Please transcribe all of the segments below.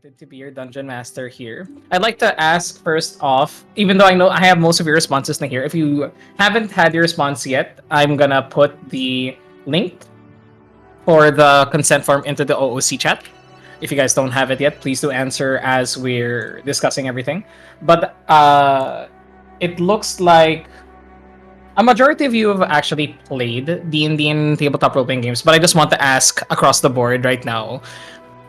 excited to be your dungeon master here. I'd like to ask first off, even though I know I have most of your responses in here, if you haven't had your response yet, I'm gonna put the link for the consent form into the OOC chat. If you guys don't have it yet, please do answer as we're discussing everything. But it looks like a majority of you have actually played D&D and tabletop role-playing games, but I just want to ask across the board right now,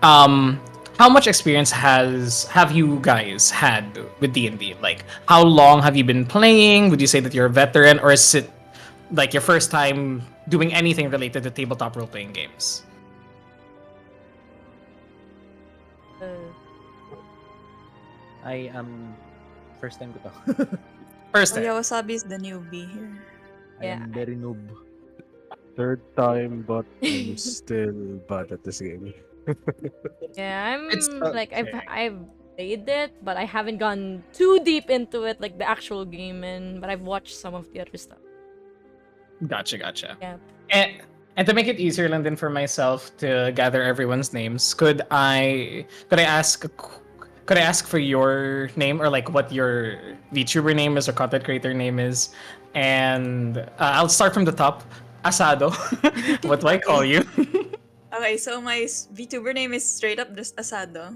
um, how much experience have you guys had with D&D? Like, how long have you been playing? Would you say that you're a veteran, or is it like your first time doing anything related to tabletop role-playing games? Uh, I am first time ko to. First Oh yeah, time. Wasabi is the newbie here. I Yeah. am very noob. Third time, but I'm still bad at this game. Yeah, It's I'm like okay. I've played it, but I haven't gone too deep into it, like the actual game, but I've watched some of the other stuff. Gotcha. Yeah. And to make it easier, Lyndon, for myself to gather everyone's names, could I ask for your name, or like what your VTuber name is or content creator name is? And I'll start from the top. Asado. What do I call you? Okay, so my VTuber name is straight up just Asado.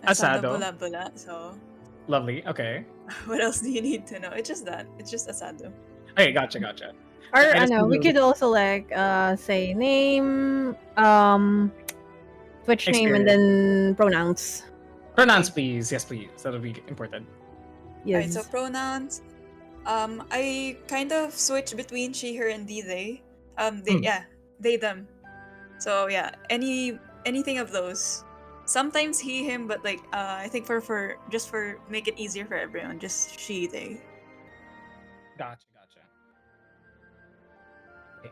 Asado. Bula Bula. So, Lovely. Okay. what else do you need to know? It's just that. It's just Asado. Okay, gotcha. Or I just we need to- could also like say name, Twitch name, and then pronouns. Pronounce, please. Yes, please. That'll be important. Alright, Yes. so pronouns. I kind of switch between she, her, and they. They, them. So yeah, anything of those. Sometimes he, him, but like I think for just for make it easier for everyone, just she, they. Gotcha. Okay.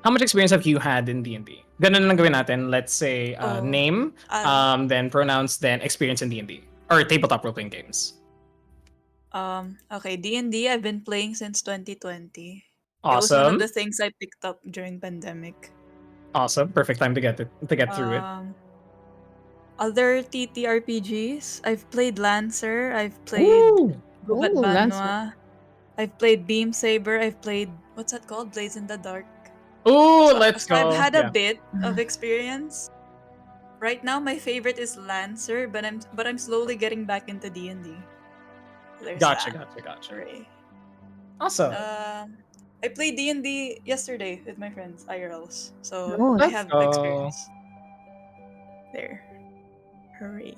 How much experience have you had in D&D? Ganun lang gawin natin. Let's say name, then pronouns, then experience in D&D. Or tabletop role-playing games. Okay, D&D I've been playing since 2020. Awesome. It was one of the things I picked up during pandemic. Awesome. Perfect time to get through it. Other TTRPGs, I've played Lancer, I've played Ooh. Gubat Ooh, Lancer. Banwa, I've played Beam Saber, I've played what's that called? Blades in the Dark. Ooh, So- let's so go. I've had a Yeah. bit of experience. Right now, my favorite is Lancer, but I'm slowly getting back into D&D. There's Gotcha. that. Hooray. Awesome. I played D&D yesterday with my friends, IRLs. So Oh, I let's have go. experience. There. Hooray.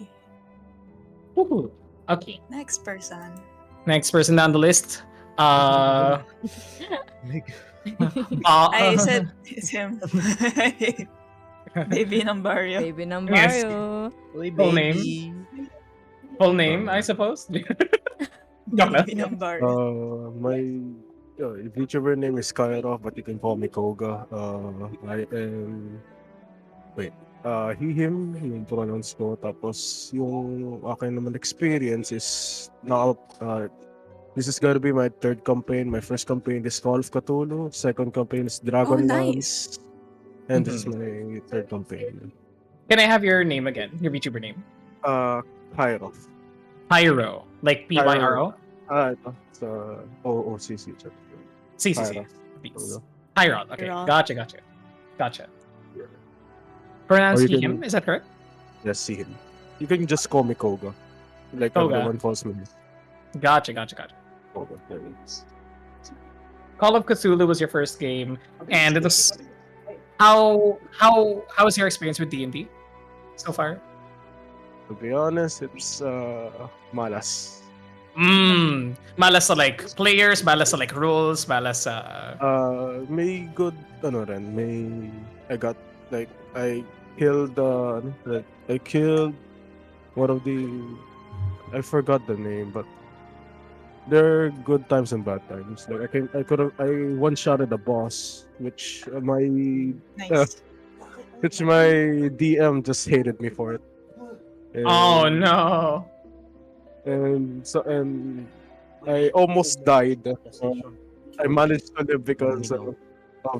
Woohoo. Okay. Next person. Next person down the list. I said it's him. Baby ng barrio. Baby ng Yes. barrio. Uy, Full baby. Full name, I suppose. Joke lang. Baby ng barrio. My VTuber name is Kairov, but you can call me Koga. I am... Wait. He, him, yung pronounce ko. Tapos, yung akin naman experience is... this is gonna be my third campaign. My first campaign is Call of Cthulhu. Second campaign is Dragonlance. Nice. And this is my third campaign. Can I have your name again? Your VTuber name? Kairov. Pyro. Like Pyro? Ito. Sa OOCC. CCC. Pyro. Please. Pyro. Okay. Pyro. Gotcha. Pronounce Or you he, can- him? Is that correct? Yes, see him. You can just call me Koga. Like Koga. everyone calls me Gotcha. Koga. There it is. Call of Cthulhu was your first game, and it was how was your experience with D&D so far? To be honest, it's malas. Malas sa like players, malas sa like rules, malas sa May good I killed one of the, I forgot the name, but there are good times and bad times. Like I one shotted a boss, which my Nice. DM just hated me for it. Oh And- no. and I almost died. I managed to live because of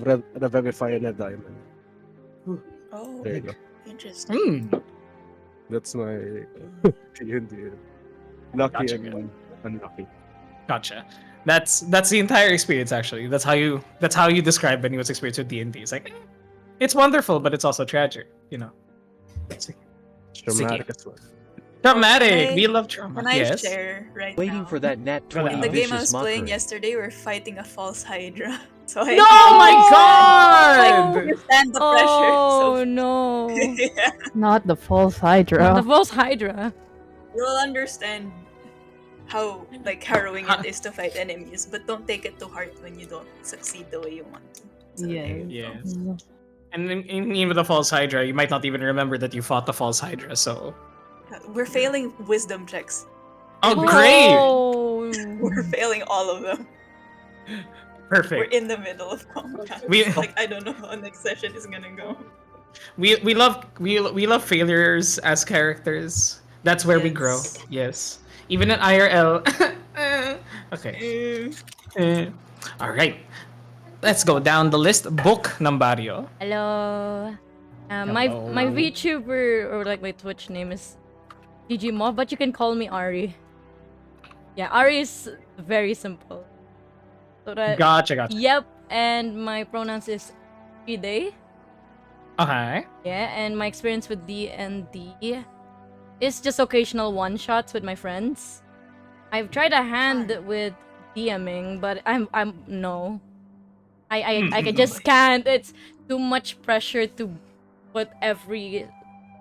the Revivify and the Diamond. Oh, There you go. interesting. That's my D&D. Lucky Gotcha, and unlucky. Gotcha. That's the entire experience actually. That's how you describe anyone's experience with D&D. It's like it's wonderful, but it's also tragic, you know. It's dramatic Sige. as well. Traumatic. Can We love trauma. Can I Yes. share right Waiting now? for that nat Go 20 down. In the game I vicious was playing mockery. yesterday, we're fighting a false Hydra. So I No, can my like god! withstand the pressure. Oh So no. yeah, Not the false The Hydra. false Hydra. you'll understand how like harrowing Ha- it is to fight enemies, but don't take it to heart when you don't succeed the way you want to. So there you go. Yes. And even with the false Hydra, you might not even remember that you fought the false Hydra. So, We're failing wisdom checks. oh, great, Oh. We're failing all of them. We're perfect. in the middle of combat. We- Like I don't know how next session is gonna go. We love failures as characters. That's where we grow. Yes. Yes. Even in IRL. Okay. Mm. All right. Let's go down the list. Book numbario. Hello. My Hello. VTuber or like my Twitch name is Digimov, but you can call me Ari. Yeah, Ari is very simple. So that Gotcha. yep, and my pronouns is she they. Okay. Yeah, and my experience with D&D is just occasional one-shots with my friends. I've tried a hand with DMing, but I'm no. I just can't. It's too much pressure to put every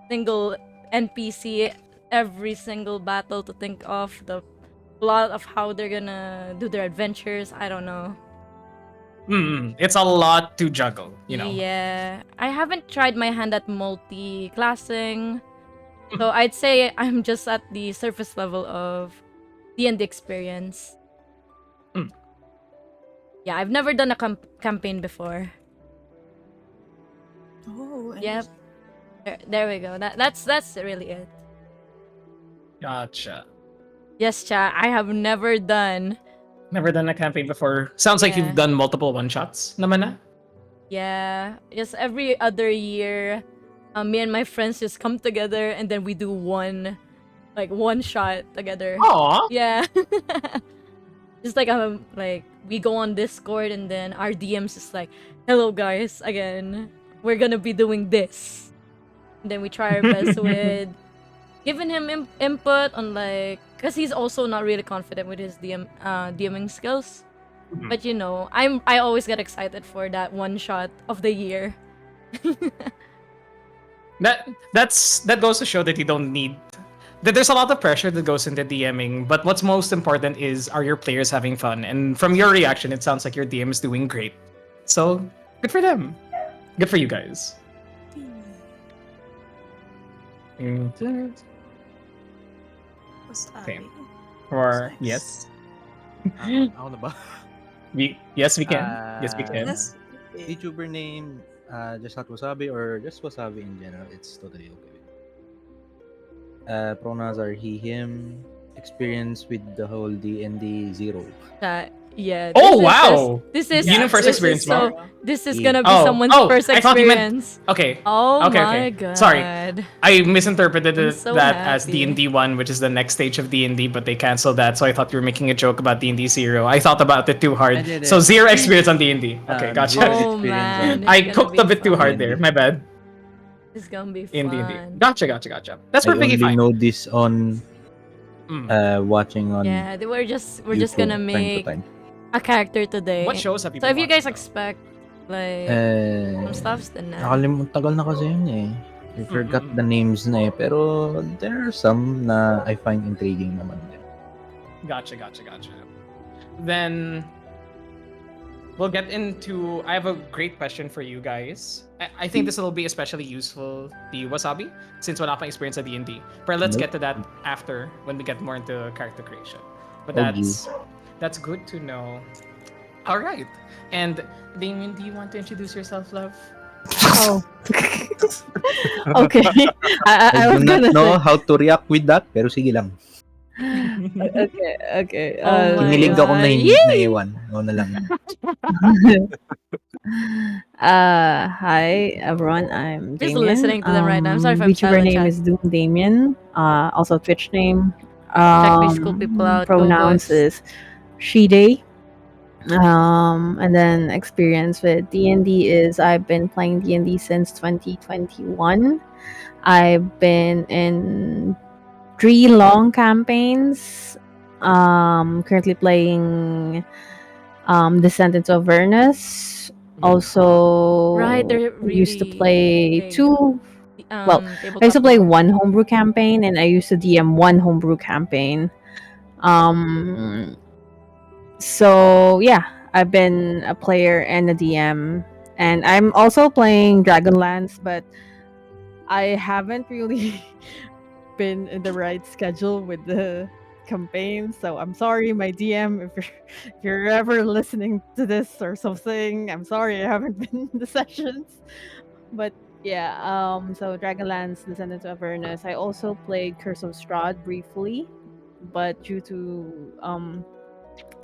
single NPC, every single battle to think of, the plot of how they're gonna do their adventures. I don't know. It's a lot to juggle, you know. Yeah, I haven't tried my hand at multi-classing, so I'd say I'm just at the surface level of D&D experience. Mm. Yeah, I've never done a campaign before. Oh. Yep. There we go. That's really it. Gotcha. Yes, chat. I have never done. Never done a campaign before. Sounds like Yeah. you've done multiple one-shots. Naman na? Yeah, just every other year, me and my friends just come together and then we do one shot together. Aw. Yeah. Just like we go on Discord and then our DMs is like, "Hello guys, again. We're gonna be doing this." And then we try our best with giving him input on cause he's also not really confident with his DMing skills. Mhm. But you know, I always get excited for that one shot of the year. That goes to show that you don't need that there's a lot of pressure that goes into DMing, but what's most important is are your players having fun? And from your reaction, it sounds like your DM is doing great. So good for them. Good for you guys. Okay. Or yes. Ako na ba? Yes we can. Yes we can. Yes. VTuber name, just hot wasabi or just wasabi in general, it's totally okay. Pronouns are he, him. Experience with the whole DND 0. Yeah. Oh wow! This is Yun ang first this experience is so. mo? This is gonna be Oh, someone's oh, first I thought you meant- experience. Okay. Oh Okay, my okay. god. Sorry. I misinterpreted I'm so that as happy. D&D 1, which is the next stage of D&D, but they canceled that, so I thought you were making a joke about D&D 0. I thought about it too hard. I did So it. 0 experience on D&D. Okay, gotcha. zero Oh experience man. on- it's I gonna cooked be a bit too hard fun. there. My bad. It's gonna be In fun. D&D. Gotcha. That's I perfectly only fine. know this on watching on Yeah, we're just gonna YouTube make time a character today. What shows have you So been if you guys watching, expect to like time. some stuffs, then Tagal na kasi yun eh. I forgot the names na eh. Pero there are some na I find intriguing naman din. Gotcha. Then we'll get into. I have a great question for you guys. I think this will be especially useful to you, Wasabi, since wala pang experience sa D&D. But let's get to that after when we get more into character creation. But Okay. that's good to know. All right. And Damien, do you want to introduce yourself, love? Oh. Okay. I I was do gonna not know say. how to react with that, pero sige lang. Okay. Oh my Kinilig ako na God. naiwan. Oo na lang. Hi everyone, I'm Just Damien. listening to them right now. I'm sorry if I'm VTuber silent, name chat. is Doom Damien. Also Twitch name. Check these cool people out. Go Pronouns boys. is she they. And then experience with D&D is I've been playing D&D since 2021. I've been in 3 long campaigns. Currently playing Descent into Avernus. Also, Right, they're used to really play big. 2. Well, I used to Tabletop play now. 1 homebrew campaign, and I used to DM 1 homebrew campaign. So yeah, I've been a player and a DM, and I'm also playing Dragonlance, but I haven't really been in the right schedule with the campaign. So I'm sorry, my DM, if you're ever listening to this or something. I'm sorry I haven't been in the sessions. But yeah, so Dragonlance, Descendants of Avernus. I also played Curse of Strahd briefly, but due to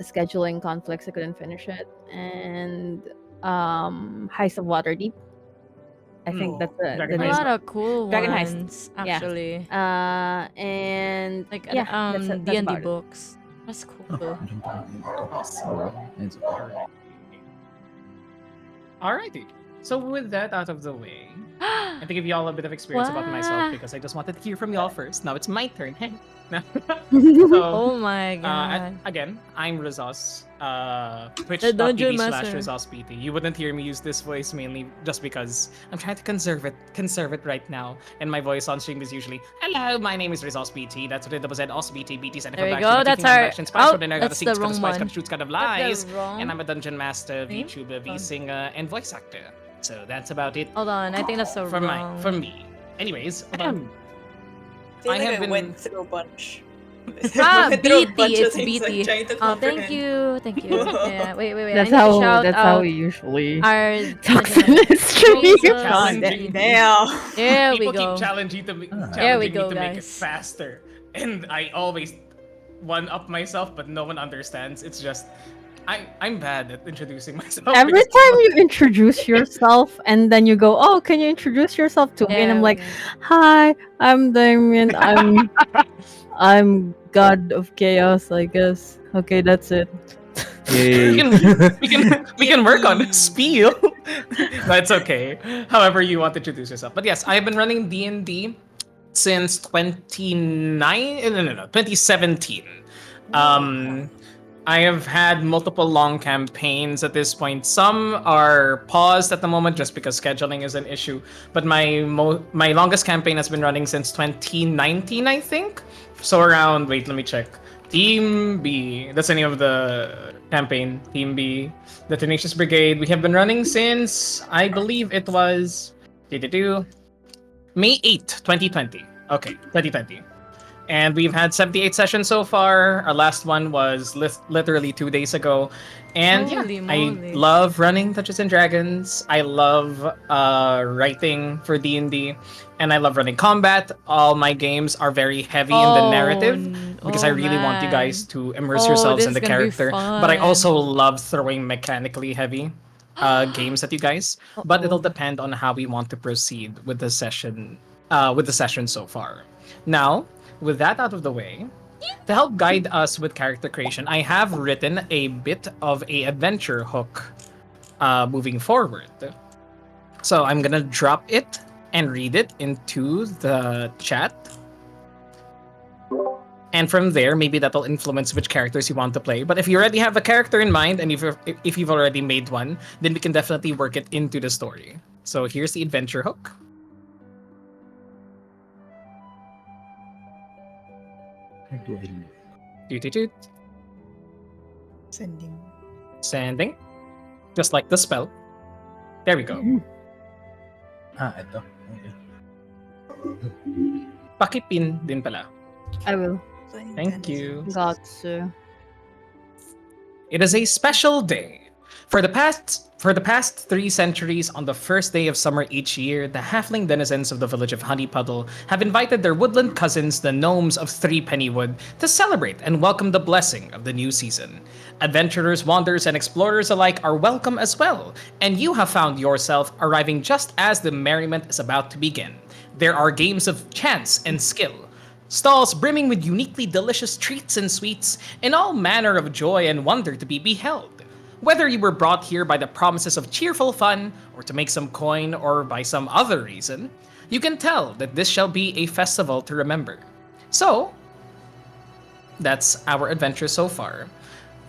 scheduling conflicts, I couldn't finish it. And Heist of Waterdeep. I think that's Dragon the A Heist. name. lot of cool Dragon Heist. ones, Yeah. actually. And Like yeah, that's D&D about it. books. That's cool. Meron pa rin dito. Awesome. It's okay. Alright. Alrighty. So with that out of the way, and to give you all a bit of experience about myself, Wow. because I just wanted to hear from y'all first. Now it's my turn. so Oh my god. again, I'm Rizos. The Dungeon Twitch.tv slash Master. RizosPT. You wouldn't hear me use this voice mainly just because I'm trying to conserve it right now. And my voice on stream is usually, hello, my name is RizosPT. That's what it was. Also BT, BT, There we go, that's our- oh, that's the wrong one. shoots, kind of That's lies. the wrong And I'm a Dungeon Master, name? VTuber, Hold on. V-singer, and voice actor. So that's about it Hold on, I think that's so for wrong. me. Anyways, Hold on. I feel I like have I been- went through a bunch. Ah, Went through a BT, bunch of it's things I'm BT. trying to Oh, thank comprehend. you, thank you. Yeah, wait. That's I need how to shout that's out how we usually our talk Dungeon to the stream. Jesus. Challenging. Damn. There we People go. keep challenging There we challenging go, me to make it guys. faster, and I always one up myself, but no one understands. It's just I'm bad at introducing myself. Every because time you introduce yourself and then you go, "Oh, can you introduce yourself to me?" And I'm There we like, go. "Hi, I'm Damien. I'm God of Chaos, I guess." Okay, that's it. Yay. we can work on the spiel. That's okay. However you want to introduce yourself. But yes, I've been running D&D since 2017. I have had multiple long campaigns at this point. Some are paused at the moment just because scheduling is an issue. But my longest campaign has been running since 2019, I think. So around, wait, let me check. Team B. That's the name of the campaign. Team B. The Tenacious Brigade. We have been running since, I believe it was May 8th, 2020. Okay, 2020. And we've had 78 sessions so far. Our last one was literally 2 days ago. And Holy yeah, moly. I love running Dungeons and Dragons. I love writing for D&D. And I love running combat. All my games are very heavy in the narrative because I really want you guys to immerse yourselves in this the is gonna be character. But I also fun. love throwing mechanically heavy games at you guys. But it'll depend on how we want to proceed with the session so far. Now, with that out of the way, to help guide us with character creation, I have written a bit of a adventure hook moving forward. So I'm gonna drop it and read it into the chat. And from there, maybe that'll influence which characters you want to play. But if you already have a character in mind, and if you've already made one, then we can definitely work it into the story. So here's the adventure hook. Where do I live? Toot. Sending. Sending. Just like the spell. There we go. Ito. Okay. Pakipin din pala. I will. Thank you. Gotcha. It is a special day. For the past For the past 3 centuries, on the first day of summer each year, the halfling denizens of the village of Honeypuddle have invited their woodland cousins, the gnomes of Three Pennywood, to celebrate and welcome the blessing of the new season. Adventurers, wanderers, and explorers alike are welcome as well, and you have found yourself arriving just as the merriment is about to begin. There are games of chance and skill, stalls brimming with uniquely delicious treats and sweets, and all manner of joy and wonder to be beheld. Whether you were brought here by the promises of cheerful fun, or to make some coin, or by some other reason, you can tell that this shall be a festival to remember. So, that's our adventure so far.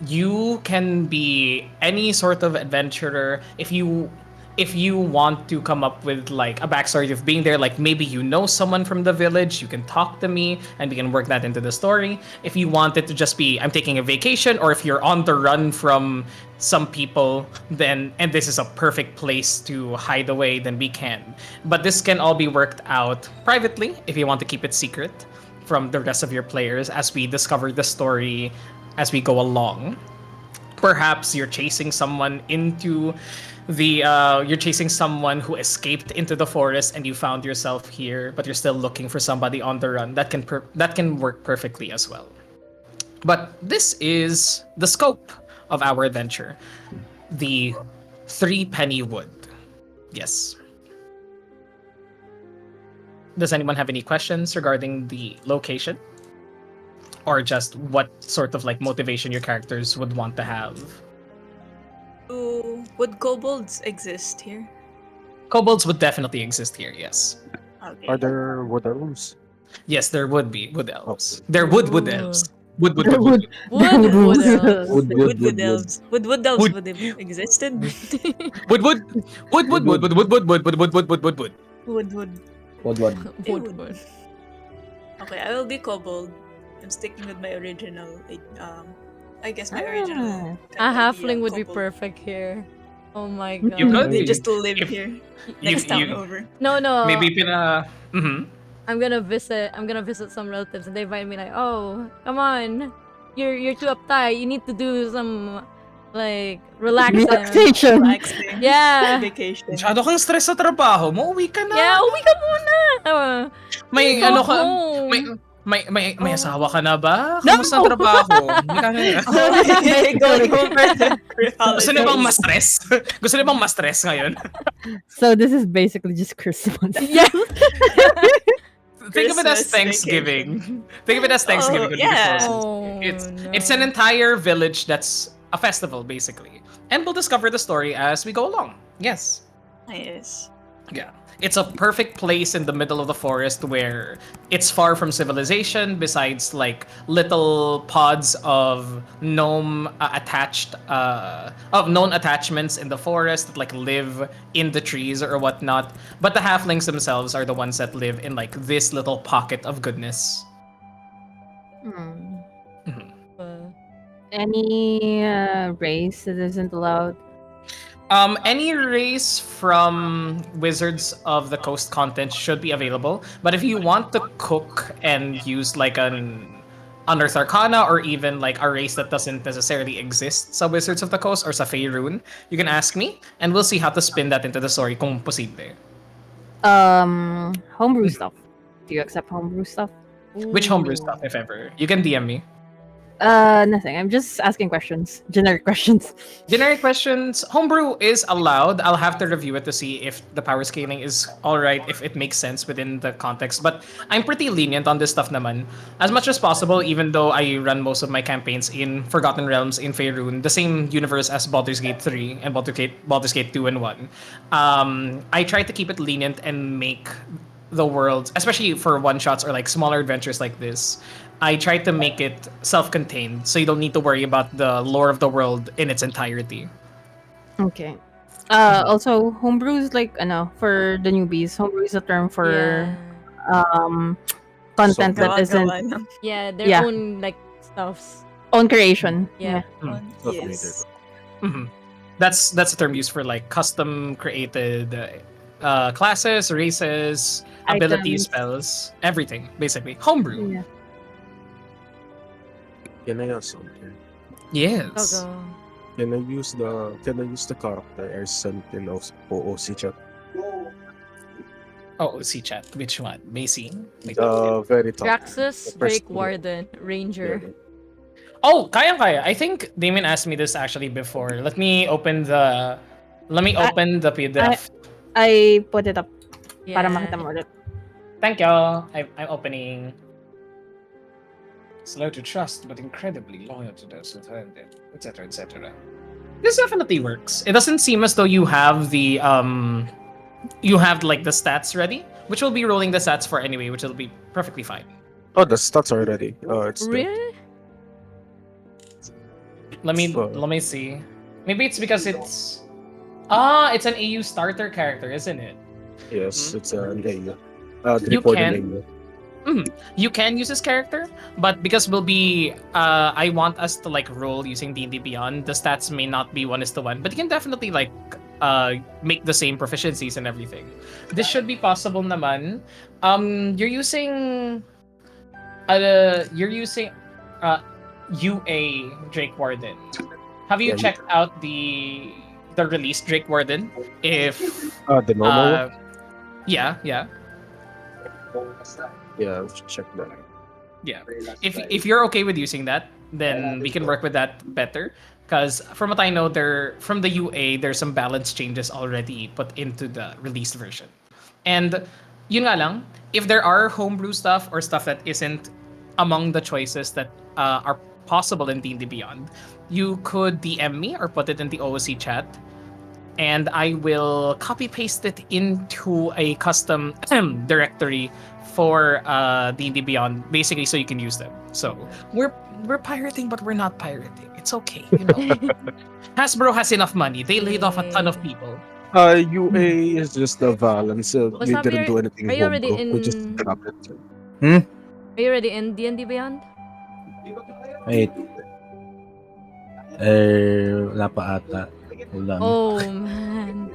You can be any sort of adventurer. If you want to come up with like a backstory of being there, like maybe you know someone from the village, you can talk to me and we can work that into the story. If you want it to just be I'm taking a vacation, or if you're on the run from some people, then and this is a perfect place to hide away, then we can. But this can all be worked out privately if you want to keep it secret from the rest of your players as we discover the story as we go along. Perhaps you're chasing someone into you're chasing someone who escaped into the forest and you found yourself here, but you're still looking for somebody on the run. That can work perfectly as well. But this is the scope of our adventure, the Three Penny Wood. Yes. Does anyone have any questions regarding the location? Or just what sort of like motivation your characters would want to have? Would kobolds exist here? Kobolds would definitely exist here, yes. Okay. Are there wood elves? Yes, there would be wood elves. There would elves. Wood. Wood elves. Wood elves. Wood elves Wood. would have existed. Wood. Wood. Okay, I will be kobold. I'm sticking with my original. I guess my original. A halfling would be kobold. perfect here. Oh my god. You could. They just live If- here. Next town over. No. Maybe I'm gonna visit some relatives and they invite me like, oh, come on. You're too uptight. You need to do some like relaxing. Relaxation. Relaxing. Yeah. Vacation. Masyado kang stress sa trabaho mo, uwi ka na. Yeah, uwi ka muna. May Go ano ka, home. may asawa ka na ba? Kamusta ang trabaho? Going over the Gusto niyo bang ma-stress? Gusto niyo bang ma-stress ngayon? So this is basically just Christmas. Yeah. Think of it as Christmas Thanksgiving. Think of it as Thanksgiving. Oh, yeah. It's an entire village that's a festival, basically. And we'll discover the story as we go along. Yes. Nice. Yeah. It's a perfect place in the middle of the forest where it's far from civilization, besides like little pods of gnome known attachments in the forest that like live in the trees or whatnot. But the halflings themselves are the ones that live in like this little pocket of goodness. Any race that isn't allowed? Any race from Wizards of the Coast content should be available, but if you want to cook and use like an Unearthed Arcana or even like a race that doesn't necessarily exist sa Wizards of the Coast or sa Faerun, you can ask me and we'll see how to spin that into the story kung posible. Homebrew stuff. Do you accept homebrew stuff? Which homebrew stuff, if ever? You can DM me. Nothing. I'm just asking questions. Generic questions. Generic questions. Homebrew is allowed. I'll have to review it to see if the power scaling is alright, if it makes sense within the context. But I'm pretty lenient on this stuff naman. As much as possible, even though I run most of my campaigns in Forgotten Realms in Faerun, the same universe as Baldur's Gate 3 and Baldur's Gate 2 and 1. I try to keep it lenient and make the world, especially for one-shots or like smaller adventures like this, I try to make it self-contained, so you don't need to worry about the lore of the world in its entirety. Okay. Also, homebrew is like, for the newbies, homebrew is a term for content So- that isn't Gawa-gawa Yeah, their Yeah. own like stuffs. own creation. Yeah. lang. Yes. That's a term used for like custom created classes, races, abilities, Items. spells, everything basically. Homebrew. Yeah. Can I ask something? Yes. Go. Can I use the character I sent in OOC chat? Oh, see chat. Which one? Macy? Wait. The very top. Draxus, The first Drake one. Warden, Ranger. Yeah. Oh, kaya. I think Damien asked me this actually before. Let me open the PDF. I put it up para Yeah. makita mo ulit. Thank y'all. I'm opening. Slow to trust, but incredibly loyal to those who turned it, etc., etc. This definitely works. It doesn't seem as though you have the like the stats ready, which will be rolling the stats for anyway, which will be perfectly fine. Oh, the stats are ready. It's there. Really? Let me see. Maybe it's because it's it's an AU starter character, isn't it? Yes, Mhm. it's an AU. You Report an can- AU. You can use this character, but because we'll be I want us to like roll using D&D Beyond, the stats may not be 1:1, but you can definitely like make the same proficiencies and everything. This should be possible naman. You're using UA Drake Warden. Have you Yeah, checked out the release Drake Warden? If The normal one? yeah. Yeah, let's check that. Yeah. If you're okay with using that, then we can work with that better. Because from what I know, from the UA, there's some balance changes already put into the released version. And yun nga lang, if there are homebrew stuff or stuff that isn't among the choices that are possible in D&D Beyond, you could DM me or put it in the OOC chat, and I will copy paste it into a custom directory for D&D Beyond, basically, so you can use them. So we're pirating, but we're not pirating. It's okay, you know. Hasbro has enough money. They laid off a ton of people. UA is just the balance. We Wasabi, didn't do anything are you already homebrew. We just in- grabbed it. Are you ready in D&D Beyond? Wait. Wala pa ata. Hold on. Oh man.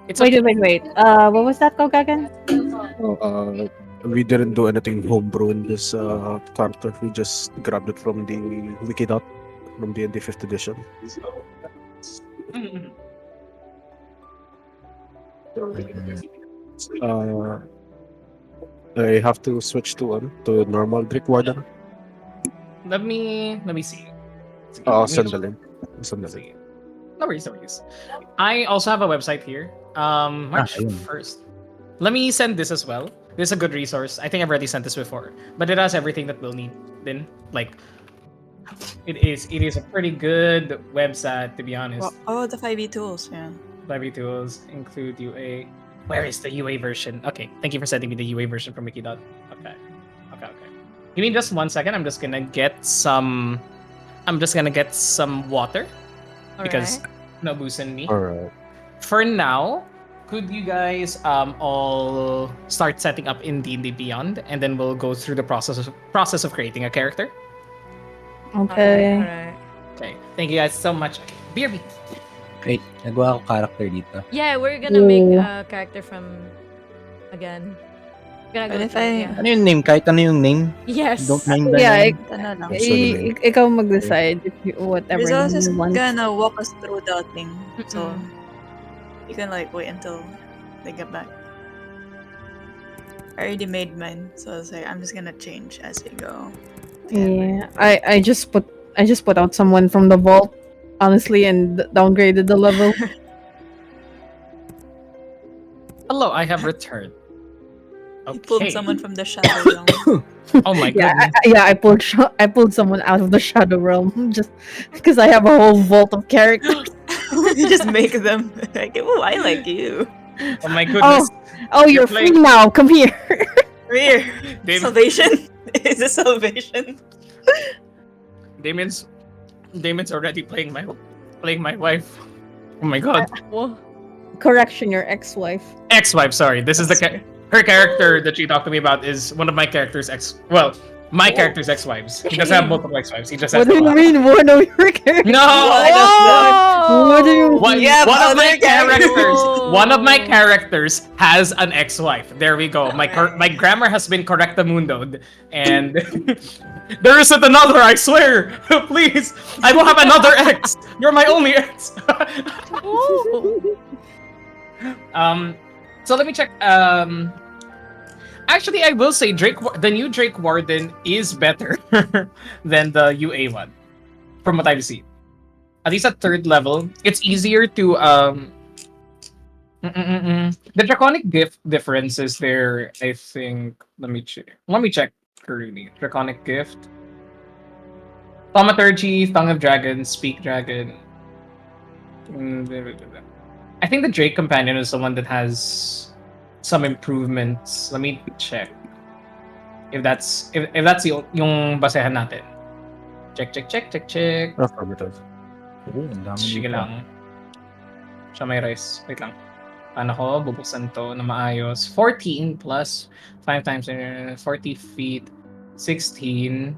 It's Wait. okay. What was that, Kogagan? We didn't do anything homebrew in this character. We just grabbed it from the Wikidot, from the 5th edition. Mm-mm. I have to switch to normal Drake Warden. Let me see. I'll Let me- send the link. Send the link. Sige. No worries. I also have a website here. March ayun. 1st. Let me send this as well. This is a good resource. I think I've already sent this before, but it has everything that we'll need. Then, like, it is a pretty good website, to be honest. Oh, the 5e tools, yeah. Library tools include UA. Where is the UA version? Okay, thank you for sending me the UA version from Wikidot. Okay. Give me just 1 second. I'm just gonna get some water because naubusan me. Alright. For now, could you guys all start setting up in D&D Beyond, and then we'll go through the process of creating a character? Okay. Alright. Okay. Thank you guys so much. Okay. Beer beat. Wait, nagawa ko character dito. Yeah, we're gonna make Ooh. a character from again. We're gonna But go if through, I- yeah. Ano yung name? Kahit ano yung name? Yes. Don't mind the Yeah, name. Ano lang. ikaw mag-decide if you, whatever Rizal is you want. gonna walk us through the thing. So Mm-mm. you can like wait until they get back. I already made mine, so I was like, I'm just gonna change as we go. Yeah, I just put out someone from the vault, honestly, and downgraded the level. Hello, I have returned. You pulled Okay. someone from the shadow realm. Oh my Yeah, goodness. I pulled someone out of the shadow realm just because I have a whole vault of characters. You just make them like, oh, I like you. Oh my goodness. Oh, you're playing- free now. Come here. Here, David- salvation. Is it salvation? Damien's already playing my wife. Oh my god. Whoa. Correction, your ex-wife. Ex-wife, sorry. This is her character that she talked to me about is one of my character's my character's ex-wives. He doesn't have multiple ex-wives. He just has What do you one. mean one of your characters? No! What do you One, Yeah, one of my other characters. characters. One of my characters has an ex-wife. There we go. My grammar has been correctamundoed, and There isn't another, I swear. Please, I don't have another ex. You're my only ex. Ooh. So let me check. Actually, I will say the new Drake Warden is better than the UA one, from what I've seen. At least at third level, it's easier to The draconic gift difference is there. I think. Let me check. Let me check. Currently, draconic gift, thaumaturgy, tongue of dragon, speak dragon. I think the Drake companion is the one that has some improvements. Let me check if that's yung basehan natin. Check. Affirmative. Oo, ang dami Sige dito. lang. Siya may rice. Wait lang. Paano ko bubuksan to na maayos? 14 plus 5 times 40 feet. 16.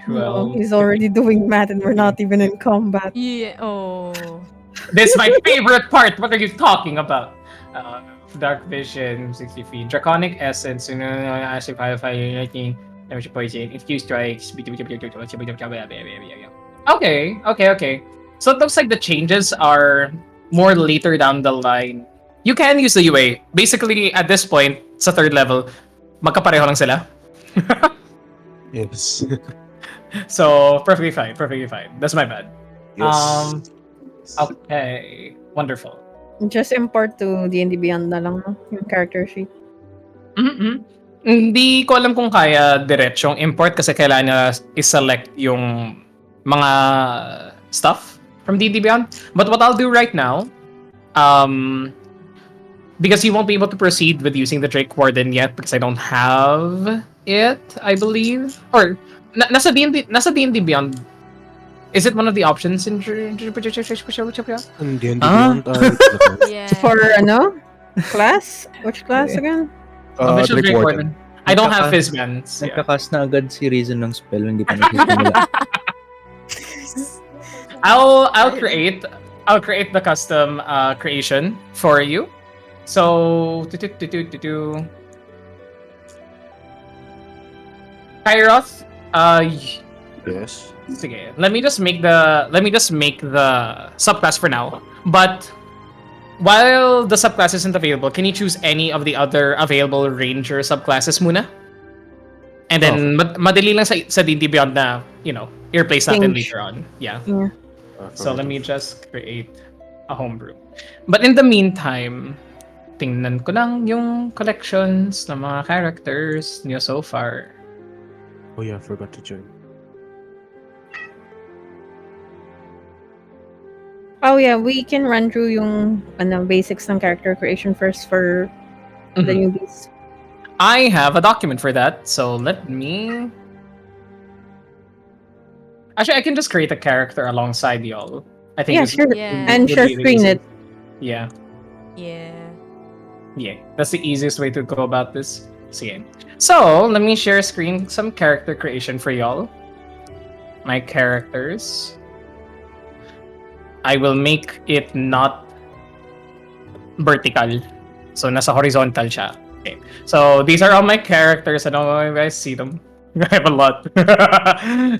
12. He's already doing math and we're not even in combat. Yeah. Oh. This is my favorite part. What are you talking about? Dark Vision, 60 feet. Draconic Essence, acid fire, damage poison. If you strikes. Okay. So it looks like the changes are more later down the line. You can use the UA. Basically, at this point, sa third level, magkapareho lang sila. Yes. So, perfectly fine. That's my bad. Yes. Okay. Wonderful. Just import to D&D Beyond na lang, no? Yung character sheet. Mm-hmm. Hindi ko alam kung kaya diretsong import kasi kailangan niya i-select yung mga stuff from D&D Beyond. But what I'll do right now, because you won't be able to proceed with using the Drake Warden yet because I don't have it, I believe. Or, nasa D&D Beyond. Is it one of the options in And D&D Ah? Beyond, Yeah. For class? Which class again? Official Drake Drake Warden. Warden. I don't have Nagkaka- Fizzbands. Yeah. Nagkakas na agad si Reason ng spell, hindi pa nagsisimula. I'll create the custom creation for you. So Kairos, Yes. sige. Let me just make the subclass for now. But while the subclass isn't available, can you choose any of the other available ranger subclasses muna? And then madali lang sa D&D Beyond na, i-replace natin Change. later on. Yeah. Yeah. So let me just create a homebrew. But in the meantime, tingnan ko lang yung collections ng mga characters niyo so far. Oh yeah, I forgot to join. Oh yeah, we can run through yung basics ng character creation first for the Mhm. newbies. I have a document for that, so let me... Actually, I can just create a character alongside y'all. I think Yeah, it's- sure. Yeah. And would share be the screen easiest. it. Yeah. Yeah. That's the easiest way to go about this. Sige. So, let me share screen some character creation for y'all. My characters. I will make it not vertical. So, nasa horizontal siya. Okay. So, these are all my characters. I don't know if you guys see them. I have a lot.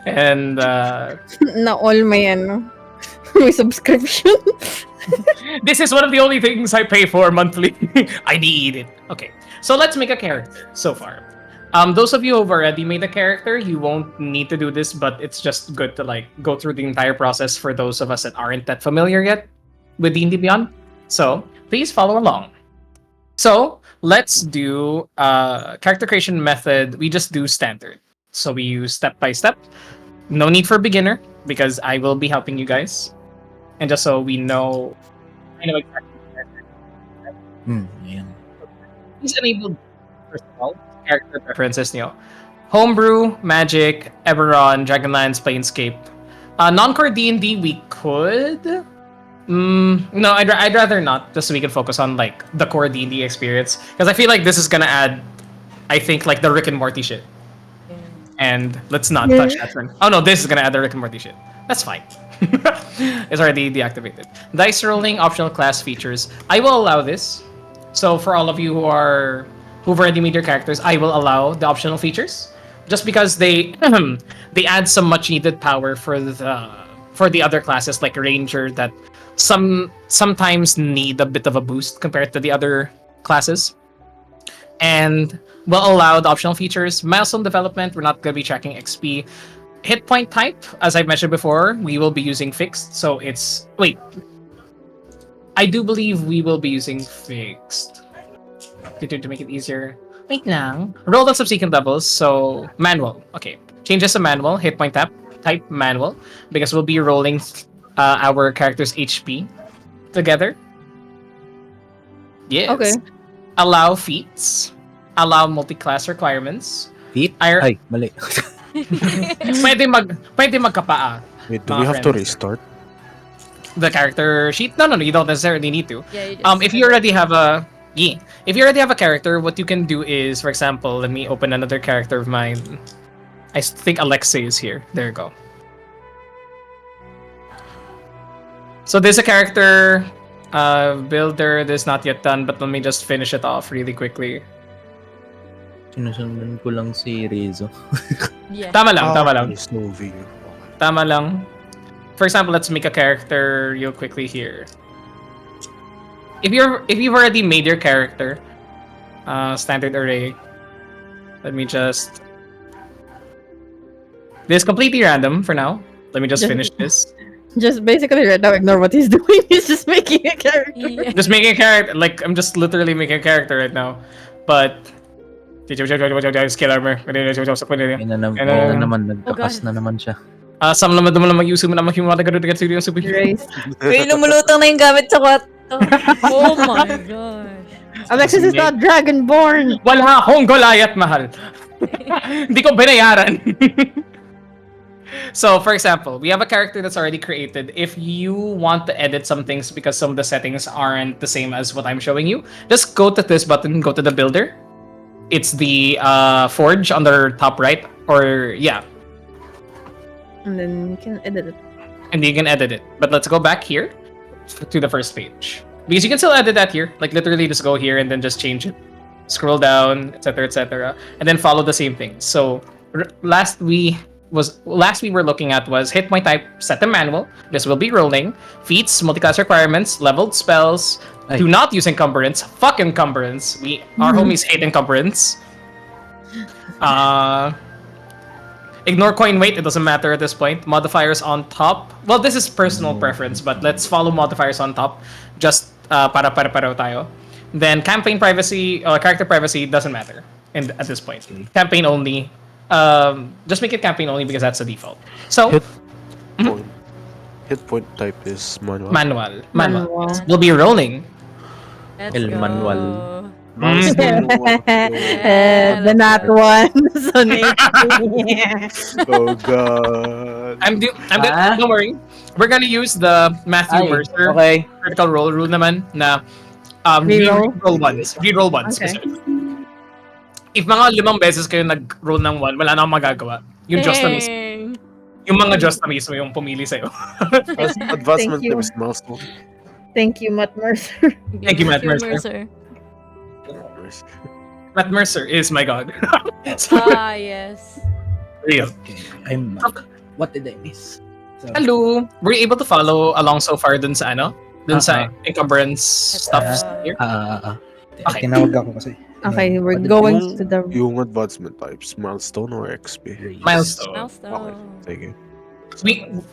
And, Na all may may subscription. this is one of the only things I pay for monthly. I need it. Okay, so let's make a character so far. Those of you who've already made a character, you won't need to do this, but it's just good to go through the entire process for those of us that aren't that familiar yet with D&D Beyond. So please follow along. So let's do character creation method. We just do standard. So we use step by step. No need for beginner because I will be helping you guys. And just so we know, I know exactly. Ayan. Please enable first of all character preferences niyo. Homebrew, Magic, Eberron, Dragonlance, Planescape. Non-core D&D we could. No, I'd rather not. Just so we can focus on the core D&D experience because I feel like this is gonna add, I think the Rick and Morty shit. And let's not touch that one. Oh no, this is gonna add the Rick and Morty shit. That's fine. It's already deactivated. Dice rolling, optional class features. I will allow this. So for all of you who've already made your characters, I will allow the optional features. just because they they add some much needed power for the other classes like ranger that sometimes need a bit of a boost compared to the other classes, and will allow the optional features. Milestone development, we're not going to be tracking XP. Hit point type, as I mentioned before, we will be using fixed. So it's I do believe we will be using fixed to make it easier. Wait lang. Roll on subsequent levels, so manual. Okay. Changes to manual, hit point type manual, because we'll be rolling our character's HP together. Yes. Okay. Allow feats. Allow multi-class requirements. Feet? Ay- Ay, mali. pwede magkapaa. Wait, do Mga we have to friends. restart? The character sheet? No, you don't necessarily need to. Yeah, you just If you already have a if you already have a character, what you can do is, for example, let me open another character of mine. I think Alexei is here. There you go. So there's a character builder. This is not yet done, but let me just finish it off really quickly. Sinusundan ko lang si Rezo. yeah. Tama lang. It's no view. Tama lang. For example, let's make a character real quickly here. If you've already made your character, standard array. Let me just. This is completely random for now. Let me just finish this. Just basically right now, ignore what he's doing. He's just making a character. Yeah. Just making a character. Like I'm just literally making a character right now. But skill armor. Yun na naman, nagkakas na naman siya. Some naman mag-use mo na mag-himulatag yung super. Erase. Uy, lumulutang na yung gamit sa kwarto. Oh my gosh. Alexis is not dragonborn. Wala akong Goliath, mahal. Hindi ko binayaran. So, for example, we have a character that's already created. If you want to edit some things because some of the settings aren't the same as what I'm showing you, just go to this button, go to the builder. It's the forge on the top right, or yeah, And then you can edit it. and you can edit it. But let's go back here to the first page. Because you can still edit that here. Like literally just go here and then just change it. Scroll down, etc., and then follow the same thing. So last we were looking at was hit point type, set to manual. This will be rolling. Feats, multi-class requirements, leveled spells. Ay. Do not use encumbrance. Fuck encumbrance. Our homies hate encumbrance. Ignore coin weight, it doesn't matter at this point. Modifiers on top. Well, this is personal preference, but let's follow modifiers on top. Just para tayo. Then campaign privacy, character privacy doesn't matter at this point. Campaign only. Just make it campaign only because that's the default. So Hit point type is manual. manual. Manual. We'll be rolling. Let's El go. manual. The not one. So Oh god. Don't worry. We're gonna use the Matthew Ay, Mercer okay. critical role rule naman na Reroll? reroll once Okay. specific. If mga 5 beses kayo nag-roll ng 1, wala na akong magagawa. Yung Diyos na mismo. Dang. Yung mga Diyos na mismo yung pumili sa'yo. Advancement you. type is milestone. Thank you, Matt Mercer. Thank you, Matt Mercer. Matt Mercer is my god. So, Yes. real. I'm what did I miss? So, Hello! Were you able to follow along so far dun sa ano? Dun sa encumbrance stuff here? Okay. tinawag ako kasi. Okay, we're What did- going Yung- to the. Yung advancement types, milestone or XP? Milestone. Okay, thank you.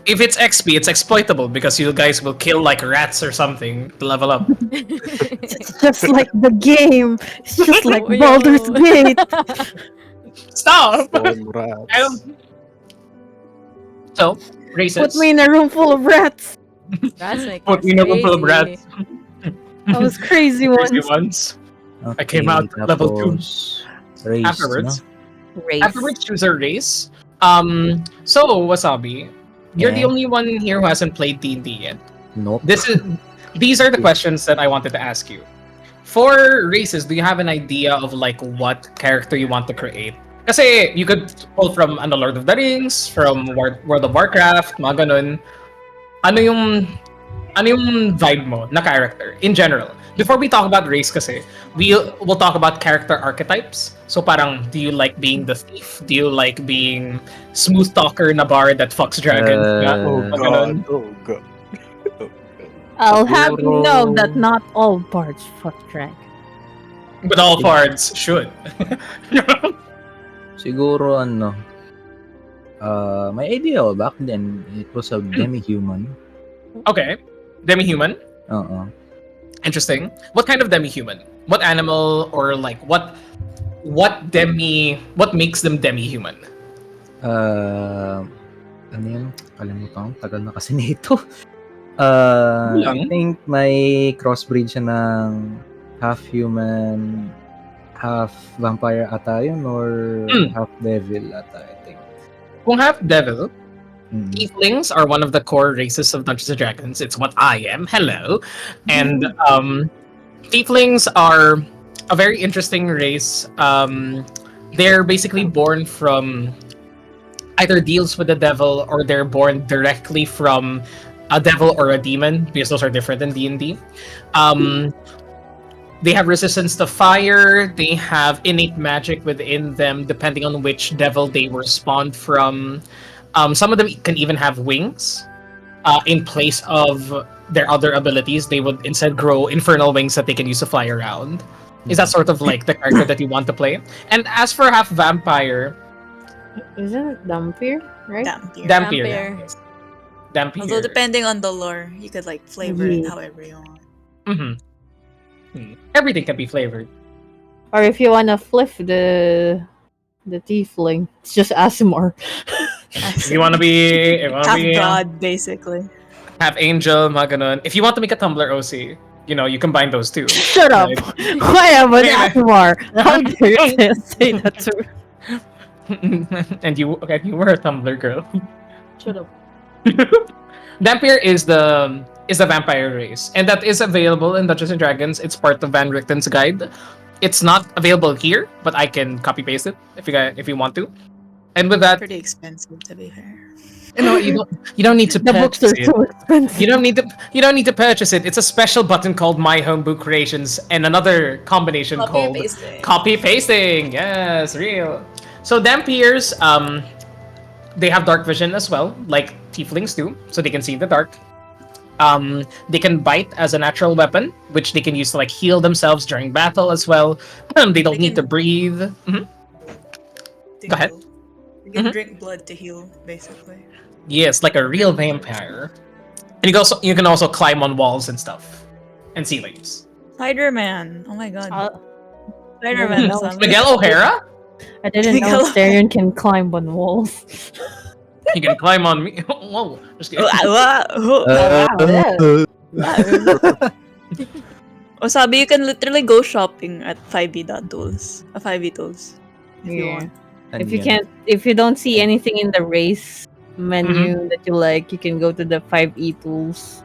If it's XP, it's exploitable because you guys will kill like rats or something to level up. It's just like the game. It's just like Oh, yeah. Baldur's Gate. Stop! Stone rats. I don't... So, races. Put me in a room full of rats. That's like Put me in a room full of crazy. rats. Those crazy Crazy ones. ones. I came out level 2. Race, Afterwards. Race. Afterwards, choose a race. So Wasabi, you're the Yeah. only one here who hasn't played D&D yet. No. Nope. These are the questions that I wanted to ask you. For races, do you have an idea of like what character you want to create? Kasi you could pull from Lord of the Rings, from World of Warcraft, mga ganun. Ano yung Ano yung vibe mo na character in general? Before we talk about race kasi, we'll talk about character archetypes. So parang, do you like being the thief? Do you like being smooth talker na bard that fucks dragons? Oh Mga god. ganun. Oh god. Oh, God. I'll have you know Siguro- that not all bards fuck drag. But all bards should. Siguro my ideal back then, it was a demi-human. Okay. Demi-human? Oo. Interesting. What kind of demi-human? What animal or like what makes them demi-human? Ano yun? Kalimutan ko. Tagal na kasi nito. Lang. I think may crossbreed siya ng half human, half vampire ata yun, or half devil ata, I think. Kung half devil, Mm. tieflings are one of the core races of Dungeons and Dragons. It's what I am. Hello. And tieflings are a very interesting race. They're basically born from either deals with the devil or they're born directly from a devil or a demon because those are different in D&D. They have resistance to fire. They have innate magic within them depending on which devil they were spawned from. Some of them can even have wings. In place of their other abilities, they would instead grow infernal wings that they can use to fly around. Is that sort of like the character that you want to play? And as for half vampire, Isn't it Dampier, right? Dampier. Dampier. Vampire. Yes. Dampier. Although depending on the lore, you could like flavor it Yeah. however you want. Everything can be flavored. Or if you wanna flip the tiefling, it's just Asimar. If you want to be, Half god, basically. half angel, mga ganun. If you want to make a Tumblr OC, you combine those two. Shut up! Right. Why am I Anyway. Asimar? How dare you say that to me? And you were a Tumblr girl. Shut up. Dampier is the vampire race, and that is available in Dungeons and Dragons. It's part of Van Richten's guide. It's not available here, but I can copy paste it if you want to. And with that, Pretty expensive to be fair. you don't need to The books purchase are it. so expensive. You don't need to purchase it. It's a special button called My Homebrew Creations and another combination called Copy Pasting. Yes, real. So Dampiers, they have dark vision as well, like tieflings do, so they can see in the dark. They can bite as a natural weapon, which they can use to like heal themselves during battle as well. They don't They need to can- breathe. To Go ahead. heal. You can drink blood to heal, basically. Yes, like a real vampire. And you can also climb on walls and stuff, and ceilings. Spider-Man. Oh my god. Uh, Spider-Man. no, is on- Miguel O'Hara, I didn't know Miguel- Asterion can climb on walls. you can climb on me. Whoa, just kidding. Oh, sabi you can literally go shopping at 5e tools. 5e tools. If you Yeah. want. If you don't see anything in the race menu that you like, you can go to the 5e tools.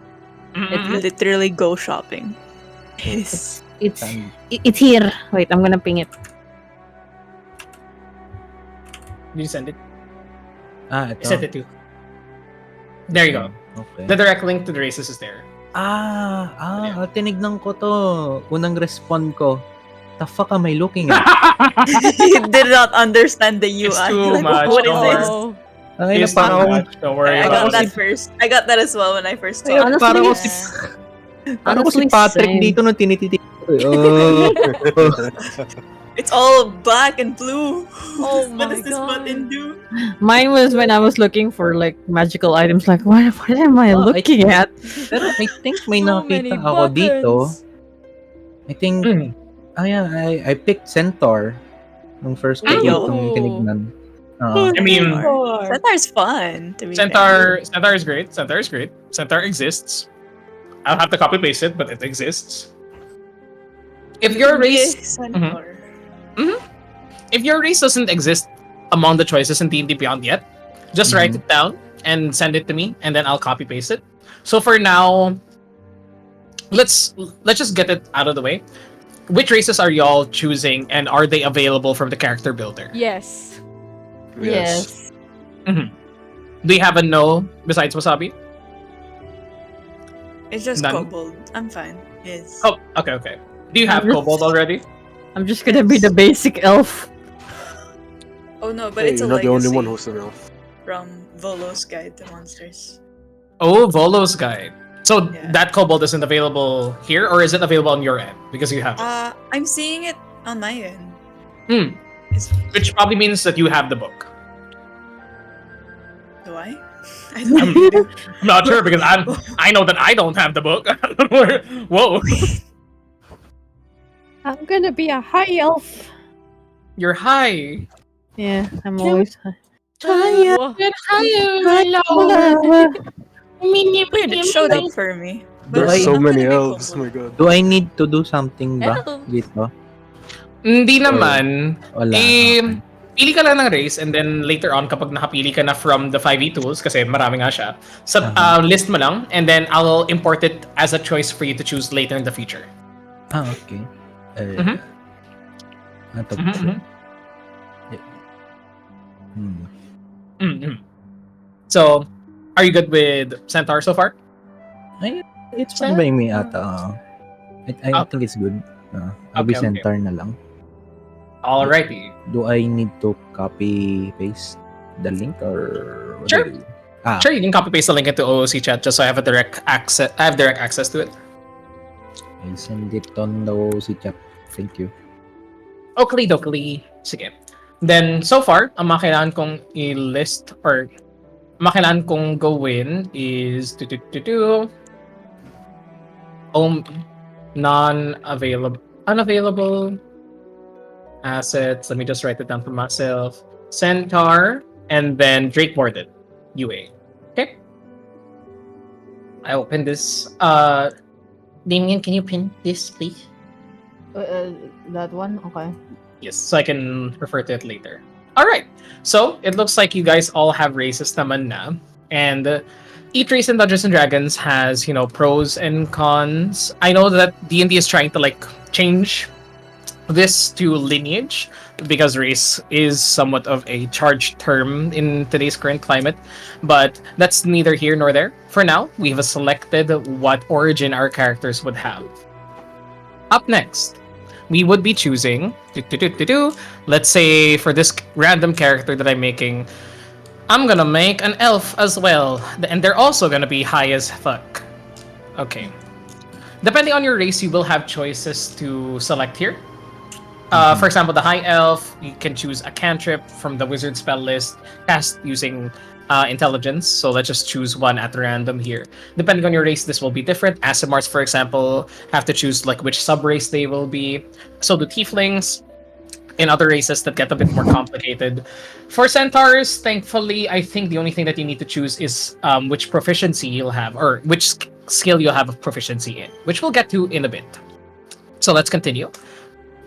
Mhm. Literally go shopping. Yes. It's here. Wait, I'm gonna ping it. Did you send it? Ah, I ito. sent it to. There you go. Okay. The direct link to the races is there. Tinignan ko to. Unang respond ko. The fuck am I looking at? You did not understand the UI. It's too Like, much. what is Don't this? worry. Ay, It's not parang, much. Don't worry I about got that it. first. I got that as well when I first saw Ayun, it. parang ko Honestly, si, parang ko si honestly, Patrick same. dito nung tinititig ko. Oh. It's all black and blue. Oh What my does this God. button do? Mine was when I was looking for like magical items. Like, what am I Oh, I looking at? Pero I think may So many nakita ako dito. buttons. I think, Mm. I picked Centaur nung first ko Ay, ditong oh. tinignan. I mean, Centaur's fun. To be Centaur is great. Centaur is great. Centaur exists. I'll have to copy paste it, but it exists. If your race Centaur. if your race doesn't exist among the choices in D&D Beyond yet, just write it down and send it to me, and then I'll copy paste it. So for now, let's just get it out of the way. Which races are y'all choosing, and are they available from the character builder? Yes. Yes. Do you have a no besides Wasabi? It's just None? kobold. I'm fine. Yes. Oh, okay. Do you have I'm just- kobold already? I'm just gonna be the basic elf. Oh no, but Hey, it's a you're not the only legacy one who's an elf. from Volo's Guide to Monsters. Oh, Volo's Guide. So Yeah. that kobold isn't available here, or is it available on your end because you have it? I'm seeing it on my end. Hmm. Is, Which probably means that you have the book. do I? I don't I'm, know. I'm not sure because I know that I don't have the book. Whoa, I'm gonna be a high elf. you're high. Yeah, I'm always high. Whoa. Weird, it showed up for me. But There's so I'm many gonna be elves. kobold. My god. Do I need to do something ba Elf. dito? Hindi naman. Wala. Eh, Okay. pili ka lang ng race and then later on kapag nakapili ka na from the 5e tools kasi marami nga siya, list mo lang and then I'll import it as a choice for you to choose later in the future. Okay. Mhm. Ito. Mhm. Hmm. Mhm. So, are you good with Centaur so far? It's fine by me ata. I Ah. think it's good. I'll be Okay. center na lang. Alrighty. Do I need to copy paste the link or what Sure. do I do? Sure, you can copy paste the link into OOC chat just so I have a direct access. I have direct access to it. I'll send it on the OC chat. Thank you. Oakley dokley. Sige. Then, so far, ang mga kailangan kong i-list or mga kailangan kong gawin is unavailable assets. Let me just write it down for myself. Centaur and then Drake Mordant. UA. Okay. I open this. Damien, can you pin this, please? That one? Okay. Yes, so I can refer to it later. All right. So it looks like you guys all have races naman na, and each race in Dungeons and Dragons has pros and cons. I know that D&D is trying to change this to lineage because race is somewhat of a charged term in today's current climate, but that's neither here nor there. For now, we have selected what origin our characters would have. Up next, we would be choosing let's say for this random character that I'm making, I'm gonna make an elf as well, and they're also gonna be high as fuck. Okay. Depending on your race, you will have choices to select here. For example, the high elf, you can choose a cantrip from the wizard spell list, cast using intelligence. So let's just choose one at random here. Depending on your race, this will be different. Asimars, for example, have to choose which sub-race they will be. So do tieflings. In other races that get a bit more complicated. For centaurs, thankfully, I think the only thing that you need to choose is which proficiency you'll have, or which skill you'll have of proficiency in, which we'll get to in a bit. So let's continue.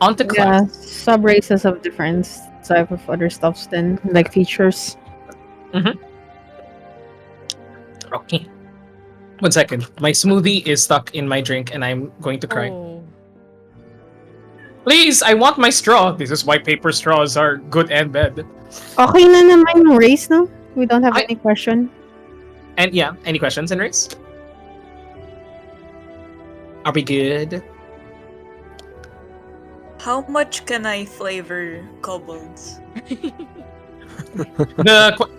On to class. Yeah, sub races of different type of other stuffs than like features. Okay. 1 second. My smoothie is stuck in my drink and I'm going to cry. Oh. Please, I want my straw. This is why paper straws are good and bad. Okay na naman yung race, no? We don't have I- any question. And yeah, any questions in race? Are we good? How much can I flavor kobolds?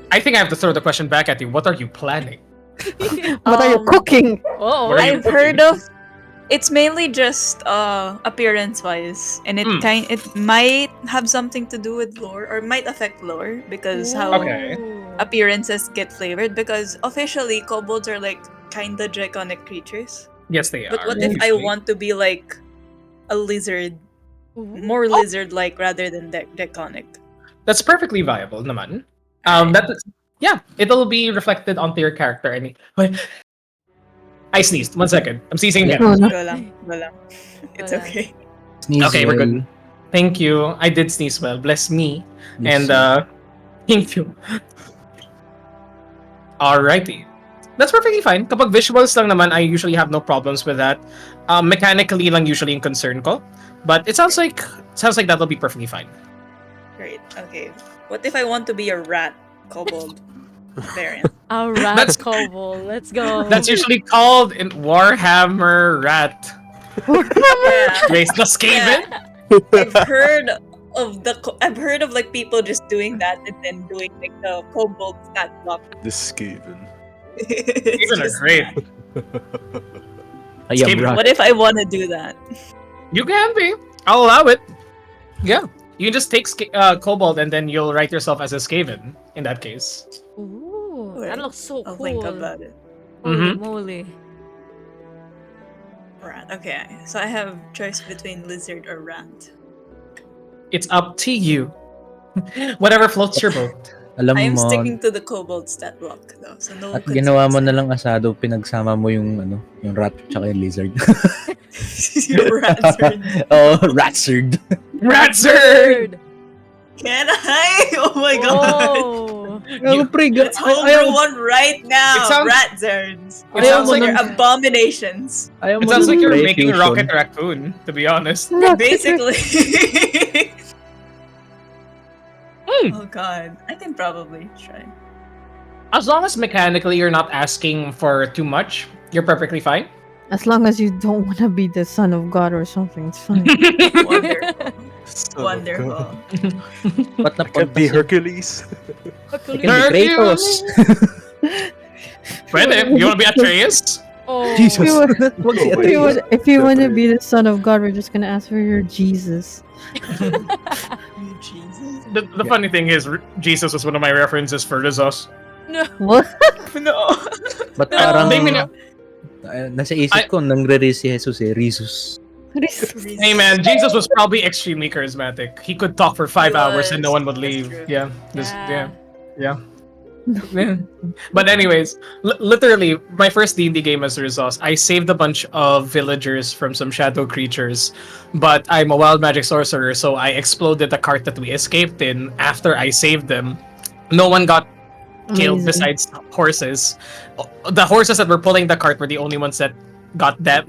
I think I have to throw the question back at you. What are you planning? What are you cooking? Oh. What are you I've heard of. It's mainly just appearance wise, and it might have something to do with lore, or might affect lore because how Okay. appearances get flavored. Because officially, kobolds are kinda draconic creatures. Yes, they But are. what if I usually. want to be like a lizard, more lizard-like rather than draconic? That's perfectly viable, naman. It'll be reflected onto your character. I sneezed. 1 second. I'm sneezing again. Oh, no. Go lang. It's Wala. okay. Sneeze Okay, we're good. well. Thank you. I did sneeze well. Bless me. Yes, And thank you. Alrighty. That's perfectly fine. Kapag visuals lang naman, I usually have no problems with that. Mechanically lang usually yung concern ko. But it sounds like that'll be perfectly fine. Great. Okay. What if I want to be a rat kobold? variant. A rat That's- kobold. Let's go. That's usually called in Warhammer Rat. Yeah. Race the Skaven? I've heard of like people just doing that and then doing like the kobold stat block. This Skaven. It's Skaven are just great. that. I am Skaven. rat. What if I want to do that? You can be. I'll allow it. Yeah. You can just take Kobold and then you'll write yourself as a Skaven in that case. Ooh, Wait, that looks so I'll cool. think about it. Holy Mhm. moly. Rat. Okay, so I have choice between lizard or rat. It's up to you. Whatever floats your boat. Alam I am mo, sticking to the kobold stat block though, so no one at could ginawa mo say na lang asado, pinagsama mo yung yung rat tsaka yung lizard. You're razzard. Oh, ratzard. Ratzard! Can I? Oh my god. Oh. Oh, prig. Let's homebrew one right now. It sounds- Ratzards. It sounds like They're abominations. It sounds like you're making Rocket Raccoon, to be honest. Basically. Hmm. Oh god. I can probably try. As long as mechanically you're not asking for too much, you're perfectly fine. As long as you don't want to be the son of God or something, it's fine. Wonderful. So, Wonderful. Ba't I can be Hercules. I can be Kratos. Pwede. You wanna be Atreus? Oh. Jesus. If you want- Wag si if you Atreus. want- if you want to be the son of God, we're just gonna ask for your Jesus. Jesus. The funny thing is, Jesus was one of my references for Rizos. What? No. Ba't parang They mean- nasa isip ko, nangre-raise si Jesus Rizus. Hey man, Jesus was probably extremely charismatic. He could talk for 5 He hours and no was. one would That's leave. true. Yeah. Yeah. Yeah. But anyways, literally, my first D&D game as Rizos, I saved a bunch of villagers from some shadow creatures, but I'm a wild magic sorcerer, so I exploded the cart that we escaped in after I saved them. No one got killed Amazing. besides horses. The horses that were pulling the cart were the only ones that got that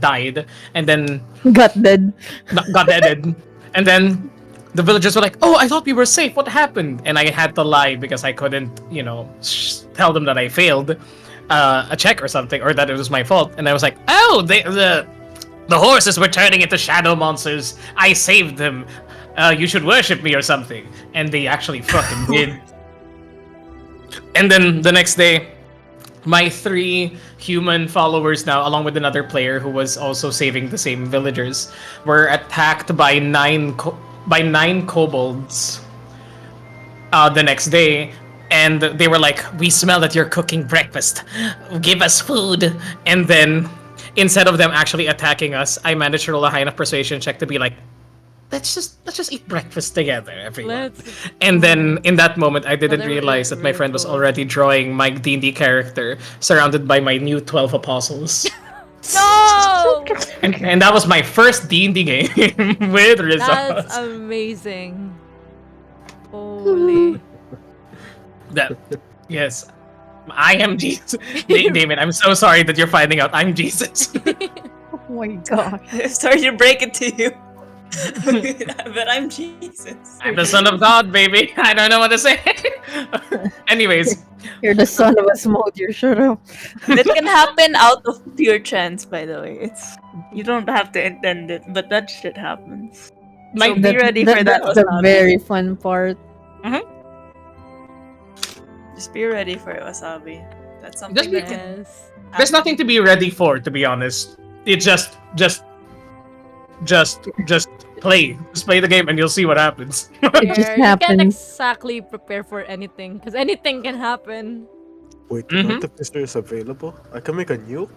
died, and then Got dead. got deaded. And then the villagers were like, "Oh, I thought we were safe. What happened?" And I had to lie because I couldn't, tell them that I failed a check or something, or that it was my fault. And I was like, "Oh, the horses were turning into shadow monsters. I saved them. You should worship me or something." And they actually fucking did. And then the next day, my 3 human followers now, along with another player who was also saving the same villagers, were attacked by 9 kobolds the next day. And they were like, "We smell that you're cooking breakfast. Give us food." And then, instead of them actually attacking us, I managed to roll a high enough persuasion check to be like, let's just eat breakfast together, everyone. And then in that moment, I didn't they were realize that my really friend was cool. already drawing my D&D character surrounded by my new 12 apostles. No! And that was my first D&D game with That's Rizos. amazing. Holy. That, yes. I am Jesus. Damon, I'm so sorry that you're finding out I'm Jesus. Oh my god. Sorry to break it to you. But I'm Jesus. I'm the son of God, baby. I don't know what to say. Anyways, You're the son of a smolder, shut up. That can happen out of pure chance, by the way. You don't have to intend it, but that shit happens. my, So be ready for that. That's the wasabi. very fun part. Just be ready for it, wasabi. That's something Just be- that can Yes. there's nothing to be ready for, to be honest. It's just play. Just play the game and you'll see what happens. It just You can't happens. exactly prepare for anything, because anything can happen. Wait, artificer is available? I can make a nuke?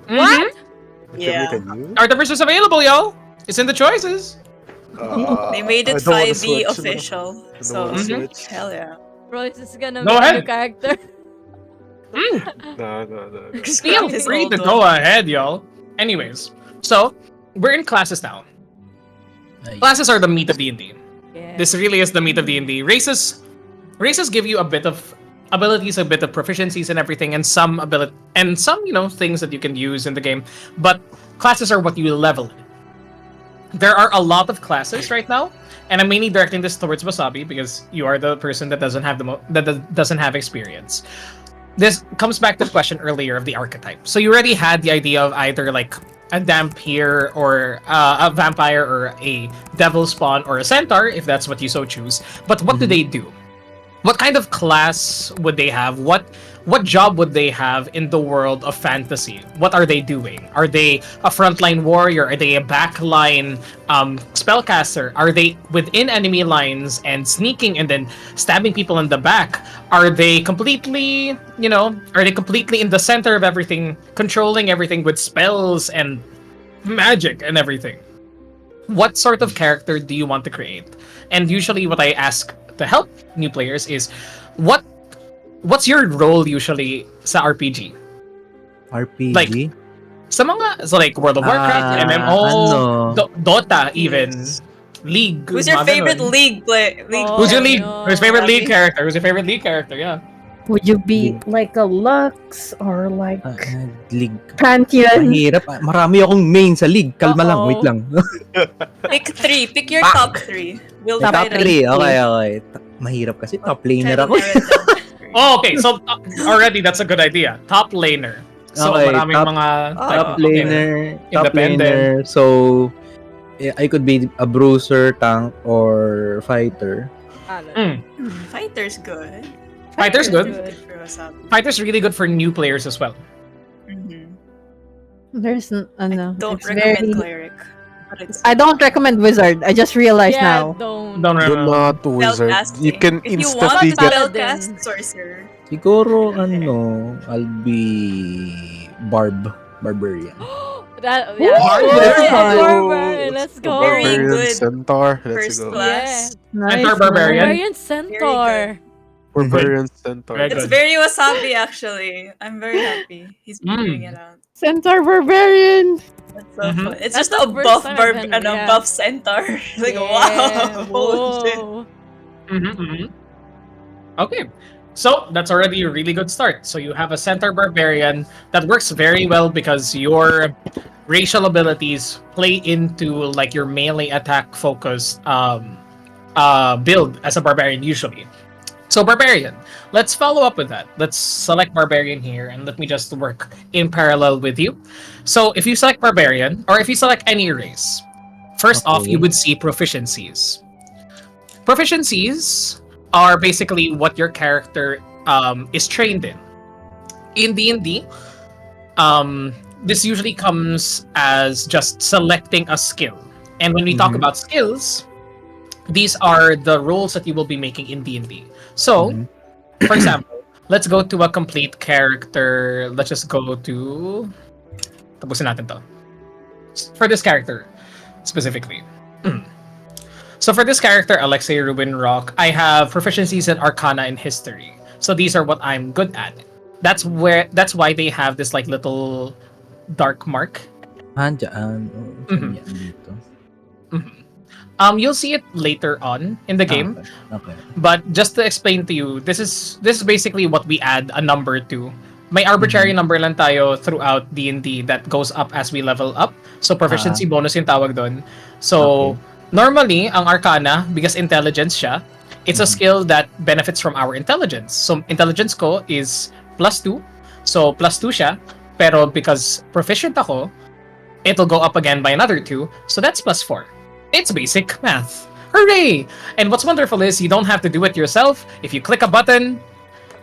What? I Yeah. can make a nuke? Artificer's available, yo. It's in the choices. They made it I don't wanna 5e switch, official. I don't So wanna Mhm. switch. hell yeah. Royce is gonna Go make a ahead. new character. No. Feel His free old to one. go ahead, y'all. Anyways, so we're in classes now. Classes are the meat of D&D. Yeah. This really is the meat of D&D. Races give you a bit of abilities, a bit of proficiencies and everything, and some things that you can use in the game. But classes are what you level in. there are a lot of classes right now, and I'm mainly directing this towards Wasabi because you are the person that doesn't have doesn't have experience. This comes back to the question earlier of the archetype. So you already had the idea of either like a Dampier or a vampire or a devil spawn or a centaur, if that's what you so choose. But what do they do? What kind of class would they have? What job would they have in the world of fantasy? What are they doing? Are they a frontline warrior? Are they a backline spellcaster? Are they within enemy lines and sneaking and then stabbing people in the back? Are they completely, are they completely in the center of everything, controlling everything with spells and magic and everything? What sort of character do you want to create? And usually what I ask to help new players is what's your role usually sa RPG? RPG? Like, sa mga, so like World of Warcraft, MMO, Dota even, League. Who's your mga favorite ganon. league play? League Who's your league? no. Who's your favorite league Rafi? character? Who's your favorite league character? Yeah. Would you be like a Lux or like League. Pantheon? Mahirap. Marami akong main sa league. Kalma lang, Uh-oh. wait lang. Pick 3. Pick your top 3. We'll Top divide 3. it. Okay. Mahirap kasi top laner Try to ako. narrow it down to 3. Oh, okay. So already that's a good idea. Top laner. So Okay, maraming top- mga Top okay. laner. Top Independent. laner. So, I could be a bruiser, tank, or fighter. Mm. Fighter's good. Fighter's good. Good for Wasabi. Fighter's really good for new players as well. Mhm. There's no. Don't It's recommend very. cleric. But it's I don't recommend wizard. I just realized Yeah, now. don't. Don't Do remember. not wizard. You spellcasting. can If you want instantly to get spellcast sorcerer. Siguro, I'll be barbarian. That, yeah. Barbarian. Let's go. Very Barbarian good Centaur. Let's First go. class. Nice, Centaur barbarian. Barbarian Centaur. Barbarian Centaur. Very It's good. very Wasabi actually. I'm very happy he's figuring it out. Centaur barbarian. That's so Mhm. fun. It's That's just a the first buff time barb I've and been- a yeah. buff centaur. Like Yeah, wow. Holy shit. whoa. Okay. So that's already a really good start. So you have a centaur barbarian that works very well because your racial abilities play into like your melee attack focused build as a barbarian usually. So barbarian, let's follow up with that. Let's select barbarian here and let me just work in parallel with you. So if you select barbarian or if you select any race, first off Okay. you would see proficiencies. Proficiencies are basically what your character is trained in. In D&D, this usually comes as just selecting a skill. And when we talk Mhm. about skills, these are the roles that you will be making in D&D. So, Mhm. for example, let's go to a complete character. Let's just go to... Tapusin natin to. For this character, specifically. So for this character, Alexei Rubin Rock, I have proficiencies in Arcana and History. So these are what I'm good at. That's why they have this like little dark mark. Diyan. Mhm. Yan dito. You'll see it later on in the game. Okay. But just to explain to you, this is basically what we add a number to. May arbitrary number lang tayo throughout D&D that goes up as we level up. So proficiency bonus yung tawag doon. So normally, ang Arcana, because intelligence siya, it's a skill that benefits from our intelligence. So intelligence ko is +2. So +2 siya. Pero because proficient ako, it'll go up again by another 2. So that's +4. It's basic math. Hooray! And what's wonderful is you don't have to do it yourself. If you click a button,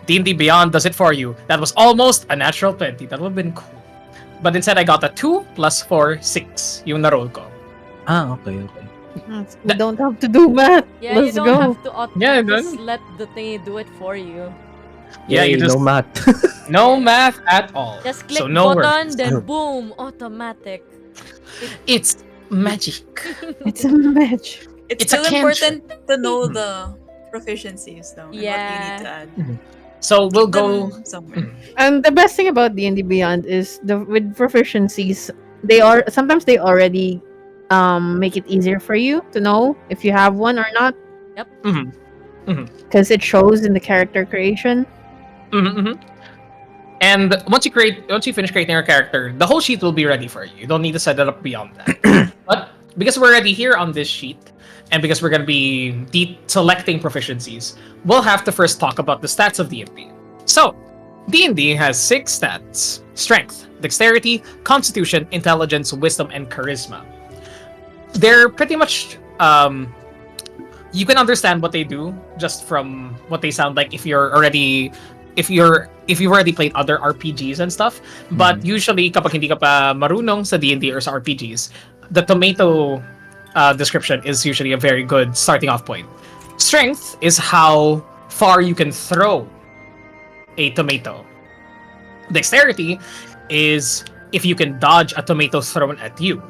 D&D Beyond does it for you. That was almost a natural 20. That would have been cool. But instead, I got a 2 + 4, 6. Yung na-roll ko. Okay. You don't have to do math. Yeah, Let's you go. don't have to Yeah, just let the thing do it for you. Yeah, you Yay, just no math. no math at all. Just click so no button, worries. then boom, automatic. It's magic. It's a match. It's It's a still important cantrip. to know the proficiencies though. And what you Yeah. need to add. So we'll go. Them somewhere. And the best thing about D&D Beyond is with proficiencies, sometimes they already make it easier for you to know if you have one or not because it shows in the character creation. And once you finish creating your character, the whole sheet will be ready for you. You don't need to set it up beyond that. But because we're already here on this sheet, and because we're going to be selecting proficiencies, we'll have to first talk about the stats of D&D. So, D&D has 6 stats: strength, dexterity, constitution, intelligence, wisdom, and charisma. They're pretty much you can understand what they do just from what they sound like if you've already played other RPGs and stuff. But usually kapag hindi ka pa marunong sa D&D or sa RPGs, the tomato description is usually a very good starting off point. Strength is how far you can throw a tomato. Dexterity is if you can dodge a tomato thrown at you.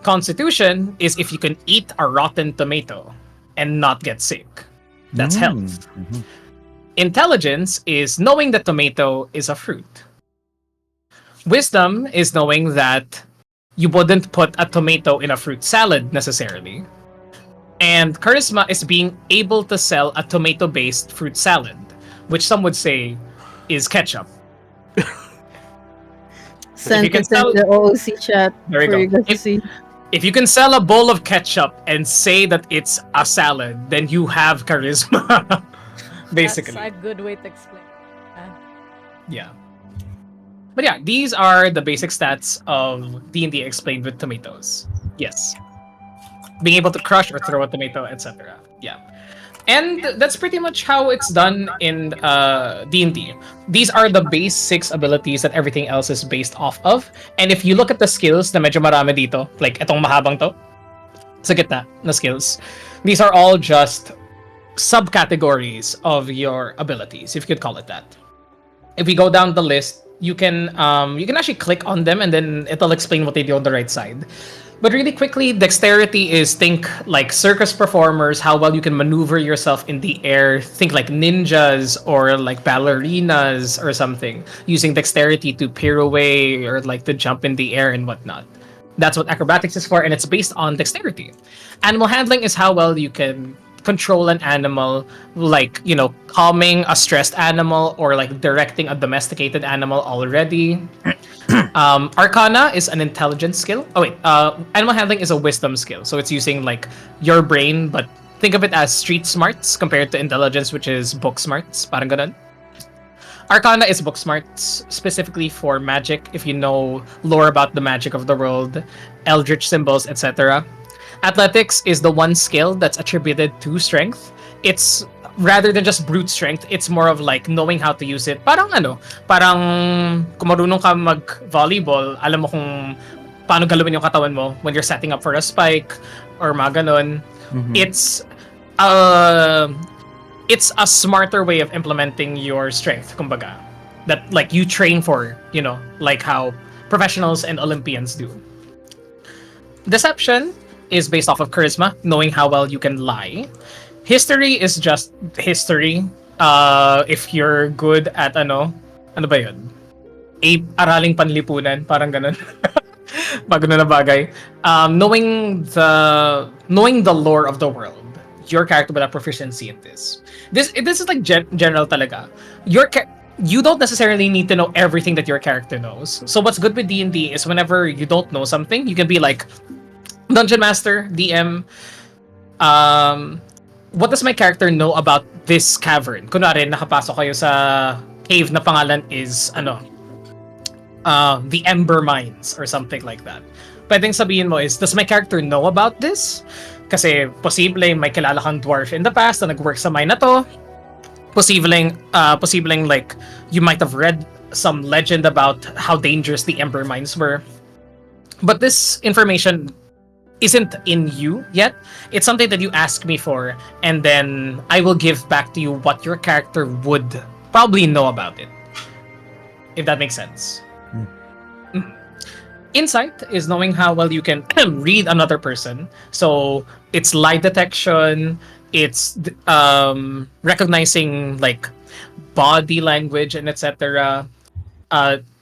Constitution is if you can eat a rotten tomato and not get sick. That's health. Intelligence is knowing that tomato is a fruit. Wisdom is knowing that you wouldn't put a tomato in a fruit salad necessarily. And charisma is being able to sell a tomato-based fruit salad, which some would say is ketchup. Send it in the OOC chat There we for go. you guys to see. If you can sell a bowl of ketchup and say that it's a salad, then you have charisma. Basically. That's a good way to explain. Yeah. But yeah, these are the basic stats of D&D explained with tomatoes. Yes. Being able to crush or throw a tomato, etc. Yeah. And that's pretty much how it's done in D&D. These are the base 6 abilities that everything else is based off of. And if you look at the skills na medyo marami dito, like itong mahabang to, sa gitna na skills, these are all just subcategories of your abilities, if you could call it that. If we go down the list, you can actually click on them and then it'll explain what they do on the right side. But really quickly, dexterity is think like circus performers, how well you can maneuver yourself in the air. Think like ninjas or like ballerinas or something, using dexterity to peer away or like to jump in the air and whatnot. That's what acrobatics is for, and it's based on dexterity. Animal handling is how well you can control an animal, like, you know, calming a stressed animal or like directing a domesticated animal already. Arcana is an intelligence skill. Oh wait, animal handling is a wisdom skill. So it's using like your brain, but think of it as street smarts compared to intelligence, which is book smarts. Parang ganun. Arcana is book smarts, specifically for magic, if you know lore about the magic of the world, eldritch symbols, etc. Athletics is the one skill that's attributed to strength. It's rather than just brute strength, it's more of like knowing how to use it. Parang kung marunong ka mag-volleyball, alam mo kung paano galawin yung katawan mo when you're setting up for a spike or mga ganun. It's a smarter way of implementing your strength, kumbaga. That like you train for, you know, like how professionals and Olympians do. Deception is based off of charisma, knowing how well you can lie. History is just history. If you're good at ano ba yun? Araling panlipunan, parang ganun. Bago na bagay. Knowing the lore of the world, your character will have proficiency in this. This is like general talaga. You don't necessarily need to know everything that your character knows. So what's good with D&D is whenever you don't know something, you can be like, Dungeon Master, DM, what does my character know about this cavern? Kunwari, nakapasok kayo sa cave na pangalan is, the Ember Mines or something like that. Pwedeng sabihin mo is, does my character know about this? Kasi posibleng may kilala kang dwarf in the past na nag-work sa mine na to. Posibleng like, you might have read some legend about how dangerous the Ember Mines were. But this information isn't in you yet. It's something that you ask me for, and then I will give back to you what your character would probably know about it. If that makes sense. Insight is knowing how well you can read another person. So it's lie detection, it's recognizing like body language and etc.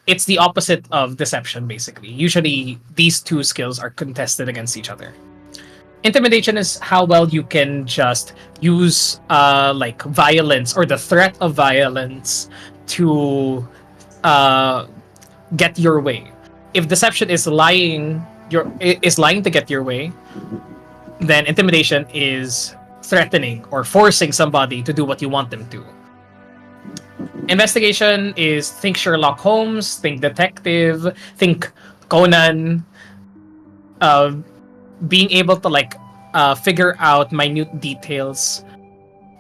It's the opposite of deception, basically. Usually, these two skills are contested against each other. Intimidation is how well you can just use like violence or the threat of violence to get your way. If deception is lying is lying to get your way, then intimidation is threatening or forcing somebody to do what you want them to. Investigation is think Sherlock Holmes, think detective, think Conan. Uh, Being able to like figure out minute details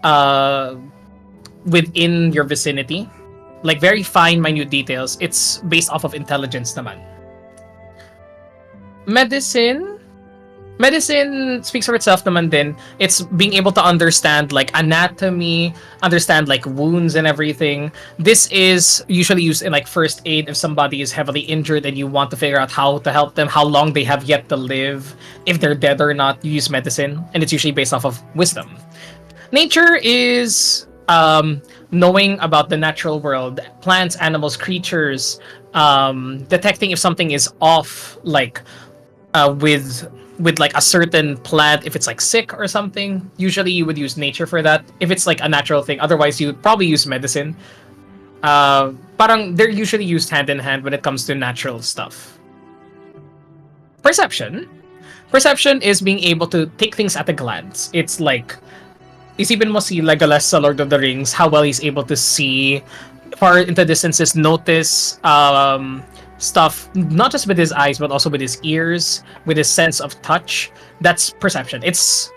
uh, within your vicinity, like very fine minute details. It's based off of intelligence naman. Medicine speaks for itself naman din. It's being able to understand like anatomy, understand like wounds and everything. This is usually used in like first aid if somebody is heavily injured and you want to figure out how to help them, how long they have yet to live, if they're dead or not. You use medicine, and it's usually based off of wisdom. Nature is knowing about the natural world, plants, animals, creatures, detecting if something is off, like with like a certain plant, if it's like sick or something. Usually you would use nature for that if it's like a natural thing. Otherwise you would probably use medicine. Parang they're usually used hand in hand when it comes to natural stuff. Perception is being able to take things at a glance. It's like isipin mo si Legolas sa Lord of the Rings, how well he's able to see far into distances, notice stuff not just with his eyes but also with his ears, with his sense of touch. That's perception. It's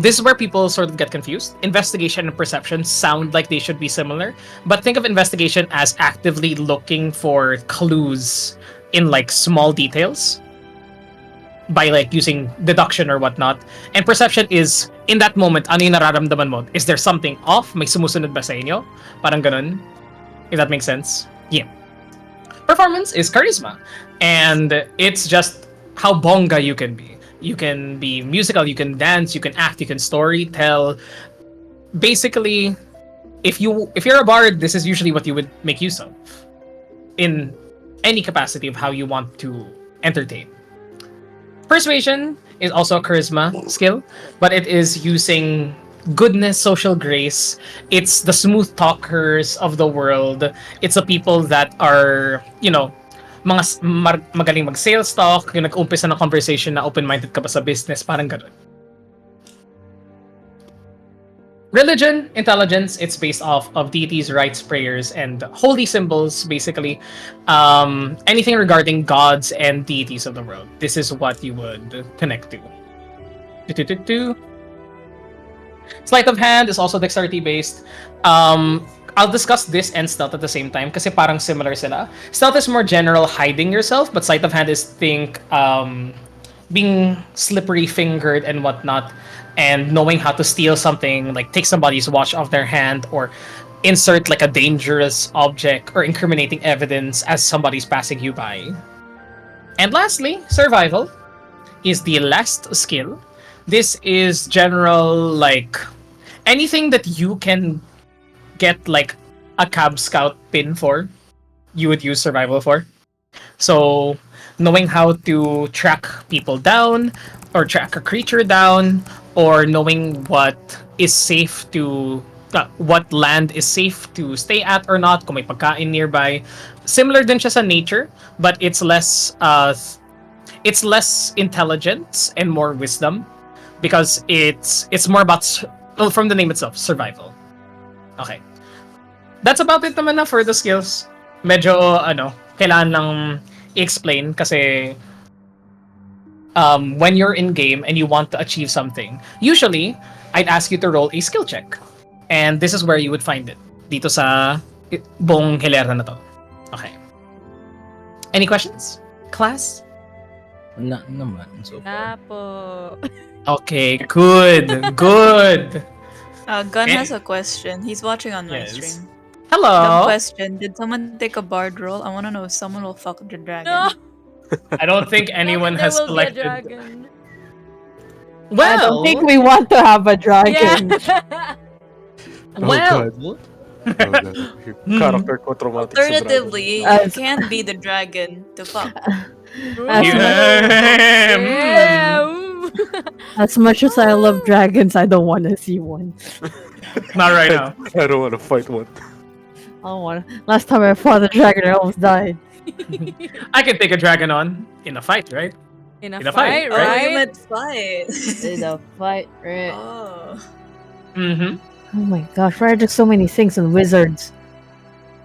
this is where people sort of get confused. Investigation and perception sound like they should be similar, but think of investigation as actively looking for clues in like small details by like using deduction or whatnot. And perception is in that moment, ano yung nararamdaman mo? Is there something off? May sumusunod ba sa inyo? Parang ganun. If that makes sense. Yeah. Performance is charisma, and it's just how bonga you can be. You can be musical, you can dance, you can act, you can story tell. Basically, if you're a bard, this is usually what you would make use of in any capacity of how you want to entertain. Persuasion is also a charisma skill, but it is using goodness, social grace. It's the smooth talkers of the world. It's the people that are, magaling mag-sales talk, yung nag-umpisa ng conversation na open-minded ka ba sa business, parang ganun. Religion, intelligence, it's based off of deities, rites, prayers, and holy symbols, basically. Anything regarding gods and deities of the world. This is what you would connect to. Sleight of hand is also dexterity based. I'll discuss this and stealth at the same time kasi parang similar sila. Stealth is more general, hiding yourself, but sleight of hand is being slippery fingered and whatnot, and knowing how to steal something, like take somebody's watch off their hand or insert like a dangerous object or incriminating evidence as somebody's passing you by. And lastly, survival is the last skill. This is general, like anything that you can get like a Cab Scout pin for, you would use survival for. So knowing how to track people down or track a creature down, or knowing what is safe to what land is safe to stay at or not, kung may pagkain nearby. Similar din siya sa nature, but it's less intelligence and more wisdom, because it's more about, well, from the name itself, survival. Okay. That's about it naman na for the skills. Medyo kailangan lang i-explain kasi when you're in game and you want to achieve something, usually I'd ask you to roll a skill check. And this is where you would find it. Dito sa buong hilera na to. Okay. Any questions? Class? Naman. So far. Apo. Okay, good. Good. Gun has a question. He's watching on my Yes. stream. Dumb Hello. question. Did someone take a bard roll? I want to know if someone will fuck the dragon. No. I don't think anyone There has will be a selected. dragon. Well, I don't think we want to have a dragon. Yeah. well. Oh, God. Character ko traumatic sa dragon. Alternatively, you As- can be the dragon to fuck. As Yeah. Ooh. As much as I love dragons, I don't want to see one. Not right now. I don't want to fight one. I don't want. Last time I fought a dragon, I almost died. I can take a dragon on in a fight, right? In a In a fight, fight, Oh, right? you right? meant fight. In a fight, right? Oh. Mm-hmm. Oh my gosh, why are there so many things on wizards?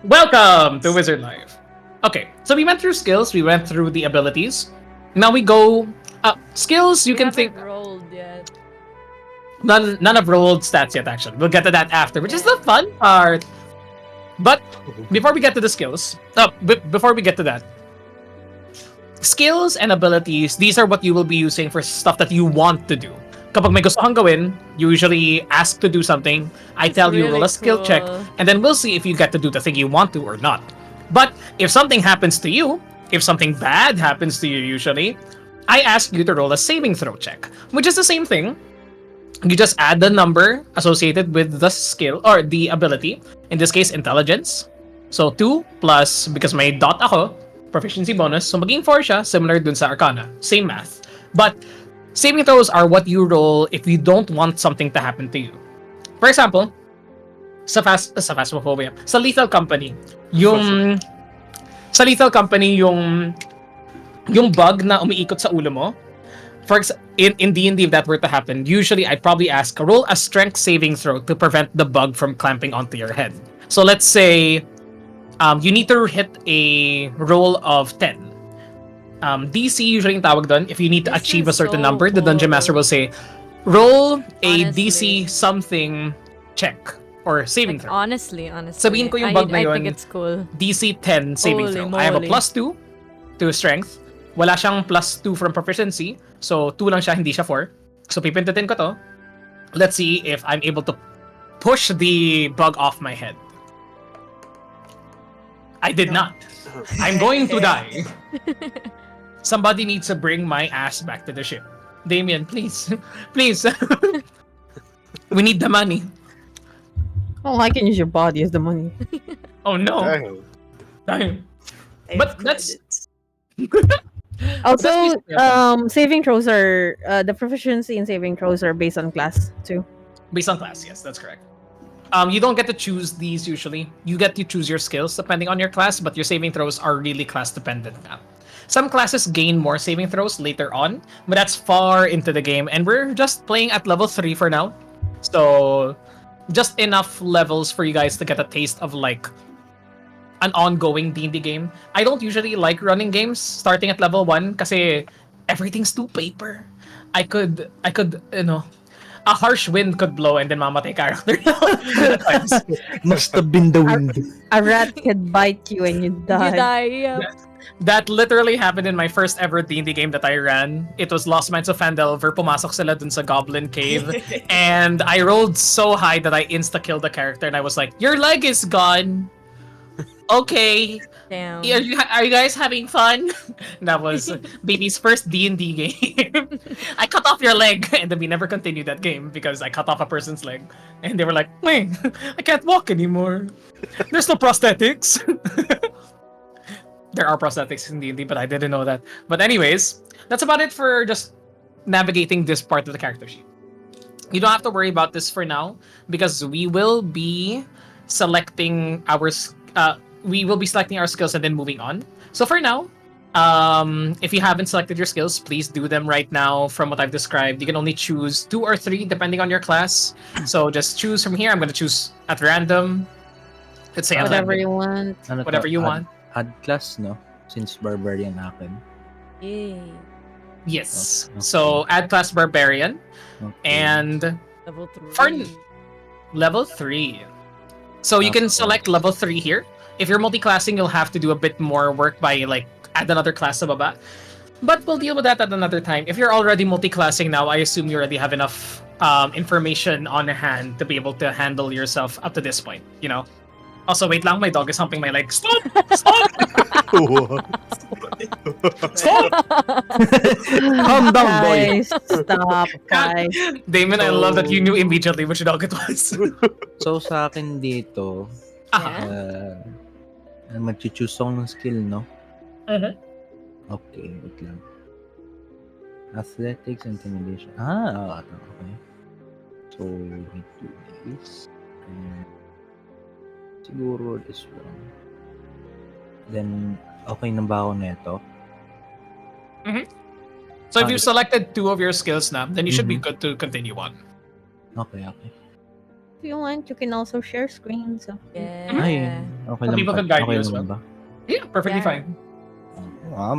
Welcome to Wizard Life. Okay, so we went through skills, we went through the abilities. Now we go skills. You We can haven't think rolled yet. none of rolled stats yet. Actually, we'll get to that after, which is the fun part. But before we get to the skills, before we get to that, skills and abilities, these are what you will be using for stuff that you want to do. Kapag may gusto kang gawin, you usually ask to do something. I That's tell you, roll really a skill check, cool. and then we'll see if you get to do the thing you want to or not. But if something happens to you, if something bad happens to you usually, I ask you to roll a saving throw check, which is the same thing. You just add the number associated with the skill or the ability. In this case, intelligence. So 2 plus, because may dot ako, proficiency bonus. So maging 4 siya, similar dun sa Arcana. Same math. But saving throws are what you roll if you don't want something to happen to you. For example, sa Phasmophobia, sa Lethal Company, yung sa Lethal Company, yung bug na umiikot sa ulo mo, in D&D, if that were to happen, usually I'd probably ask, roll a strength saving throw to prevent the bug from clamping onto your head. So let's say you need to hit a roll of 10. DC usually yung tawag doon. If you need to This achieve a is certain so number, the Dungeon Master cool. will say, roll a Honestly. DC something check or saving Like, throw. honestly. Sabihin ko yung bug na I yun, think it's cool. DC 10 saving Holy throw. I have a moly. plus 2 to strength. Wala siyang plus 2 from proficiency. So 2 lang siya, hindi siya 4. So pipindutin ko to. Let's see if I'm able to push the bug off my head. I did not. I'm going to die. Somebody needs to bring my ass back to the ship. Damien, please. Please. We need the money. Oh, I can use your body as the money. Oh no. Dang. Dang. I But have that's- credits. Also, basically okay. saving throws are the proficiency in saving throws are based on class too. Based on class, yes, that's correct. You don't get to choose these usually. You get to choose your skills depending on your class, but your saving throws are really class dependent now. Some classes gain more saving throws later on, but that's far into the game, and we're just playing at level 3 for now. So, just enough levels for you guys to get a taste of like an ongoing D&D game. I don't usually like running games starting at level 1 kasi everything's too paper. I could, a harsh wind could blow and then mamatay character. Must have been the wind. A rat can bite you and you You die. die. Yep. That literally happened in my first ever D&D game that I ran. It was Lost Mines of Phandelver. Pumasok sila dun sa Goblin Cave. And I rolled so high that I insta-killed the character and I was like, your leg is gone. Okay. Damn. Are you guys having fun? That was baby's first D&D game. I cut off your leg, and then we never continued that game because I cut off a person's leg, and they were like, "Wait, I can't walk anymore. There's no prosthetics." There are prosthetics in D&D, but I didn't know that. But anyways, that's about it for just navigating this part of the character sheet. You don't have to worry about this for now because we will be selecting our skills and then moving on. So for now, if you haven't selected your skills, please do them right now. From what I've described, you can only choose 2 or 3 depending on your class. So just choose from here. I'm going to choose at random. Let's say at Whatever random. you want. Ano to? Whatever you want. Add class, no? Since barbarian akin. Yay. Yes. Okay. So add class barbarian Okay. and Level 3. For level 3. So you can select level 3 here. If you're multi-classing, you'll have to do a bit more work by like add another class sa baba. But we'll deal with that at another time. If you're already multi-classing now, I assume you already have enough information on hand to be able to handle yourself up to this point, you know? Also, wait lang, my dog is humping my leg. Stop! Stop! Stop! Calm down, boy. Guys, stop, guys. Damon, I love that you knew immediately which dog it was. So sa akin dito, Ah, mag-choose ako ng skill, no? Mhm. Okay, wait lang. Athletics, intimidation. Okay. So, we need to do this. Siguro this one. Then, Okay na ba ako neto? So if you Okay. selected 2 of your skills now, then you should be Mhm. good to continue on. Okay. If you want, you can also share screen. So Ay, Yeah. okay Some lang people ba? can guide Okay you as naman well. ba? Yeah, perfectly Yeah. fine.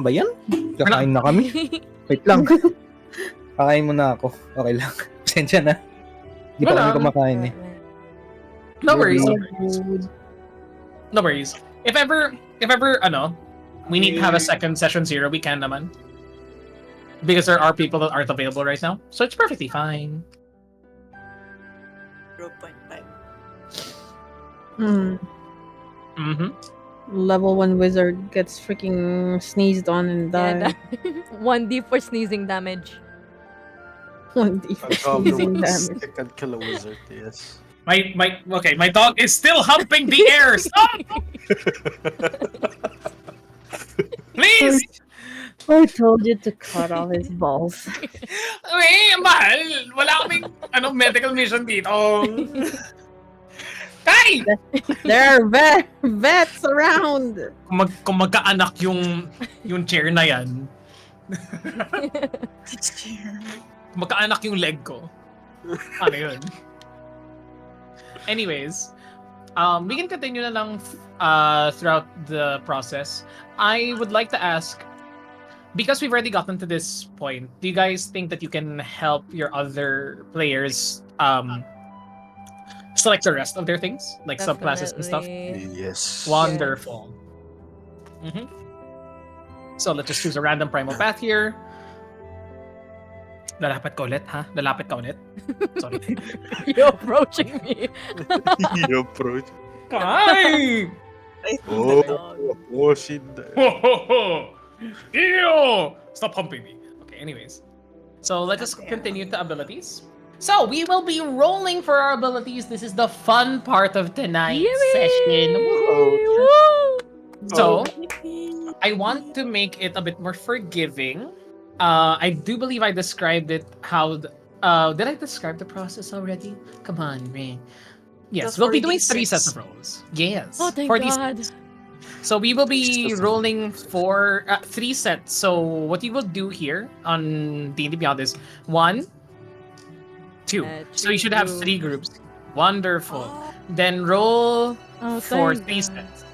Ba yan? Kakain na kami. Wait lang. Kakain muna ako. Okay lang. Pasensya na. Hindi pa kami Wala. kumakain eh. No worries. Ready? No worries. No worries. If ever, we need to have a second session 0, we can naman. Because there are people that aren't available right now. So it's perfectly fine. 0.5. Mm-hmm. level 1 wizard gets freaking sneezed on and Yeah, die. 1d for sneezing damage. 1d for sneezing damage. I can kill a wizard, yes. My dog is still humping the air. Stop! Please! I told you to cut off his balls. Mahal. Wala kaming medical mission dito. Tay! There are vets around. Kung magkaanak yung chair na yan, kung magkaanak yung leg ko. Ano yun? Anyways, we can continue na lang throughout the process. I would like to ask, because we've already gotten to this point, do you guys think that you can help your other players select the rest of their things, like subclasses and stuff? Definitely. Yes. Wonderful. So let's just choose a random primal path here. Lalapit ka ulit, ha? Lalapit ka ulit? Sorry. You're approaching me. You approach. Ay! Shit. Ho, ho, ho! Ew! Stop humping me. Okay, anyways. So let's just continue to abilities. So we will be rolling for our abilities. This is the fun part of tonight's session. Woo! So I want to make it a bit more forgiving. I do believe I described it how. Did I describe the process already? Come on, Ray. Yes, The we'll be doing 3 4d6. sets of rolls. Yes. Oh, thank 4d6. God. So we will be rolling for 3 sets. So what you will do here on D&D Beyond is 1, 2. So you should have 3 groups. Wonderful. Then roll Oh, for thank 3 God. sets.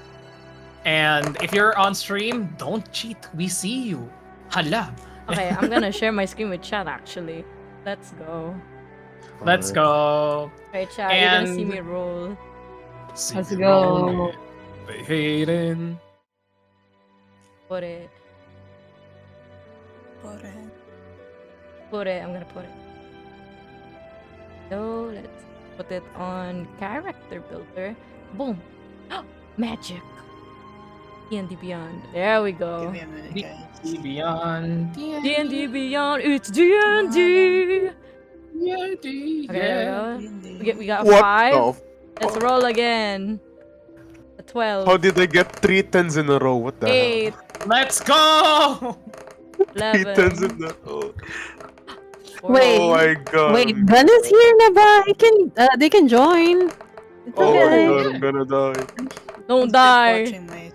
And if you're on stream, don't cheat. We see you. Hala. Okay, I'm gonna share my screen with chat actually. Let's go. Let's go. Okay, chat, you're gonna see And- me roll. Let's go. Hayden. Put it. Put it. Put it. I'm gonna put it. So let's put it on character builder. Boom. Magic. D&D Beyond. There we Give go. me a minute, D- guys. Beyond. D&D Beyond. It's D&D. Okay, there we go. We got 5. Let's roll again. A 12. How did I get 3 10s in a row? What the 8. Let's go! 3 10s 11. in a row. Wait. Oh my god. Wait, Ben is here na ba? They can join. It's Oh my okay. god, I'm gonna die. Don't die. Watching my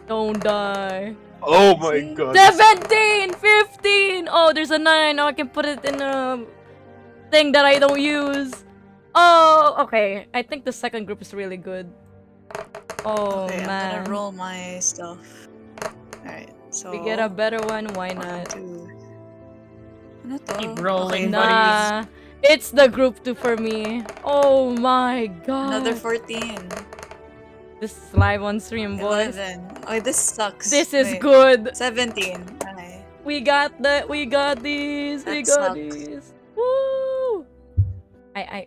Don't die. Oh my god. 17! 15! Oh, there's a 9. Now I can put it in a thing that I don't use. Oh, okay. I think the second group is really good. Oh, Okay, I'm man. gonna roll my stuff. Alright, so... We get a better one, why 1, not? 2... Ano to? Keep rolling, Okay, buddies. Nah. It's the group 2 for me. Oh my god. Another 14. This is live on stream, boys. 11. Oh, this sucks. This is Wait, good. 17. Okay. We got these. We That got sucks. these. Woo!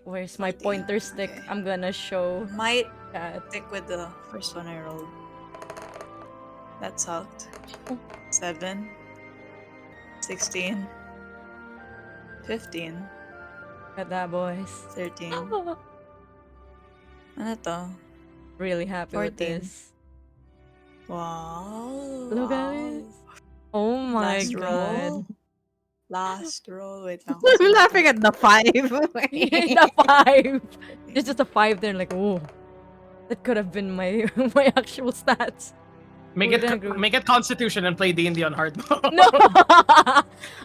Where's my 14, pointer stick? okay. I'm gonna show Might that. stick with the first one I rolled. That sucked. 7. 16. 15. Got that, boys. 13. Ano to? Really happy with 14. this. Wow. Look at it. Oh my Last god. roll. Last roll. Wait lang. I'm laughing at the 5. The 5. There's just a 5 there, like, oh. That could have been my my actual stats. Make Wouldn't it agree. make it Constitution and play D&D on hard mode. No.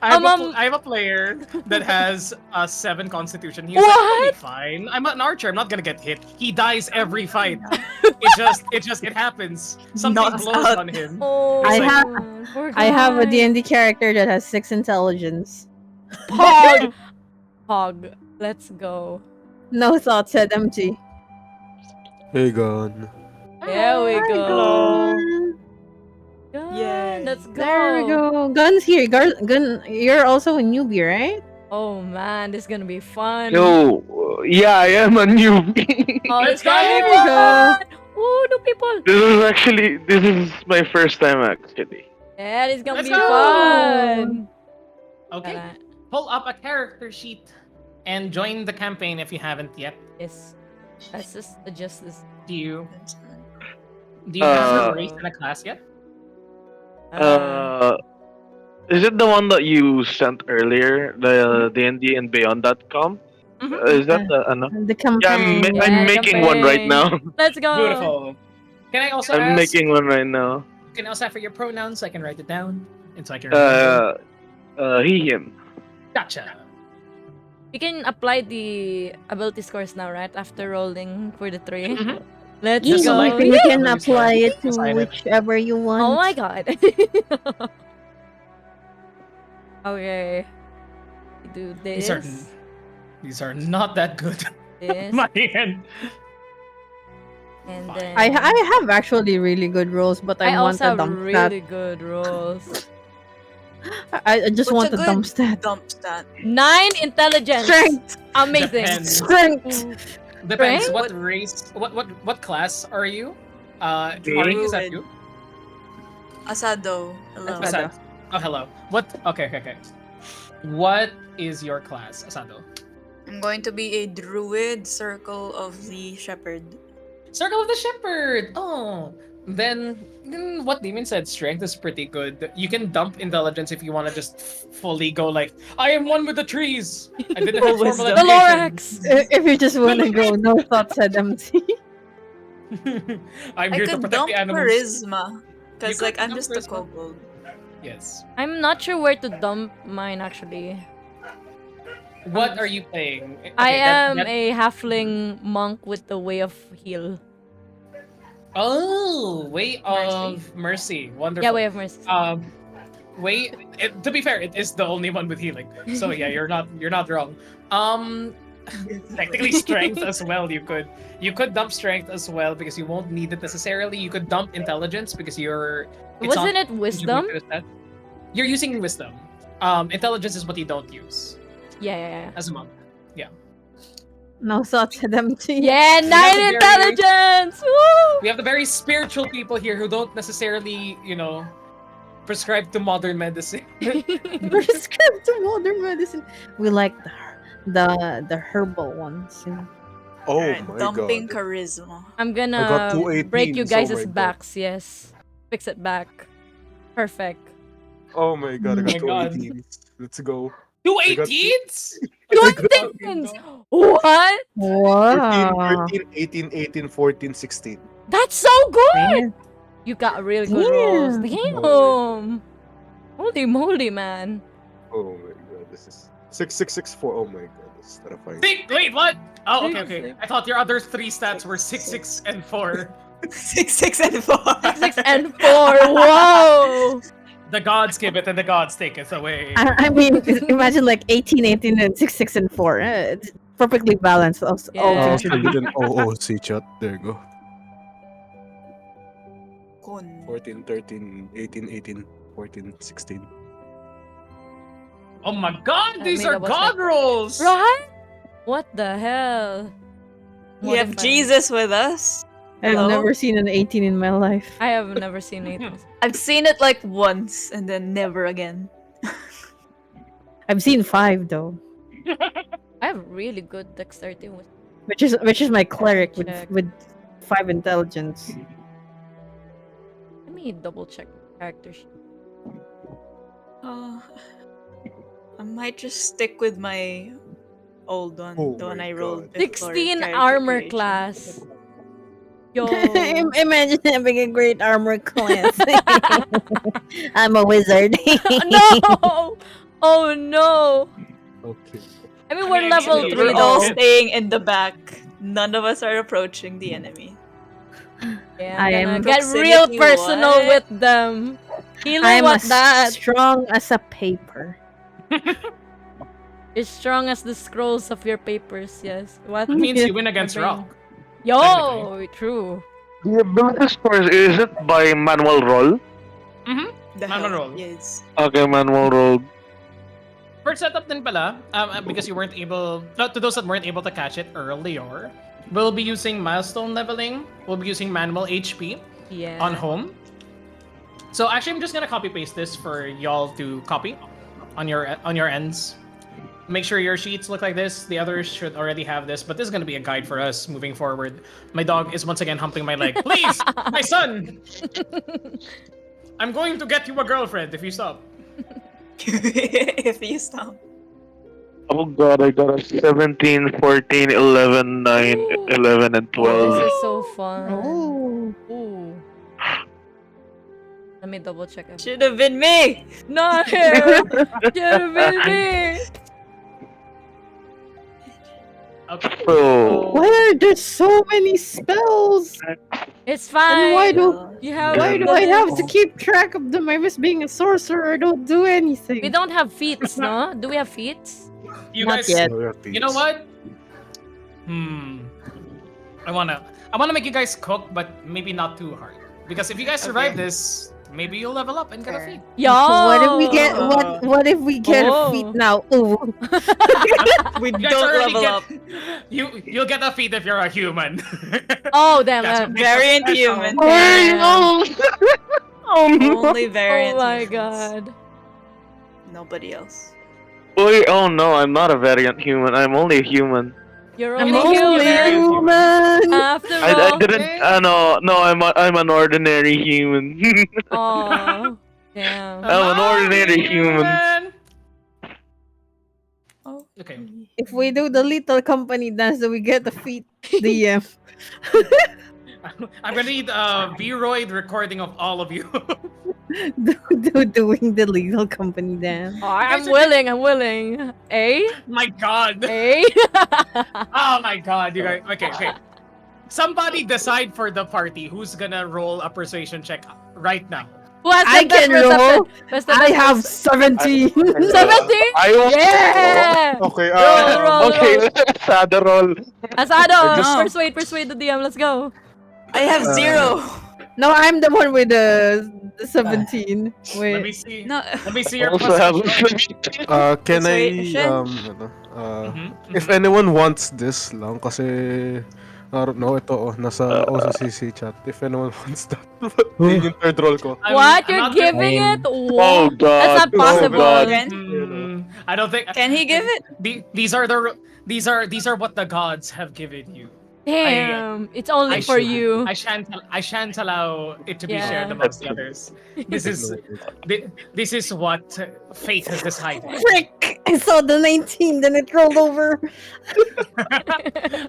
I have a player that has 7 Constitution. He's like, it'll be What? fine. I'm an archer. I'm not gonna get hit. He dies every fight. It happens. Something Knocks blows out. on him. Oh, I my have- God, poor I have a guy. D&D character that has 6 intelligence. Pog. Pog. Let's go. No thoughts, said MT. Hey, gone. There we Hi, go. Gun. Gun, Yay. let's go. There we go. Gun's here. Gun, you're also a newbie, right? Oh man, this is gonna be fun. Yo, yeah, I am a newbie. Oh, Let's it's gonna There be we go. fun. Ooh, new people. This is my first time actually. Yeah, it's gonna Let's be go. fun. Okay. Alright. Pull up a character sheet and join the campaign if you haven't yet. Yes. Let's just adjust this. Do you have Uh, a race in a class yet? Is it the one that you sent earlier, the D&D and Beyond.com? Is that the ano? The Yeah, campaign. Yeah, I'm the making one right now. Let's go. Beautiful. Can I also I'm ask? making one right now. Can I also ask for your pronouns so I can write it down and so I can remember? He, him. Gotcha. We can apply the ability scores now, right? After rolling for the 3. Mhm. Let's Just go. select You can Yeah. apply it to Decide it. whichever you want. Oh my god. Okay. We do this. These are not that good. This. My end. And Fine. then I have actually really good rolls, but I, I want also a have dump really good rolls. stat. I just What's want a a good dump stat. Dump stat. 9 intelligence. Strength. Amazing. Depends. Strength. Depends. Right? What race? What class are you? Ari, is that you? Asado. Hello. Asado. Asad. Oh, hello. What? Okay. What is your class, Asado? I'm going to be a druid, circle of the shepherd. Circle of the Shepherd. Oh, then what Demon said, strength is pretty good. You can dump intelligence if you want to just fully go like, I am one with the trees. I didn't have Full formal wisdom. The education. Lorax. If you just want to go, no thoughts, said MT. I'm I here to could protect dump the animals. charisma. Because, You like, could I'm dump just a charisma. kobold. Yes. I'm not sure where to dump mine actually. What are you playing? Okay, I am that- a halfling monk with the way of heal. Oh, Way of Mercy. Wonderful. Yeah, way of mercy. To be fair, it is the only one with healing. So yeah, you're not wrong. Technically strength as well. You could dump strength as well because you won't need it necessarily. You could dump intelligence because Wasn't it wisdom? You're using wisdom. Intelligence is what you don't use Yeah. as a monk. No thoughts, said MT. Yeah, 9 have a very- intelligence! Woo! We have the very spiritual people here who don't necessarily, prescribe to modern medicine. Prescribed to modern medicine. We like the herbal ones. Oh Alright, my dumping god. charisma. I'm got gonna 218s, break you oh guys' my God. backs, yes. Fix it back. Perfect. Oh my god, I Oh got my God. 218s. Let's go. 218s? Two things! What? Wow. 13, 18, 18, 14, 16. That's so good! Man. You got really good rolls. Damn. Damn! Holy moly, man. Oh my god, this is 6664. Oh my god, this is terrifying. Wait, what? Oh, okay. Six. I thought your other 3 stats were 6, 6, and 4. 6, 6, and 4. 6 and 4. Whoa! The gods give it and the gods take it away. I mean, imagine like 18, 18, and 6, 6, and 4. It's perfectly balanced. All Yeah. things I didn't OOC chat. There you go. Kun. 14, 13, 18, 18, 14, 16. Oh my god, these Mega are boss god rolls! Right? What the hell? We have Modifier. Jesus with us. I've Hello? never seen an 18 in my life. I have never seen it. I've seen it like once and then never again. I've seen 5 though, I have really good dexterity with. which is my cleric Check. with 5 intelligence. Let me double check character sheet. I might just stick with my old one, Oh the one my I rolled God. before 16 character armor creation. class. Yo. Imagine having a great armor class. I'm a wizard. No! Oh no! Okay. I mean, I we're mean, level actually, 3 We're all though. staying in the back. None of us are approaching the enemy. Yeah, I I'm gonna am- get real Proximity personal what? with them. Hilo, I'm what as that? strong as a paper. You're strong as the scrolls of your papers, yes. What? It means Yeah. you win against My brain. rock. Yo! True. The ability scores, is it by manual roll? Mm-hmm. The Manual hell? roll. Yes. Okay, manual roll. First setup din pala, because you weren't able, to those that weren't able to catch it earlier, we'll be using milestone leveling, we'll be using manual HP Yeah. on home. So actually, I'm just gonna copy paste this for y'all to copy on your ends. Make sure your sheets look like this. The others should already have this, but this is gonna be a guide for us moving forward. My dog is once again humping my leg. Please, my son! I'm going to get you a girlfriend if you stop. If you stop. Oh god, I got a 17, 14, 11, 9, 11, and 12. This is so fun. Oh. Ooh. Let me double check. Should have been me. No! Should have been me! Okay. So, Why are there so many spells? It's fine. And why do You have why do I have to keep track of them? I miss being a sorcerer. I don't do anything. We don't have feats, no? Do we have feats? You Not guys, yet. you know what? I wanna make you guys cook, but maybe not too hard. Because if you guys survive Okay. this, maybe you'll level up and get a Fair. feat. Yo! What if we get what if we get a feat Oh. now? Ooh. We You guys don't already level get- up. You'll get a feat if you're a human. Oh, damn. That's uh, what makes us Variant special. human. oh no! Only variant Oh my humans. god. Nobody else. Wait, oh no, I'm not a variant human. I'm only a human. You're I'm only only human. human. After I all. didn't. No, I'm an ordinary human. Oh. Damn. I'm an ordinary human. Oh. Okay. If we do the little company dance, do we get the feat DM? I'm gonna need a V-Roid recording of all of you. doing the little company dance. Oh, I'm willing. I'm willing. A? My God. A? Oh my God, you guys. Okay. Somebody decide for the party who's gonna roll a persuasion check right now. Who has I the best can roll. perception? What's the I best have perception? 17. 17? I Yeah! Okay, Roll. Okay, Sada roll. Asado, just- persuade the DM. Let's go. I have 0. No, I'm the one with the 17. Let me Wait. see. No. Let me see your Also have perception. can I, Persuasion? if anyone wants this lang, kasi, I don't know, ito, nasa OCCC chat. If anyone wants that, yun yung third roll ko. What? You're not giving I'm- it? Oh What? god. That's not Oh, possible. God. I don't think. Can he give it? These are what the gods have given you. Damn. It's only for you. I shan't allow it to be Yeah. shared amongst the others. This is what fate has decided. Frick! I saw the 19, then it rolled over.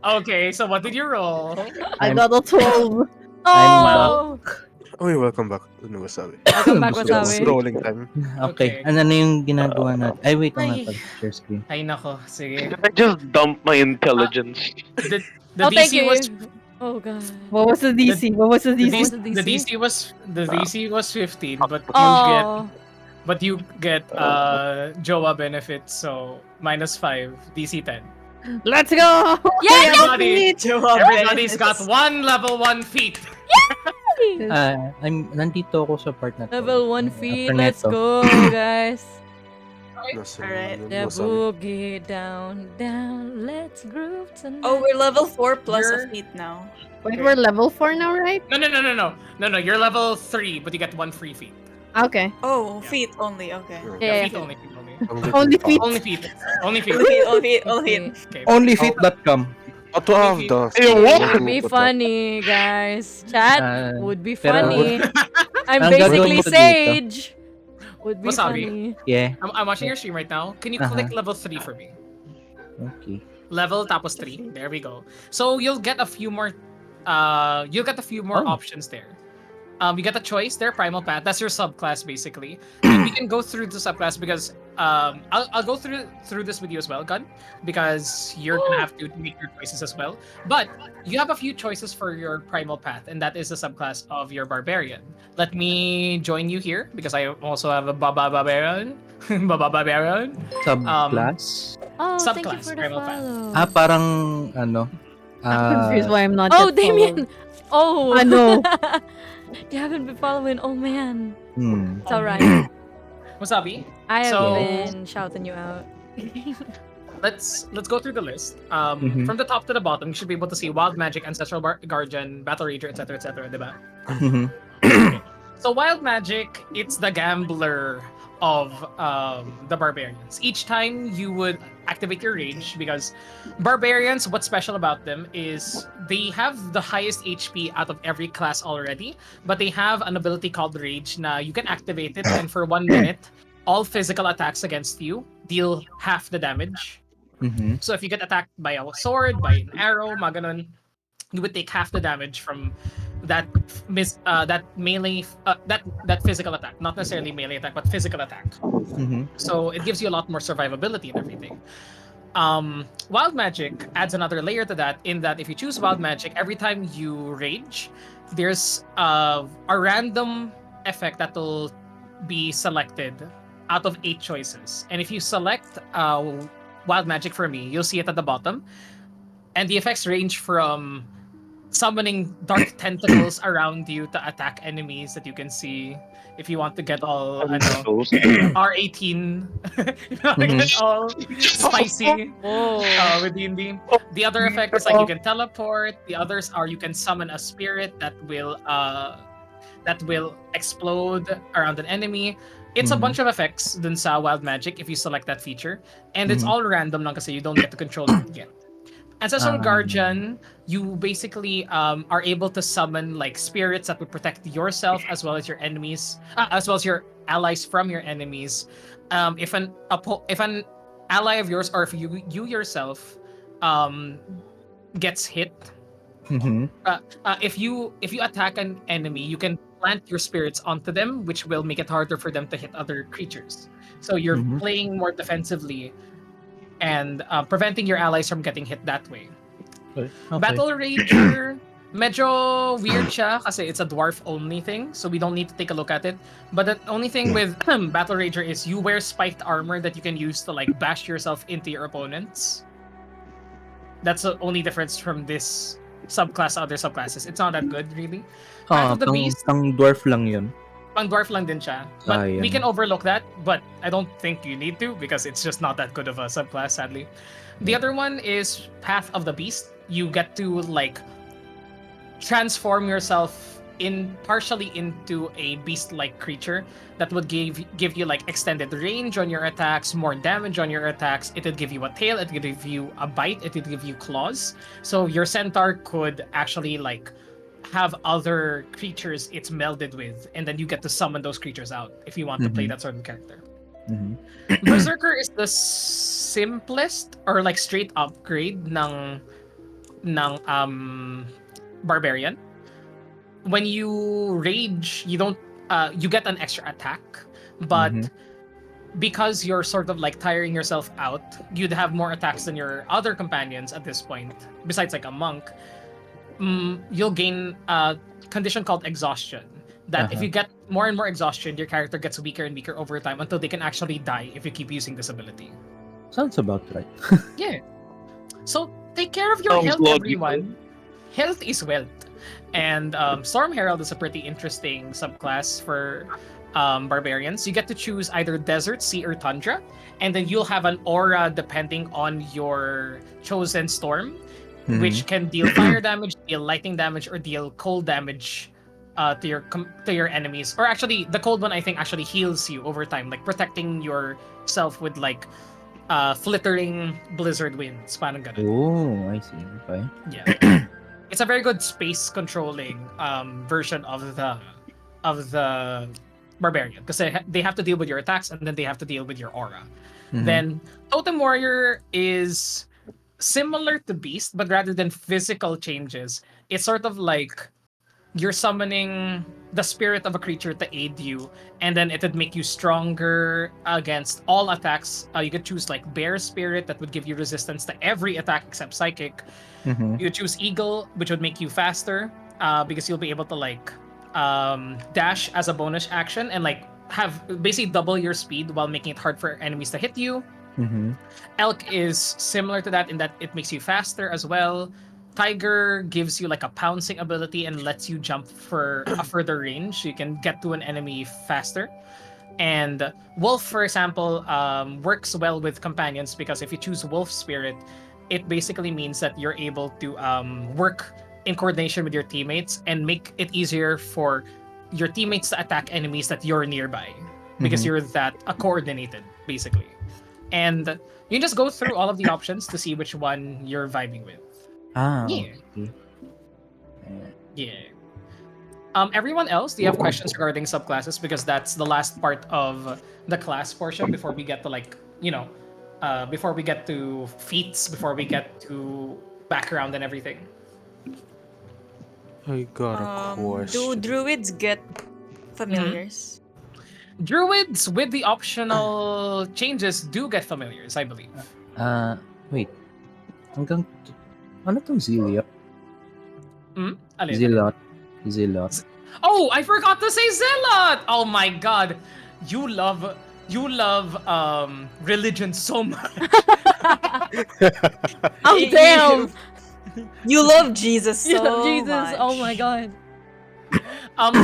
Okay, so what did you roll? I I'm- got a 12. Oh! Okay, welcome back to New Wasabi. Welcome back, Gusto ko. It's Wasabi. rolling time. Okay. Okay. Ano na yung ginagawa natin? Ay, wait lang Ay. natin. Share screen. Ay nako, sige. I just dumped my intelligence. The Oh, thank DC you. was Oh god. What was the DC? What was the the DC? DC was 15, but Oh. you get Joa benefits, so -5, DC 10. Let's go! Yeah, Everybody, Joab everybody's got benefits. one level 1 feat. Nandito ako sa part na to. Level 1 feet. After Let's neto. go, guys. Nasa Alright. New The Wasabi. boogie down, down. Let's groove tonight. Oh, we're level 4 plus You're- a feat now. Wait, we're level 4 now, right? No. You're level 3, but you get 1 free feat. Okay. Oh, Yeah. feet only. Okay. Yeah, Feet only. Ang good Only pa. feet. Only feet. Only feet. All feet. Okay. Onlyfeet.com. How to have the... Would be funny, guys. Chat would be pero- funny. I'm Ang basically gagawin ko dito. Sage. Would be Wasabi. funny. Yeah. I'm watching your stream right now. Can you click level 3 for me? Okay. Level tapos 3. There we go. So you'll get a few more you'll get a few more Oh. options there. You get a choice there, Primal Path. That's your subclass basically. And we can go through the subclass because I'll go through this with you as well, Gun, because you're gonna have to make your choices as well. But you have a few choices for your Primal Path, and that is the subclass of your Barbarian. Let me join you here because I also have a Baba Barbarian. Baba Barbarian. Subclass? Oh, thank you Subclass, for the Primal Path. follow. Parang ano? I'm confused why I'm not Oh, yet followed. Damien! Oh! I know. You haven't been following. Oh, man. Hmm. It's alright. What's up, E? I have So- been shouting you out. Let's go through the list. Mhm. From the top to the bottom, you should be able to see Wild Magic, Ancestral Guardian, Battle Rager, etc., diba? Mhm. So Wild Magic, it's the gambler of the Barbarians. Each time you would activate your rage, because Barbarians, what's special about them is they have the highest HP out of every class already, but they have an ability called Rage. Now you can activate it, and for 1 minute, all physical attacks against you deal half the damage. Mhm. So if you get attacked by a sword, by an arrow, mga ganun, you would take half the damage from that that melee that physical attack, not necessarily melee attack, but physical attack. Mhm. So it gives you a lot more survivability and everything. Wild Magic adds another layer to that in that if you choose Wild Magic, every time you rage, there's a random effect that will be selected out of 8 choices. And if you select Wild Magic for me, you'll see it at the bottom. And the effects range from summoning dark tentacles around you to attack enemies that you can see. If you want to get all Those. R18, if you want to get all spicy Whoa. with D&D. The other effect is like you can teleport. The others are you can summon a spirit that will explode around an enemy. It's a Mhm. bunch of effects dun sa Wild Magic if you select that feature. And it's Mhm. all random lang kasi you don't get to control it yet. Ancestral Guardian, you basically are able to summon like spirits that would protect yourself as well as your enemies, as well as your allies from your enemies. If an ally of yours or if you yourself gets hit, Mhm. if you attack an enemy, you can plant your spirits onto them, which will make it harder for them to hit other creatures. So you're Mhm. playing more defensively and preventing your allies from getting hit that way. Okay. Battle Rager, medyo weird siya kasi it's a dwarf only thing, so we don't need to take a look at it. But the only thing with Battle Rager is you wear spiked armor that you can use to like bash yourself into your opponents. That's the only difference from this subclass to other subclasses. It's not that good really. Path of the Beast, Pang dwarf lang yun. pang dwarf lang din siya. But we Sayang. can overlook that, but I don't think you need to because it's just not that good of a subclass, sadly. The other one is Path of the Beast. You get to like transform yourself partially into a beast-like creature that would give you like extended range on your attacks, more damage on your attacks. It would give you a tail, it would give you a bite, it would give you claws. So your centaur could actually like have other creatures it's melded with, and then you get to summon those creatures out if you want to play Mhm. that sort of character. Mhm. Berserker is the simplest or like straight upgrade ng Barbarian. When you rage, you don't you get an extra attack, but Mhm. because you're sort of like tiring yourself out, you'd have more attacks than your other companions at this point. Besides like a monk, you'll gain a condition called exhaustion. That if Uh-huh. you get more and more exhaustion, your character gets weaker and weaker over time until they can actually die if you keep using this ability. Sounds about right. Yeah. So take care of your Sounds health, logical. everyone. Health is wealth. And Storm Herald is a pretty interesting subclass for barbarians. You get to choose either desert, sea, or tundra, and then you'll have an aura depending on your chosen storm, Mhm. which can deal fire damage, deal lightning damage, or deal cold damage to your enemies. Or actually, the cold one I think actually heals you over time, like protecting yourself with like flittering blizzard winds. Parang ganun. Oh, I see. Okay. Yeah. It's a very good space controlling version of the barbarian because they have to deal with your attacks and then they have to deal with your aura. Mhm. Then Totem Warrior is similar to Beast, but rather than physical changes, it's sort of like you're summoning the spirit of a creature to aid you, and then it would make you stronger against all attacks. You could choose like bear spirit that would give you resistance to every attack except psychic. Mm-hmm. You choose eagle, which would make you faster, because you'll be able to like dash as a bonus action and like have basically double your speed while making it hard for enemies to hit you. Mm-hmm. Elk is similar to that in that it makes you faster as well. Tiger gives you like a pouncing ability and lets you jump for a further range. You can get to an enemy faster. And Wolf, for example, works well with companions because if you choose Wolf Spirit, it basically means that you're able to work in coordination with your teammates and make it easier for your teammates to attack enemies that you're nearby because Mhm. you're that coordinated, basically. And you just go through all of the options to see which one you're vibing with. Ah, Yeah. okay. Eh, Yeah. Everyone else, do you have questions regarding subclasses? Because that's the last part of the class portion before we get to like, before we get to feats, before we get to background and everything. I got a Do question. druids get familiars? Druids with the optional changes do get familiars, I believe. Wait. Hanggang... Ano tong Zilliot? Alin? Zilliot. Zilliot. Oh, I forgot to say Zealot! Oh my god. You love religion so much. Oh You- damn! You love Jesus so You love Jesus. much. Oh my god.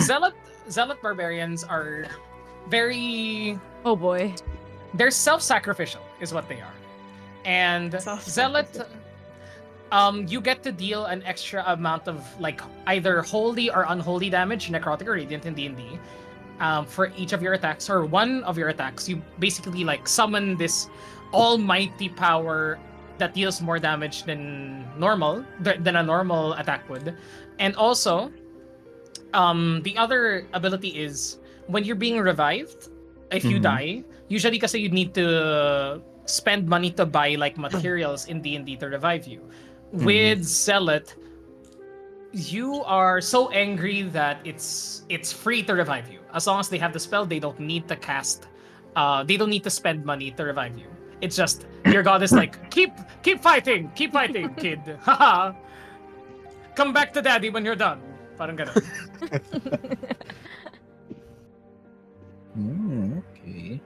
Zealot barbarians are very Oh boy. they're self-sacrificial is what they are. And Zealot you get to deal an extra amount of like either holy or unholy damage, necrotic or radiant in D&D. For each of your attacks or one of your attacks, you basically like summon this almighty power that deals more damage than a normal attack would. And also, the other ability is when you're being revived, if you die, usually kasi you need to spend money to buy like materials in D&D to revive you. With Zealot, you are so angry that it's free to revive you. As long as they have the spell, they don't need to cast they don't need to spend money to revive you. It's just your god is like, keep fighting, kid. Haha. Come back to daddy when you're done. Parang ganun. Okay.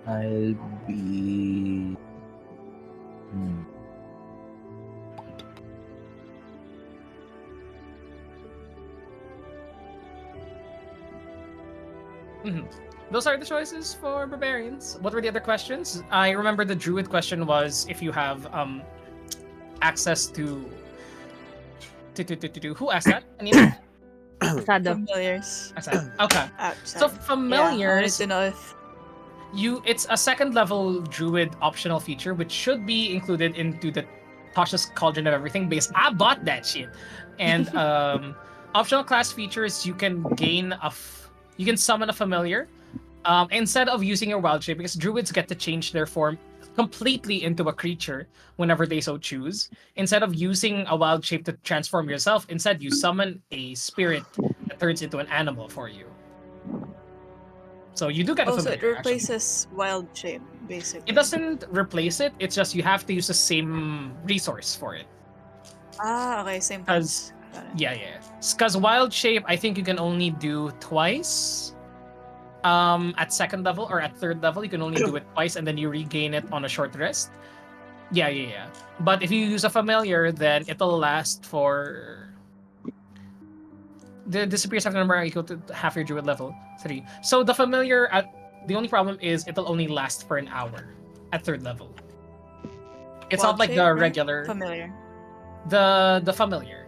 I'll be... Those are the choices for barbarians. What were the other questions? I remember the druid question was if you have access to who asked that? Anita? Sado. Familiars. Asked that. Okay. Outside. So Yeah, I wanted familiars, to know if it's a second level druid optional feature which should be included into the Tasha's Cauldron of Everything base. I bought that shit. And optional class features, you can gain you can summon a familiar instead of using your wild shape, because druids get to change their form completely into a creature whenever they so choose. Instead of using a wild shape to transform yourself, instead you summon a spirit that turns into an animal for you. So you do get a also familiar. it Actually. replaces wild shape, basically. It doesn't replace it. It's just you have to use the same resource for it. Okay, same Because parts. Got it. yeah. Because wild shape, I think you can only do twice. At second level or at third level, you can only do it twice, and then you regain it on a short rest. Yeah. But if you use a familiar, then it'll last for. The disappears after number equal to half your druid level 3. So the familiar, the only problem is it'll only last for an hour at third level. It's Wild not like shape, the right? regular. Familiar. The familiar.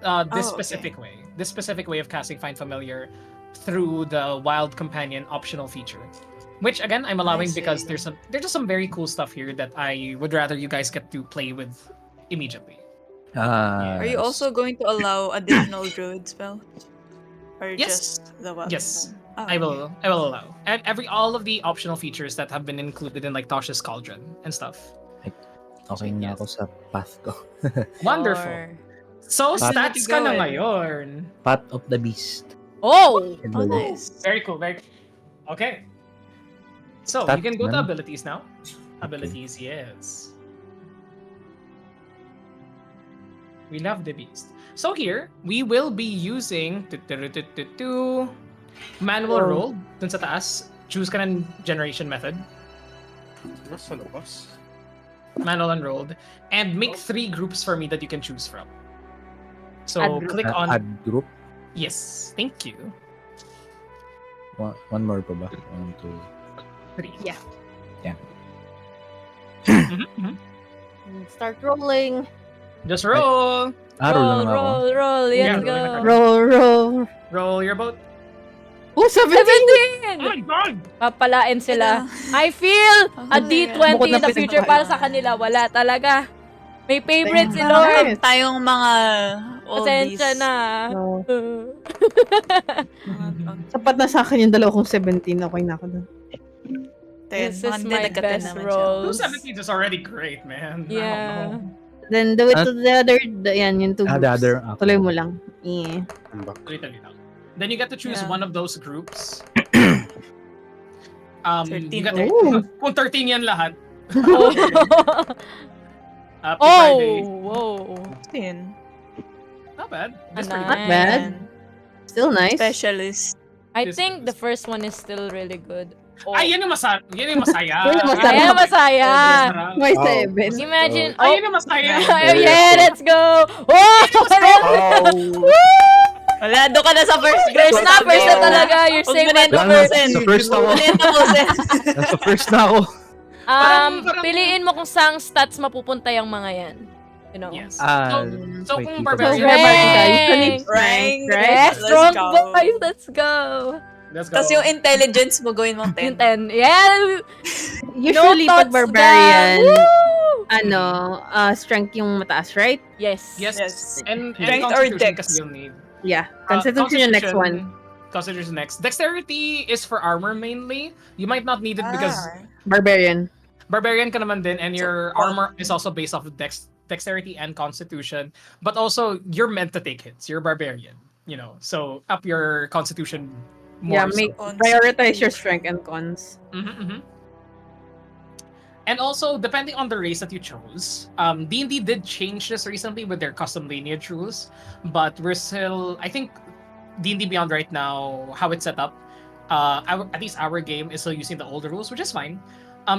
This Oh, okay. specific way. This specific way of casting Find Familiar through the Wild Companion optional feature. Which again I'm allowing because see. there's just some very cool stuff here that I would rather you guys get to play with immediately. Are you also going to allow additional druid spells? Or Yes. just the wild? Yes. Oh, I will allow. And all of the optional features that have been included in like Tasha's Cauldron and stuff. Okay na ako sa path ko. Wonderful. Or- So, Pat- stats ka na ngayon. Path of the Beast. Oh! Oh, nice. Very cool, very cool. Okay. So, you Stats can go to naman. abilities now. Abilities, yes. We love the beast. So here, we will be using manual roll dun sa taas. Choose ka ng generation method. Nasa labas. Manual unrolled. And make 3 groups for me that you can choose from. So Add group. click on... Add group. Yes, thank you. One more pa ba? 1, 2. 3. Yeah. Yeah. Mhm. Start rolling. Just roll. Roll lang ako. roll. Yeah, Let's go. Roll. Roll your boat. Oh, 17! Oh my god! Papalain sila. I feel a Oh my D20 Bukod in na the future para sa kanila. Wala talaga. May favorite si Lord. Tayong mga oldies. Pasensya na. No. Mga Sapat na sa akin yung 2 kong 17. Okay na ako dun. This Mga is hindi, my nagka-10 best naman siya. roll. 217 is already great, man. I Yeah. don't know. Then do it to the other, yan, yung 2 Ah, groups. the other. Tuloy mo lang. Yeah. Tuloy lang. Then you get to choose Yeah. one of those groups. 13. You got, Oh. kung 13 yan lahat. Oh. Happy Friday. Whoa. Yun. Not bad. Ah, That's pretty Not good. bad. And Still nice. specialist. I This think is- the first one is still really good. Oh. Ay, yan yung masaya. Yan yung masaya. Yan yung masaya. Ayan, masaya. Sarap. May Wow. 7. Imagine, Ay, yan yung masaya. Oh, yeah, let's go! Oh! Wala, doon ka na sa first grade. First na talaga. You're Huwag safe mo na at yung Wala, tapusin. sa first ako. Huwag mo na yung tapusin. Nasa first na ako. Parang- Piliin mo kung saang stats mapupunta yung mga yan. You know? Yes. Ah, So wait, kung dito ba? barbarian, Rank! Rank. Yes, Let's strong go. boys! Let's go! let's go. Tapos yung intelligence mo, gawin mong Yung 10. 10. Yeah! Usually, No pag thoughts barbarian, done. Woo! strength yung mataas, right? Yes. Yes. Yes. And Strength or Constitution dex? kasi you'll need. Yeah. Constitution yung next one. Constitution next. Dexterity is for armor mainly. You might not need it because Barbarian. barbarian ka naman din and your armor is also based off of dexterity and constitution. But also, you're meant to take hits. You're barbarian, you know. So, up your constitution more. Yeah, make so. prioritize your strength and cons. And also, depending on the race that you chose, D&D did change this recently with their custom lineage rules. But we're still, I think, D&D Beyond right now, how it's set up, at least our game is still using the older rules, which is fine.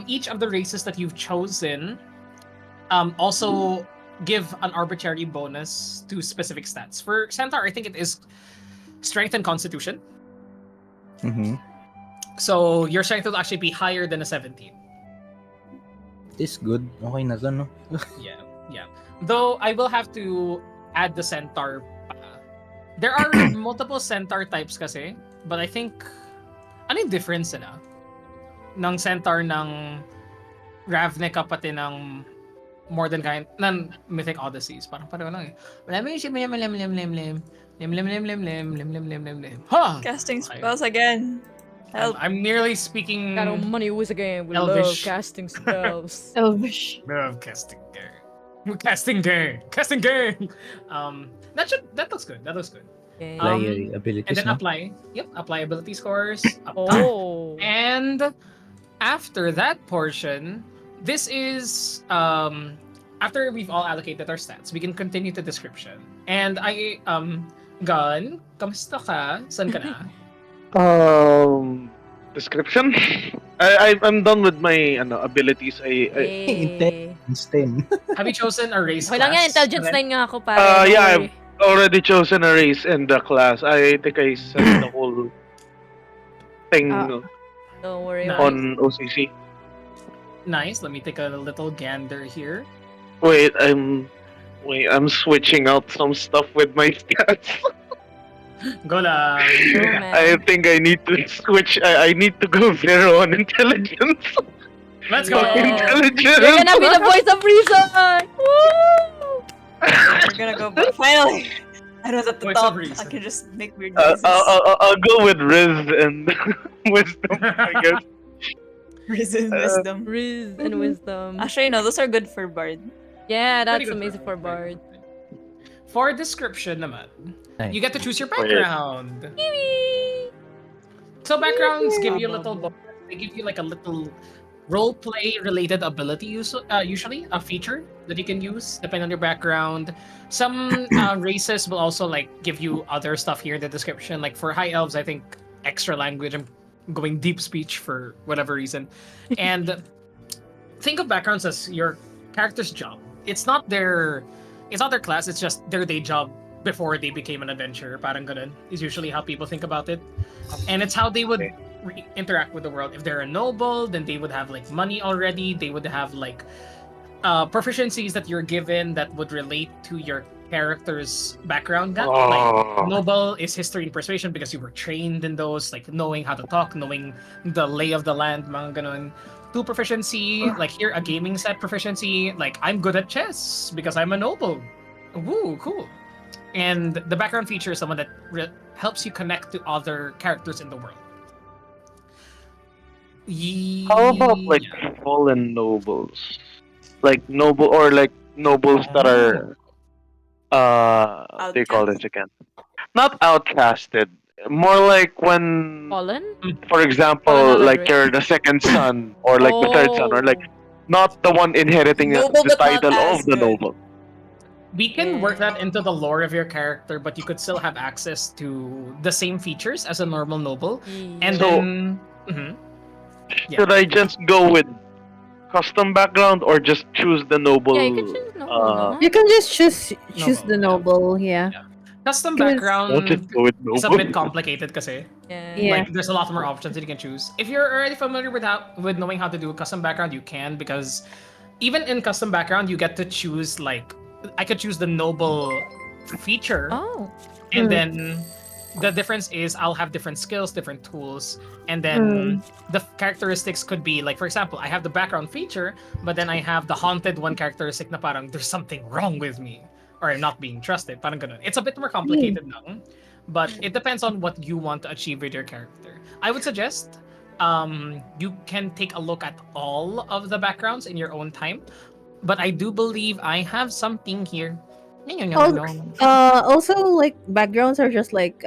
Each of the races that you've chosen also give an arbitrary bonus to specific stats. For Centaur, I think it is strength and constitution. Mhm. So your strength will actually be higher than a 17. This good. Okay na to, no? Yeah. Though I will have to add the centaur pa. There are multiple centaur types kasi, but I think ano yung difference nila? Ng centaur ng Ravnica pati ng More Than Kind ng Mythic Odysseys. Parang pareho lang eh. Ha! Casting Okay. spells again. Help. I'm nearly speaking Got no money with again. We love Elvish. casting spells. Elvish. of casting game. Casting game. That looks good. That looks good. Okay. Apply abilities, And then no? apply ability scores. Up top. Oh. And after that portion, this is after we've all allocated our stats, we can continue to description. And Gun, kamusta ka? San ka na? Description? I'm done with my abilities. Yay. It's 10. Have you chosen a race Okay lang yan, class? intelligence Ren? 9 nga ako pare. Don't Yeah, worry. I've already chosen a race in the class. I think I set the whole thing Don't worry. Nice. on OCC. Nice. Let me take a little gander here. Wait, I'm switching out some stuff with my stats. Go lang. Go, man. I think I need to switch. I need to go zero on intelligence. Let's go. Yeah. Intelligence. You're gonna be the voice of reason! Woo! We're gonna go back. Finally! I was at the Voice of top. reason. I can just make weird Uh, noises. I'll go with Riz and wisdom, I guess. Reason, wisdom. Riz and wisdom. Actually, no, those are good for Bard. Yeah, Pretty that's good amazing for Bard. For description naman, Nice. you get to choose your Wait. background. So backgrounds give you a little bonus. They give you like a little role play related ability, usually a feature that you can use depending on your background. Some races will also like give you other stuff here in the description. Like for high elves, I think extra language. I'm going deep speech for whatever reason, and think of backgrounds as your character's job. It's not their class. It's just their day job before they became an adventurer. Parang ganun is usually how people think about it, and it's how they would interact with the world. If they're a noble, then they would have like money already. They would have like proficiencies that you're given that would relate to your character's background. Like noble is history and persuasion because you were trained in those, like knowing how to talk, knowing the lay of the land, mga ganun. Two proficiency, like here a gaming set proficiency, like I'm good at chess because I'm a noble. Woo, cool. And the background feature is someone that helps you connect to other characters in the world. How about like Yeah. fallen nobles? Like nobles that are what do you call this again? Not outcasted. More like when, Fallen? for Fallen example, out of like race? you're the second son or like the third son, or like not the one inheriting Noble, the but not title as of the good. noble. We can work that Yeah. into the lore of your character, but you could still have access to the same features as a normal noble. And So- then mhm. Yeah. Should I just go with custom background or just choose the noble? Yeah, you can choose noble, no? You can just choose the Noble, noble, yeah. Custom Because- background I'll just go with is a noble. bit complicated kasi. Yeah. Yeah. Like there's a lot more options that you can choose. If you're already familiar with knowing how to do a custom background, you can, because even in custom background you get to choose, like I could choose the noble feature, Oh. and Mm. then the difference is I'll have different skills, different tools, and then the characteristics could be like, for example, I have the background feature, but then I have the haunted one characteristic na parang there's something wrong with me or I'm not being trusted. Parang ganun. It's a bit more complicated now, but it depends on what you want to achieve with your character. I would suggest you can take a look at all of the backgrounds in your own time, but I do believe I have something here. Also, like backgrounds are just like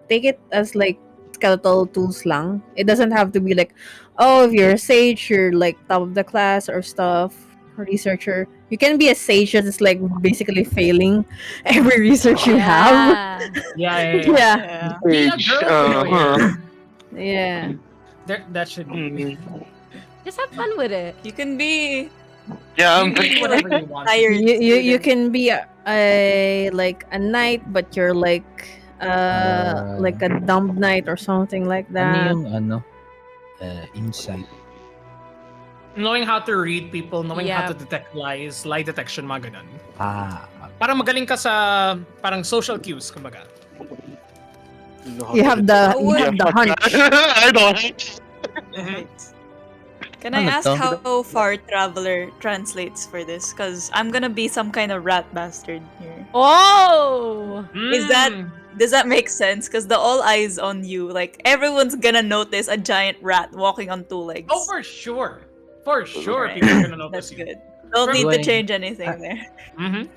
take it as like skeletal tools lang. It doesn't have to be like, oh, if you're a sage, you're like top of the class or stuff. Researcher, you can be a sage that's like basically failing every research you have. Yeah. Yeah. Yeah, Be a Page, girl for uh-huh. yeah. that should be. Just have fun with it. You can be Yeah, You I'm can do whatever you want. tired. You can be a like a knight, but you're like a dumb knight or something like Ano that. yung insight? Knowing how to read people, knowing how Yeah. to detect lies, lie detection, mga ganun. Parang Parang magaling ka sa parang social cues, kumbaga. You have the hunch. I don't. Can I Ano ask to? how far traveler translates for this? Because I'm gonna be some kind of rat bastard here. Oh! Is that- Does that make sense? Because the all eyes on you, like everyone's gonna notice a giant rat walking on two legs. Oh, for sure. For sure, Right. people are gonna notice That's you. good. Don't need to Right. change anything there. Mhm,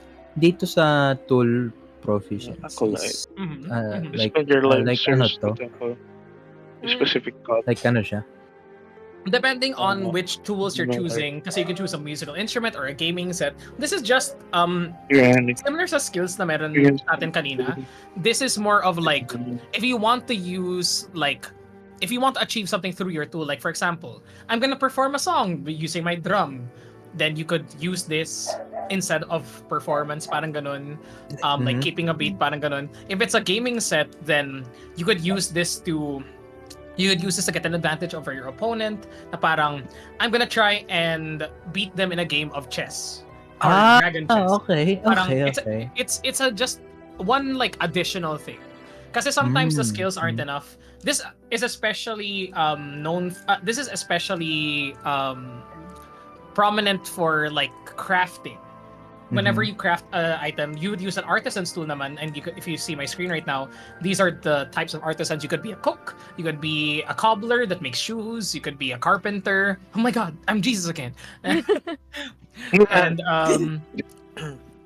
Dito sa tool proficiencies, Acolyte. mhm, mhm. like Spend your life like ano service to? to temple. A specific god. Like ano siya? Depending on Oh. which tools you're No, choosing, kasi you can choose a musical instrument or a gaming set. This is just Yeah. similar sa skills na meron Yeah. natin kanina. This is more of like, if you want to use like, if you want to achieve something through your tool, like for example, I'm gonna perform a song using my drum, then you could use this instead of performance, parang ganun. Like Mhm. keeping a beat, parang ganun. If it's a gaming set, then you could use this to get an advantage over your opponent. Na parang, I'm gonna try and beat them in a game of chess or dragon chess. Okay. Parang Okay, it's okay. it's a just one like additional thing. Kasi sometimes the Mm, skills aren't enough. This is especially this is especially prominent for like crafting. Whenever Mhm. you craft an item, you would use an artisan's tool naman, and you could, if you see my screen right now, these are the types of artisans. You could be a cook, you could be a cobbler that makes shoes, you could be a carpenter. Oh my god, I'm Jesus again. And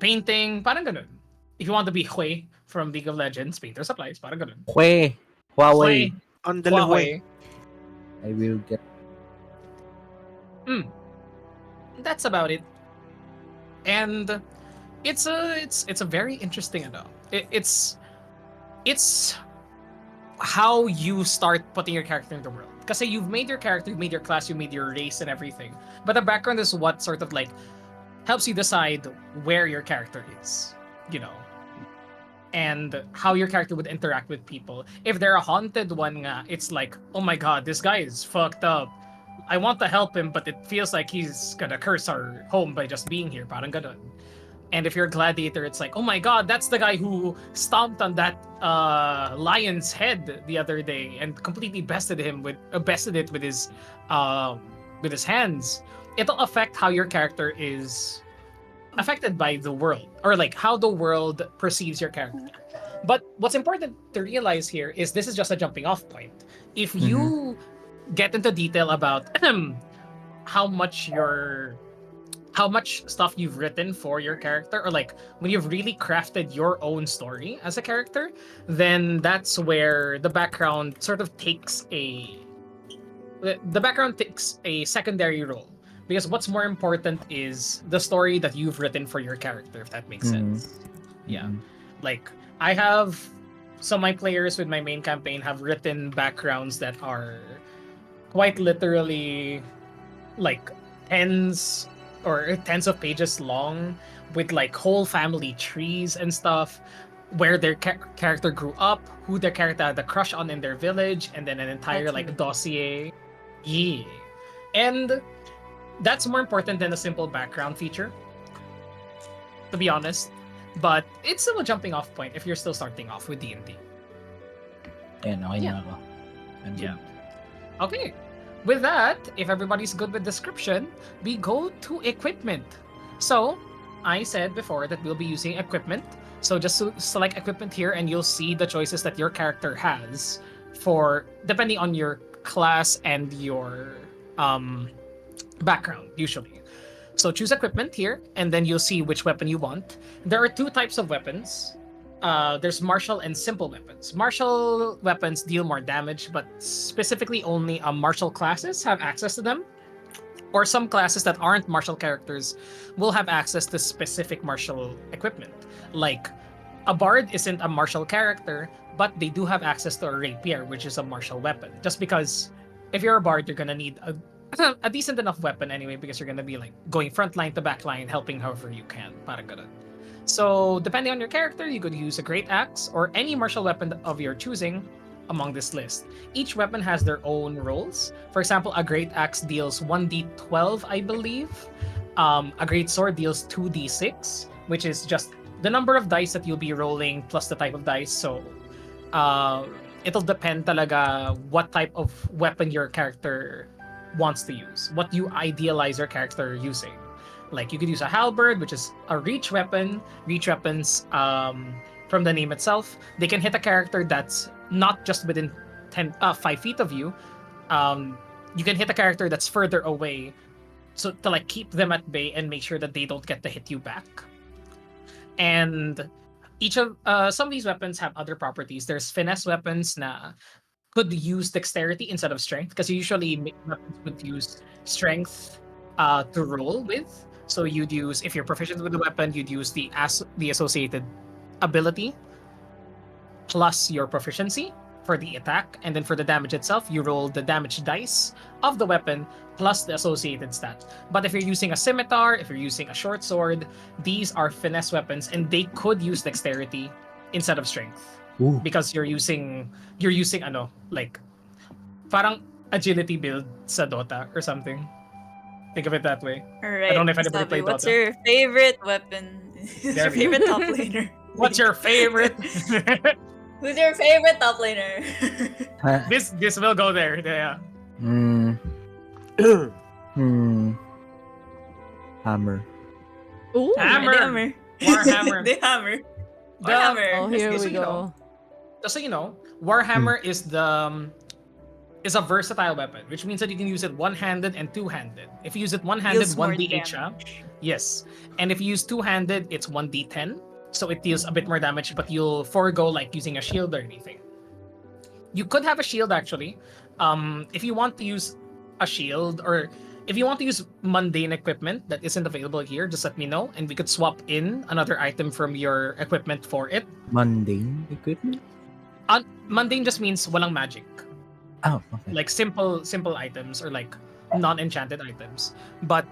painting, parang ganun. If you want to be Hui from League of Legends, painter supplies, parang ganun. Huawei. Huawei. Hui, Andale, Huawei. I will get. That's about it. And it's a very interesting it's how you start putting your character in the world. Because you've made your character, you've made your class, you made your race and everything. But the background is what sort of like helps you decide where your character is, you know, and how your character would interact with people. If they're a haunted one, nga, it's like, oh my god, this guy is fucked up. I want to help him, but it feels like he's gonna curse our home by just being here. Parang ganun. And if you're a gladiator, it's like, oh my god, that's the guy who stomped on that lion's head the other day and completely bested it with his hands. It'll affect how your character is affected by the world, or like how the world perceives your character. But what's important to realize here is this is just a jumping off point. If you get into detail about how much stuff you've written for your character, or like when you've really crafted your own story as a character, then that's where the background sort of takes a secondary role, because what's more important is the story that you've written for your character, if that makes sense. Yeah. Like I have some of my players with my main campaign have written backgrounds that are quite literally like tens of pages long, with like whole family trees and stuff, where their character grew up, who their character had a crush on in their village, and then an entire like dossier. Yeah. And that's more important than a simple background feature, to be honest. But it's still a jumping off point if you're still starting off with D&D. Ayan, okay na ako. I'm good. Yeah. Okay. With that, if everybody's good with description, we go to equipment. So, I said before that we'll be using equipment. So just select equipment here and you'll see the choices that your character has for depending on your class and your background, usually. So choose equipment here, and then you'll see which weapon you want. There are two types of weapons. There's martial and simple weapons. Martial weapons deal more damage, but specifically only martial classes have access to them. Or some classes that aren't martial characters will have access to specific martial equipment. Like, a bard isn't a martial character, but they do have access to a rapier, which is a martial weapon. Just because if you're a bard, you're gonna need a decent enough weapon anyway, because you're gonna be like going front line to back line, helping however you can. Parang ganun. So, depending on your character, you could use a great axe or any martial weapon of your choosing among this list. Each weapon has their own rolls. For example, a great axe deals 1d12, I believe. A great sword deals 2d6, which is just the number of dice that you'll be rolling plus the type of dice. So, it'll depend talaga what type of weapon your character wants to use, what you idealize your character using. Like, you could use a halberd, which is a reach weapon. Reach weapons, from the name itself, they can hit a character that's not just within 5 feet of you. You can hit a character that's further away, so to like keep them at bay and make sure that they don't get to hit you back. And each of some of these weapons have other properties. There's finesse weapons na could use dexterity instead of strength, because usually weapons would use strength to roll with. So you'd use, if you're proficient with the weapon, you'd use the associated ability plus your proficiency for the attack, and then for the damage itself, you roll the damage dice of the weapon plus the associated stat. But if you're using a scimitar, if you're using a short sword, these are finesse weapons, and they could use dexterity instead of strength. Ooh. Because you're using like parang agility build sa Dota or something. Think of it that way. Alright. I don't know if anybody Sabi, played what's Dota. your favorite weapon? Who's There your we favorite top laner? What's your favorite? Who's your favorite top laner? This will go there. Yeah. Hammer. Ooh. Hammer. Warhammer. The hammer. The- Warhammer. Oh, here Just so we you know. go. Just so you know, Warhammer is the is a versatile weapon, which means that you can use it one-handed and two-handed. If you use it one-handed, Deals more 1d8 siya. damage. Yes. And if you use two-handed, it's 1d10. So it deals a bit more damage, but you'll forego like using a shield or anything. You could have a shield actually. If you want to use a shield, or if you want to use mundane equipment that isn't available here, just let me know and we could swap in another item from your equipment for it. Mundane equipment? Mundane just means walang magic. Oh, okay. Like simple items or like non-enchanted items. But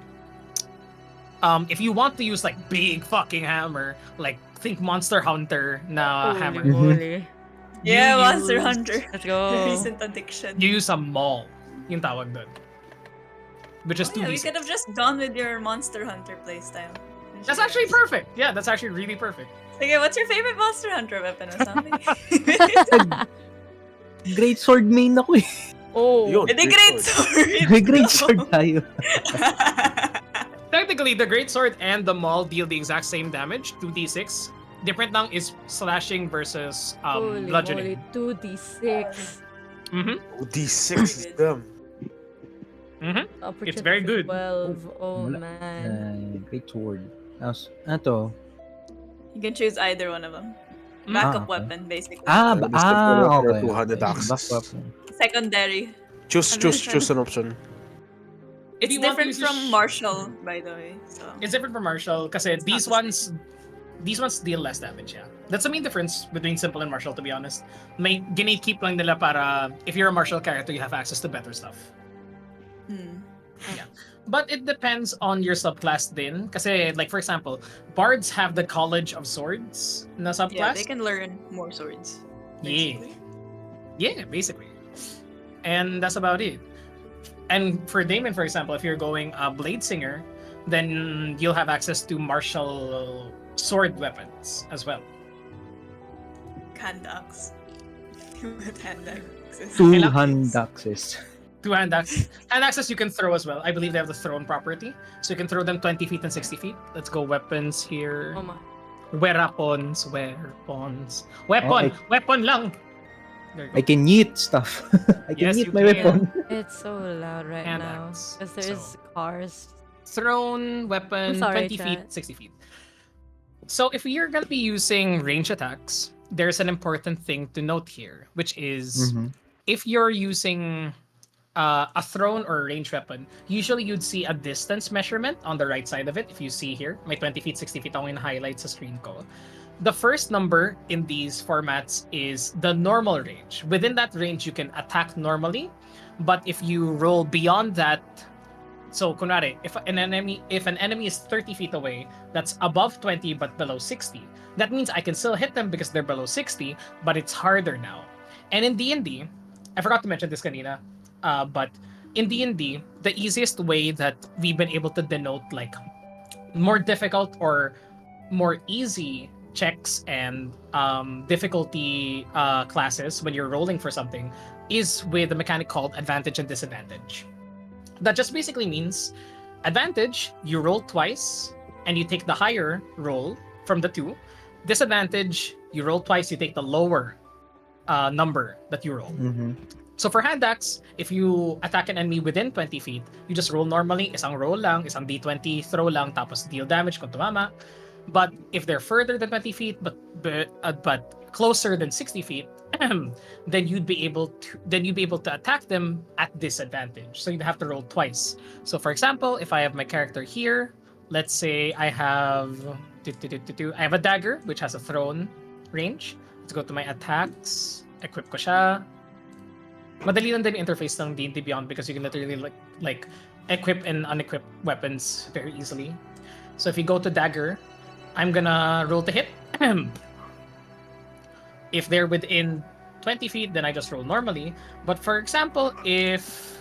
if you want to use like big fucking hammer, like think Monster Hunter na Holy hammer, moly. Yeah, You Monster use- Hunter. Let's The go. recent addiction. you use a maul, yung tawag dun. Which is Oh, yeah, we 2d6. could have just gone with your Monster Hunter playstyle. That's actually perfect. Yeah, that's actually really perfect. Okay, what's your favorite Monster Hunter weapon, Asami? Great sword main ako eh. Oh. Yun, Hindi great sword. May great sword tayo. Technically, the great sword and the maul deal the exact same damage, 2d6. Different lang is slashing versus Holy bludgeoning. moly. 2d6. Mm-hmm. Oh, D6 is them. Mm-hmm. Upper It's check very is good. 12. Oh Wala. man. Great sword. Ano to? You can choose either one of them. Mm. Backup okay. weapon, basically. Okay. Two-handed Back axes. weapon. Secondary. Choose an option. If It's you want to different use from sh- Martial, by the way. So It's different from martial kasi It's not these the same. ones deal less damage, yeah. That's the main difference between simple and martial, to be honest. May gatekeep lang nila para if you're a martial character, you have access to better stuff. Hmm. But it depends on your subclass din. Kasi, like, for example, bards have the College of Swords na Yeah, subclass. they can learn more swords. Yeah. basically. Yeah, basically. And that's about it. And for Damon, for example, if you're going a Blade Singer, then you'll have access to martial sword weapons as well. Hand axe. With hand axes. Two-hand axes. Two-hand axe. Hand axes you can throw as well. I believe they have the thrown property. So you can throw them 20 feet and 60 feet. Let's go weapons here. Oh my. Weapons. Weapon! Weapon lang! There you go. I can yeet stuff. I can Yes, yeet you my can. weapon. It's so loud right Hand now. axe. Because there's cars. Thrown weapon, I'm sorry, 20 chat. feet, 60 feet. So if you're going to be using range attacks, there's an important thing to note here, which is Mhm. if you're using a thrown or a range weapon, usually you'd see a distance measurement on the right side of it. If you see here, my 20 feet, 60 feet ako in highlight sa screen ko. The first number in these formats is the normal range. Within that range, you can attack normally, but if you roll beyond that, so kunwari, if an enemy is 30 feet away, that's above 20 but below 60. That means I can still hit them because they're below 60, but it's harder now. And in D&D, I forgot to mention this kanina, but in D&D, the easiest way that we've been able to denote like more difficult or more easy checks and difficulty classes when you're rolling for something is with a mechanic called advantage and disadvantage. That just basically means advantage, you roll twice and you take the higher roll from the two. Disadvantage, you roll twice, you take the lower number that you roll. Mhm. So for hand axe, if you attack an enemy within 20 feet, you just roll normally, isang roll lang, isang d20 throw lang, tapos deal damage kung tumama. But if they're further than 20 feet, but closer than 60 feet, then you'd be able to attack them at disadvantage. So you'd have to roll twice. So for example, if I have my character here, let's say I have a dagger which has a thrown range. Let's go to my attacks, equip ko siya. Madali lang din yung interface ng D&D Beyond because you can literally like equip and unequip weapons very easily. So if you go to dagger, I'm gonna roll to hit. If they're within 20 feet, then I just roll normally. But for example, if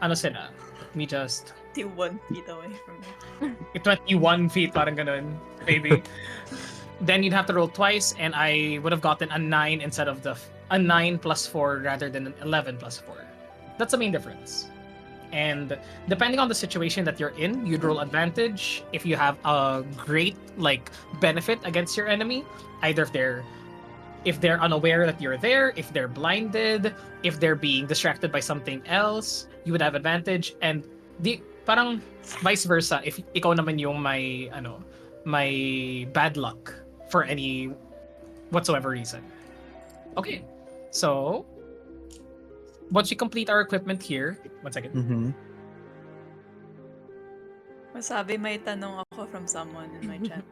ano sila, let me just 21 feet away from me. 21 feet, parang ganun, baby. Then you'd have to roll twice, and I would have gotten a 9 instead of a 9 plus 4 rather than an 11 plus 4. That's the main difference. And depending on the situation that you're in, you'd roll advantage if you have a great like benefit against your enemy, either if they're if they're unaware that you're there, if they're blinded, if they're being distracted by something else, you would have advantage. And parang vice versa, if ikaw naman yung may bad luck for any whatsoever reason. Okay, so once we complete our equipment here, 1 second. Mhm. Masabi may tanong ako from someone in my chat.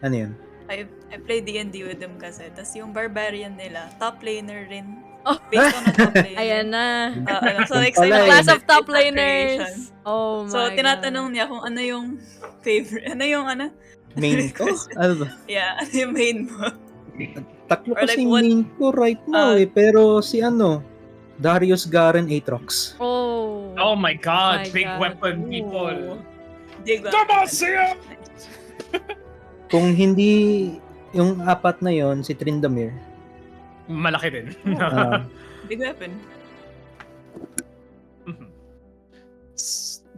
Ano yun? I play D&D with them kasi. Tas yung barbarian nila, top laner rin. Oh. Based on a top laner. Ayan na. So like, Pala eh. Class of top creation. laners. Oh my So tinatanong niya kung ano yung favorite, ano yung Main ko? Ano ba? Yeah, ano yung main mo? Taklo Or like kasi what- main ko right now pero si Darius Garen Aatrox. Oh. Oh my god, My big God. weapon Ooh. people. Dig Demacia! Kung hindi yung apat na yon si Tryndamere. Malaki din. Ah, Big weapon.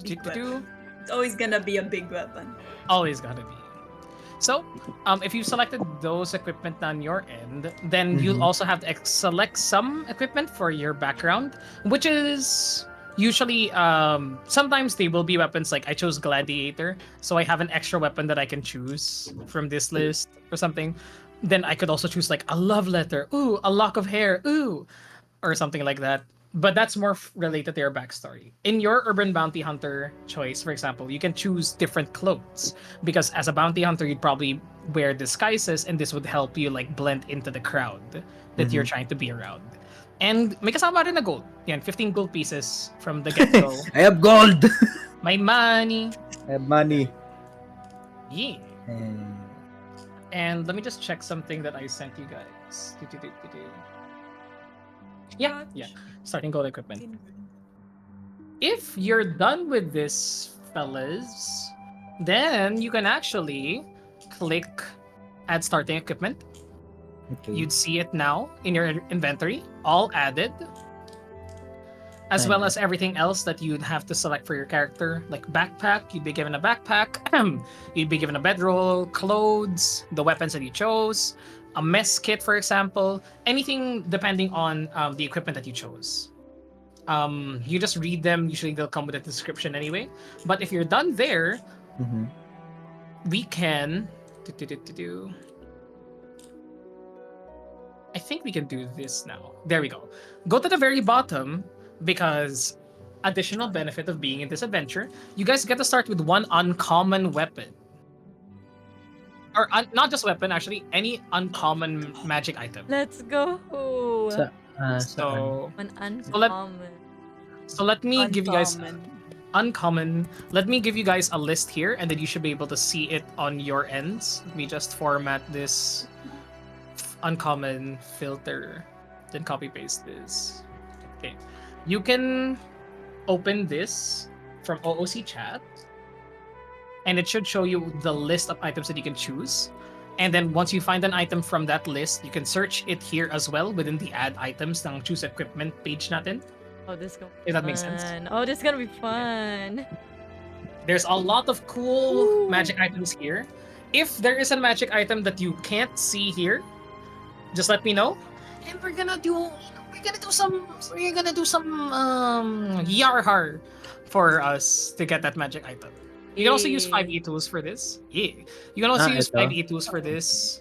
Big Do-do-do. It's always gonna be a big weapon. Always gotta be. So, if you selected those equipment on your end, then you'll Mhm. also have to select some equipment for your background, which is usually sometimes they will be weapons. Like I chose Gladiator, so I have an extra weapon that I can choose from this list or something. Then I could also choose like a love letter, ooh, a lock of hair, ooh, or something like that. But that's more related to your backstory. In your urban bounty hunter choice, for example, you can choose different clothes because as a bounty hunter, you'd probably wear disguises, and this would help you like blend into the crowd that you're trying to be around. And may kasama rin na gold. Yan, 15 gold pieces from the get-go. I have gold! My money. I have money. Yeah. And let me just check something that I sent you guys. Yeah. Starting gold equipment. If you're done with this, fellas, then you can actually click add starting equipment. Okay. You'd see it now in your inventory, all added, as well as everything else that you'd have to select for your character, like backpack. You'd be given a backpack. You'd be given a bedroll, clothes, the weapons that you chose, a mess kit, for example, anything depending on the equipment that you chose. You just read them. Usually they'll come with a description anyway. But if you're done there, Mhm. we can I think we can do this now. There we go. Go to the very bottom because additional benefit of being in this adventure, you guys get to start with one uncommon weapon. Or not just weapon, actually, any uncommon magic item. Let's go. Sa- saan? So, An let- uncommon. so let me give you guys Uncommon. uncommon. Let me give you guys a list here, and then you should be able to see it on your ends. Let me just format this uncommon filter, then copy paste this. Okay, you can open this from OOC chat, and it should show you the list of items that you can choose. And then once you find an item from that list, you can search it here as well within the add items ng choose equipment page natin. Oh, this is gonna be If that makes sense. fun. Oh, this is gonna be fun. There's a lot of cool magic items here. If there is a magic item that you can't see here, just let me know, and we're gonna do some yarhar for us to get that magic item. You can also use Yay. 5e tools for this. Yeah, you can also use ito. 5e tools for this,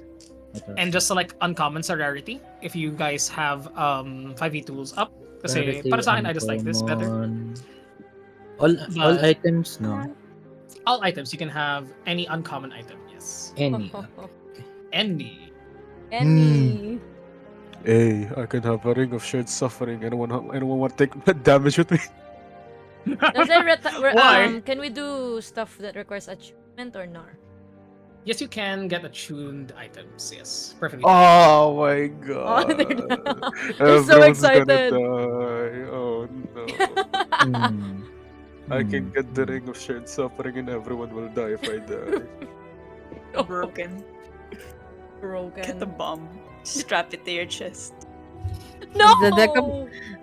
Ito. and just select uncommon sa rarity if you guys have 5e tools up. Kasi Rarity, para sa akin, I just like this better. uncommon. All But- items, no? All items you can have any uncommon item. Yes, Any. any. Any. Hey, I can have a ring of shared suffering. Anyone want to take damage with me? Does it Why? can we do stuff that requires achievement or not? Yes, you can get attuned items. Yes, perfectly. Oh my Oh, god. they're so Everyone's gonna excited. die. Oh no. Hmm. I can Hmm. get the ring of shared suffering and everyone will die if I die. Broken. Get the Broken. bomb. Strap it to your chest. No. The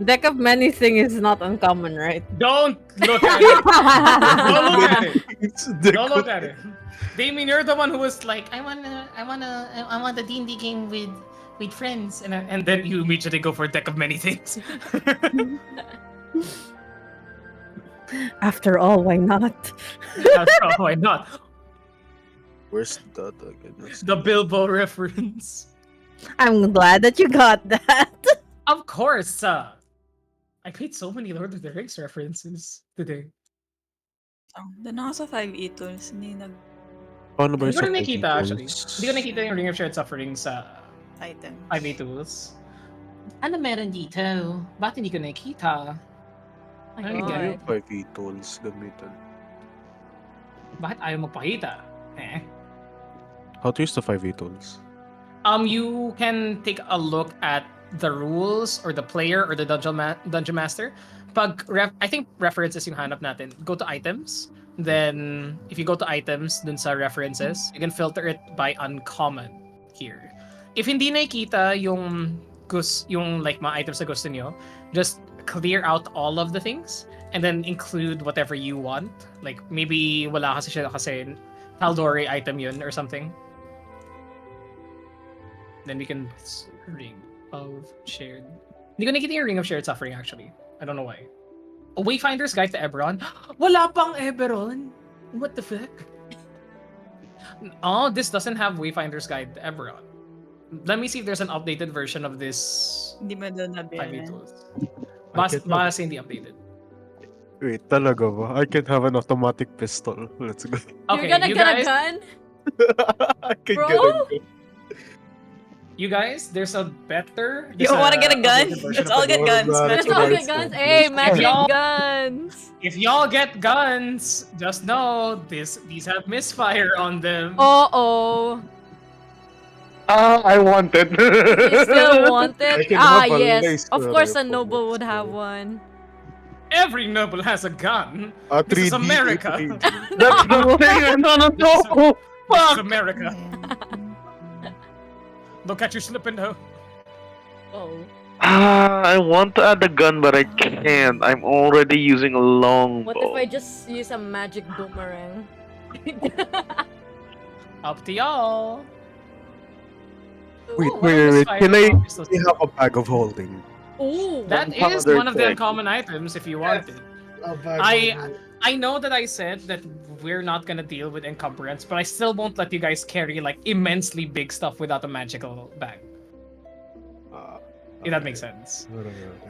deck of many thing is not uncommon, right? Don't look at it. Don't look at it. It's the Don't look at it. Damien, you're the one who was like, I want a D&D game with Meet friends, and then you immediately go for a deck of many things. After all, why not? Why not? Where's that again? The Bilbo reference. I'm glad that you got that. Of course. I paid so many Lord of the Rings references today. Oh, the nasa 5e tools, hindi Paano ba Hindi yung ko sa na nakita actually. tools? Hindi ko nakita yung Ring of Shared Suffering sa item. 5A tools. Ano meron dito? Bakit hindi ko nakita? My Ay, Ano God. yung 5e tools gamitan? Bakit ayaw magpakita? How to use the 5e tools? You can take a look at the rules or the player or the dungeon master. I think references yung hanap natin. Go to items. Then if you go to items dun sa references, you can filter it by uncommon here. If hindi nakikita yung like mga items na gusto nyo, just clear out all of the things and then include whatever you want. Like maybe wala kasi siya kasi Taldori item yun or something. Then we can Ring of Shared. Hindi ko nakita yung Ring of Shared Suffering actually. I don't know why. A Wayfinder's Guide to Eberron? Wala pang Eberron? What the fuck? Oh, this doesn't have Wayfinder's Guide to Eberron. Let me see if there's an updated version of this Hindi mo doon 5e nabiyanan. tools. I can't Baka hindi updated. Wait, talaga ba? I can have an automatic pistol. Let's go. Okay, You're gonna you get guys, a gun? I can Bro? get a gun. you guys, there's a better. You there's wanna get a gun? updated version Let's of all the get Lord of guns. the Let's Magic all Rings. get guns. guns. Hey, magic y'all- guns. If y'all get guns, just know these have misfire on them. Uh-oh. I want it. You still want I it? can Ah, have a yes. laser Of course, a rifle, noble let's would have go. one. Every noble has a gun. Ah, This is 3D, America. 3D. That's the thing. No. This is Fuck. America. Look at you slipping though. Oh. I want to add a gun, but I can't. I'm already using a longbow. What if I just use a magic boomerang? Up to y'all. Wait, Ooh, what are wait. misfire Can I pistols? have a bag of holding? Ooh. That Some is other one of the check. uncommon items if you want it. A bag I know that I said that we're not gonna deal with encumbrance, but I still won't let you guys carry like immensely big stuff without a magical bag. If that makes sense.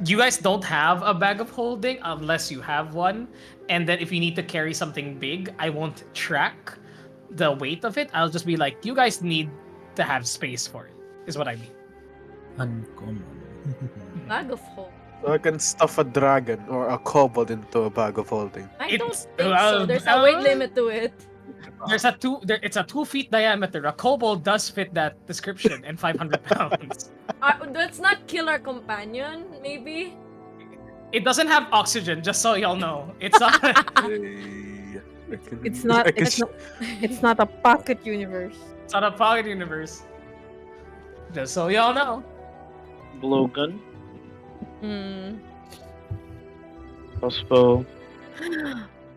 You guys don't have a bag of holding unless you have one, and then if you need to carry something big, I won't track the weight of it. I'll just be like, you guys need to have space for it, is what I mean. Uncommon. Bag of hope. So I can stuff a dragon or a kobold into a bag of holding. I don't It's- think well, so. There's a weight limit to it. It's a 2 feet diameter. A kobold does fit that description and 500 pounds. That's not Killer Companion, maybe? Mm. It doesn't have oxygen, just so y'all know. It's not. It's not. I can It's not a pocket universe. It's not a pocket universe. Just so y'all know. Blowgun, Hmm. crossbow,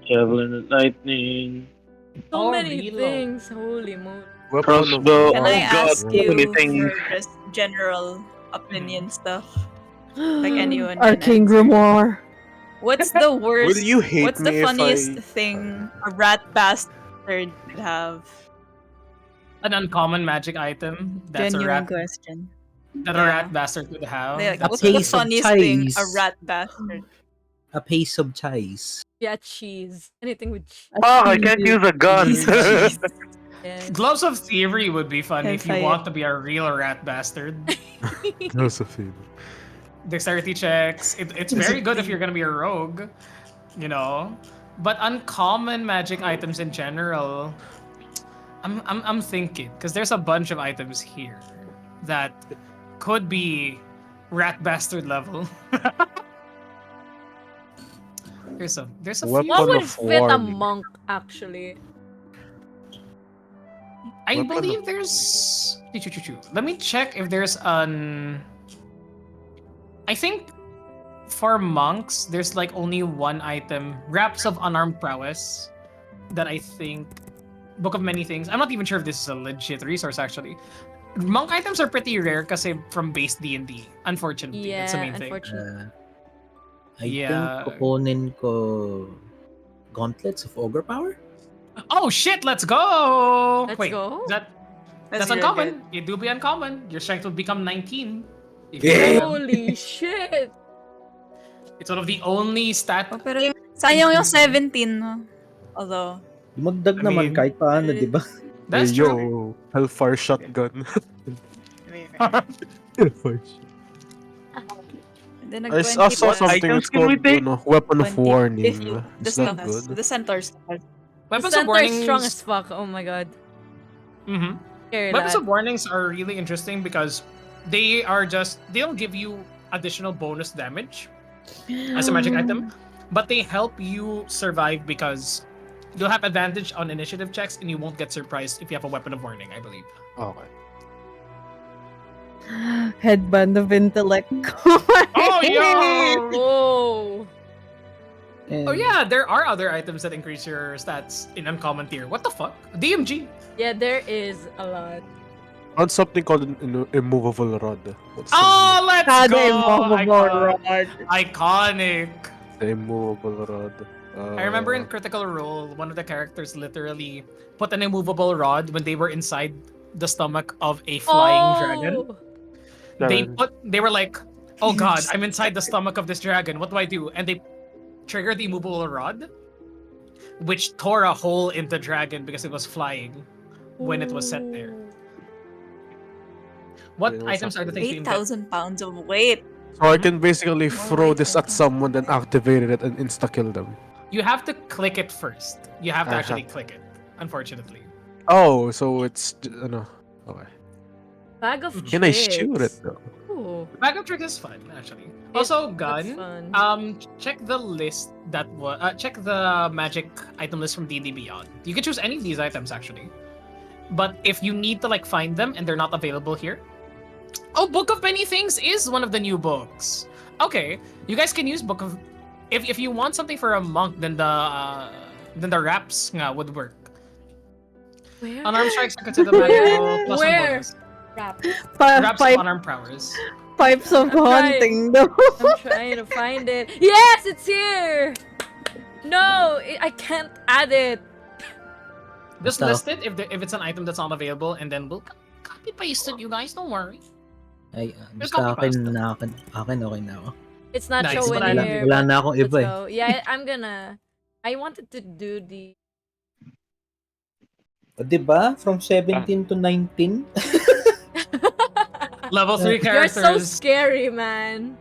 javelin and lightning, So Oh, many reload. things. Holy moly. crossbow. Can Oh I god, ask so you many things. for just general opinion stuff? Like anyone can Arcane answer. Grimoire. What's the worst? Will you hate What's the me if funniest I- thing a rat bastard could have? An uncommon magic item that's Genuine a rat question. that a Yeah. rat bastard could have. Like, A what's the piece of funniest thing a cheese. rat bastard? A piece of cheese. Yeah, cheese. Anything with cheese. Fuck, I can't use a gun. Jeez. Yes. Gloves of Thievery would be fun if you Hellfire. want to be a real rat bastard. Josephine. Dexterity checks. It's very good if you're gonna be a rogue, you know. But uncommon magic items in general, I'm thinking because there's a bunch of items here that could be rat bastard level. there's a Weapon few. What would of fit a warning. monk, actually? I Weapon believe of- there's. Let me check if there's an. I think for monks, there's like only one item, Wraps of Unarmed Prowess, that I think. Book of Many Things. I'm not even sure if this is a legit resource actually. monk items are pretty rare kasi from base D&D. Unfortunately, that's the Yeah, main thing. unfortunately. I Yeah. think kukunin ko gauntlets of ogre power. Oh shit, let's go! Let's Wait, go. that's real uncommon. good. It do be uncommon. Your strength will become 19. If Yeah. you have them. Holy shit! It's one of the only stat. Oh, pero sayang yung 17, no? Although, Dumagdag I naman mean, kahit paano, di ba? That's Hey, true. yo, Hellfire Shotgun. Hellfire Shotgun. and then I saw nag-20 pa. something Items it's can we called take? Weapon of 20 Warning. the Is that stars, good? the centaurs. The Weapons of center warnings. is strong as fuck. Oh my god. Mhm. Scary Weapons lad. of warnings are really interesting because they don't give you additional bonus damage as a magic item, but they help you survive because you'll have advantage on initiative checks and you won't get surprised if you have a weapon of warning, I believe. Okay. Headband of intellect. Oh yeah! Whoa. Oh yeah, there are other items that increase your stats in uncommon tier. What the fuck? DMG. Yeah, there is a lot. On something called an immovable rod. What's Oh, let's God, go! immovable rod. Iconic. the immovable rod? I remember in Critical Role, one of the characters literally put an immovable rod when they were inside the stomach of a flying dragon. Oh! They were like, oh god, I'm inside the stomach of this dragon. What do I do? And they triggered the immovable rod, which tore a hole in the dragon because it was flying when it was set there. What It was items are the things you can get? 8,000 pounds of weight. So I can basically More throw weight this than at someone, then activate it and insta kill them. You have to click it first. You have to I actually have- click it, unfortunately. Oh, so it's no. Okay. Bag of Can I shoot it tricks. though? Ooh, Backup trick is fun, actually. Also, that's gun. fun. Check the list that was. Check the magic item list from D&D Beyond. You can choose any of these items actually, but if you need to like find them and they're not available here, oh, Book of Many Things is one of the new books. Okay, you guys can use Book of. If you want something for a monk, then the wraps nga would work. Where? Unarmed strikes are considered magical plus one Where? bonus. Crap. Wraps of unarmed prowess. Pipes of trying. hunting, though. I'm trying to find it. Yes, it's here. No, I can't add it. Just Basta. list it if it's an item that's not available, and then we'll copy paste it. You guys, don't worry. Ay, Just basta copy paste. akin okay na ako. It's not Nice, showing wala na- here. wala but na akong let's iba eh. go. Yeah, I'm gonna. I wanted to do the. O, diba? From 17 to 19? Level 3 You're characters. so scary, man.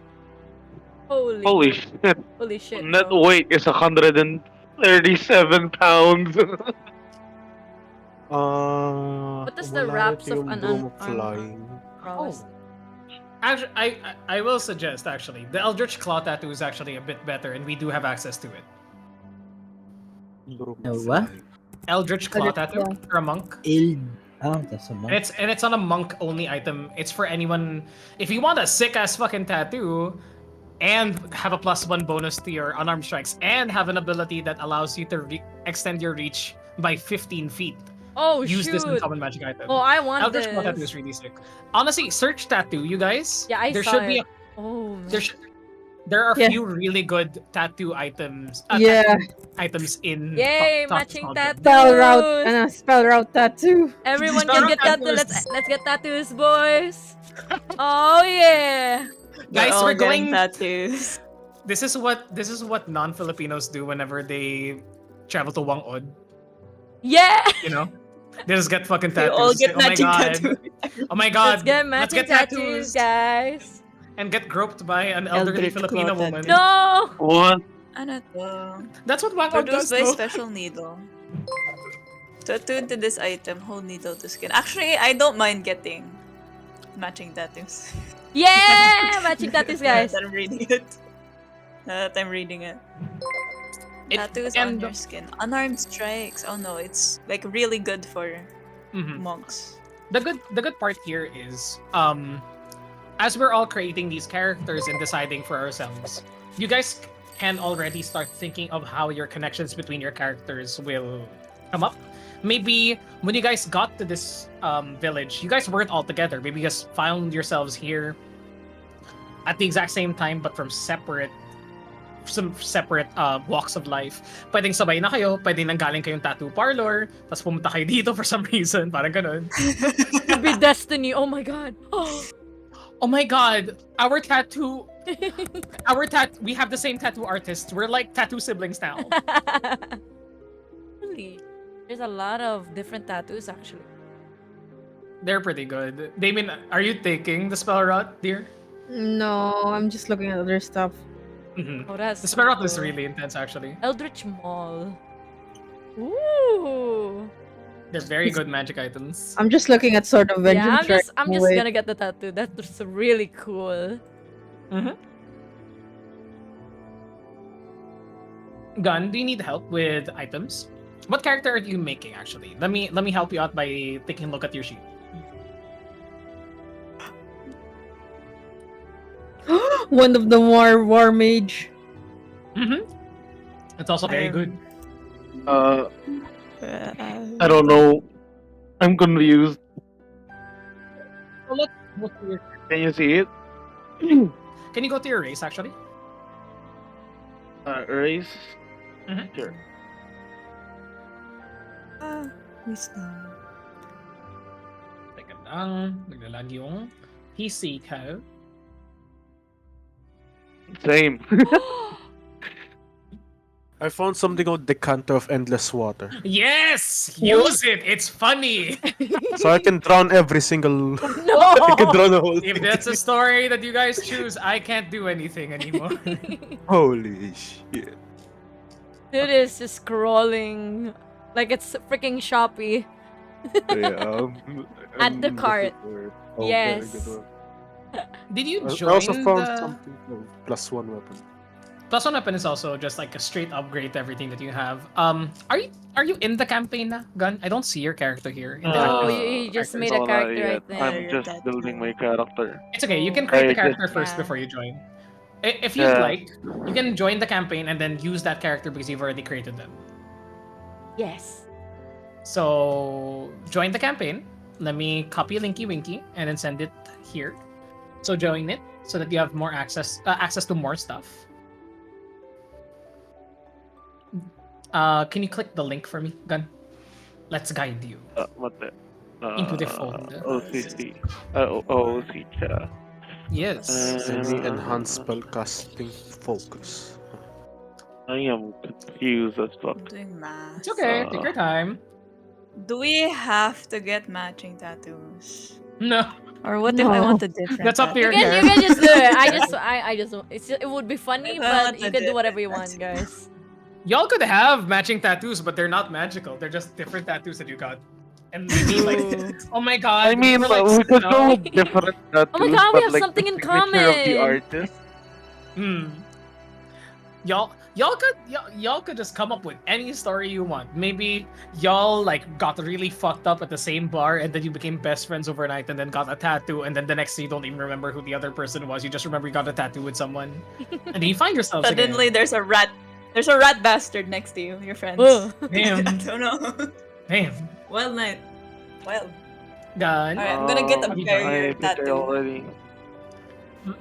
Holy shit. Holy shit. Net bro. weight is 137 pounds. What does the wala wraps ito of yung an broom of unarmed flying. prowess? Actually, I will suggest actually the Eldritch Claw tattoo is actually a bit better, and we do have access to it. Broom Oh, of what? flying. Eldritch Claw Eldritch tattoo Claw. for a monk. That's a monk. And it's not a monk only item. It's for anyone. If you want a sick ass fucking tattoo, and have a +1 bonus to your unarmed strikes, and have an ability that allows you to extend your reach by 15 feet. Oh Use this shoot. uncommon magic item. Oh, I want Eldritch Claw tattoo is this. really sick. Honestly, search tattoo, you guys. Yeah, I there saw should be it. Oh man. there are Yeah. few really good tattoo items. Yeah. Tattoo items in Yay, Top matching Nostalgia. tattoos. Spell route tattoo. Everyone Spell can get route tattoo. tattoos. Let's get tattoos, boys. Oh yeah. Guys, all we're getting going. tattoos. This is what non-Filipinos do whenever they travel to Wangod. Yeah. You know, they just get fucking We tattoos. all get oh my matching god! tattoos. Oh my god! Let's get matching tattoos, guys. and get groped by an elderly Eldritch Filipino Claw woman. tattoo. No. What? Ano to? That's what Wangod does. Produced by though. Special Needle. Tattooed to this item, hold needle to skin. Actually, I don't mind getting matching tattoos. Yeah, matching tattoos, guys. Now that I'm reading it. Now that I'm reading it. Tattoos on and- your skin. Unarmed strikes. Oh no, it's like really good for Mhm. monks. The good part here is as we're all creating these characters and deciding for ourselves, you guys can already start thinking of how your connections between your characters will come up. maybe when you guys got to this village, you guys weren't all together. Maybe you guys found yourselves here at the exact same time, but from separate walks of life. Pwedeng sabay na kayo, pwedeng nanggaling kayong tattoo parlor, tapos pumunta kayo dito for some reason, parang ganun. Could be destiny. Oh my god. Oh my god, we have the same tattoo artist. We're like tattoo siblings now. Really? There's a lot of different tattoos actually. They're pretty good. Damien, are you taking the spell route, dear? No, I'm just looking at other stuff. Mm-hmm. Oh, that's The so spell route is cool. really intense, actually. Eldritch Mall. Ooh. They're very good magic items. I'm just looking at Sword of Vengeance. Yeah, right I'm just away. gonna get the tattoo. That's really cool. Mm-hmm. Gun, do you need help with items? What character are you making, actually? Let me help you out by taking a look at your sheet. One of them war mage. Mm-hmm. It's also very good. I don't know. I'm confused. Can you see it? Can you go to your race, actually? Race. Mhm. Sure. Wisdom. Teka lang, naglalag yung PC ko. Same. I found something called Decanter of Endless Water. Yes! Use it! It's funny! So I can drown every single... No! I can drown the whole If thing. that's a story that you guys choose, I can't do anything anymore. Holy shit. Dude is just scrolling like it's freaking Shopee. Yeah, Add the I'm cart. looking for it. Oh, very Yes. good one. Did you I join also found the... something called +1 weapon. Plus one weapon is also just like a straight upgrade to everything that you have. Are you in the campaign na, Gun? I don't see your character here. In the Oh, active you just characters. made a Not character, I yet. think. I'm You're just dead building now. my character. It's okay. You can create the I just- character first Yeah. before you join. If you'd Yeah. like, you can join the campaign and then use that character because you've already created them. Yes. So join the campaign. Let me copy Linky Winky and then send it here. So join it so that you have more access to more stuff. Can you click the link for me, Gun? Let's guide you. What the? Into the folder. OCC. OC. Yes. Semi-enhanced spellcasting focus. I am confused as fuck. I'm doing math. It's okay. Take your time. Do we have to get matching tattoos? No, Or what if I No. want a different that's up to your You hair. can just do it. I just it would be funny, I want but you a can do whatever you different want, guys. Y'all could have matching tattoos, but they're not magical. They're just different tattoos that you got. And maybe like, oh my god. I mean, we're like, we could go no. with different tattoos, Oh my god, we but have like something the in signature of the common. artist. Hmm. Y'all could just come up with any story you want. Maybe y'all like got really fucked up at the same bar and then you became best friends overnight and then got a tattoo and then the next day you don't even remember who the other person was. You just remember you got a tattoo with someone. And then you find yourselves Suddenly again. there's a rat bastard next to you, your friends. Ugh. Damn. I don't know. Damn. Wild night. Wild. Gun. Alright, I'm gonna get a Have you barrier I think I tattoo. already.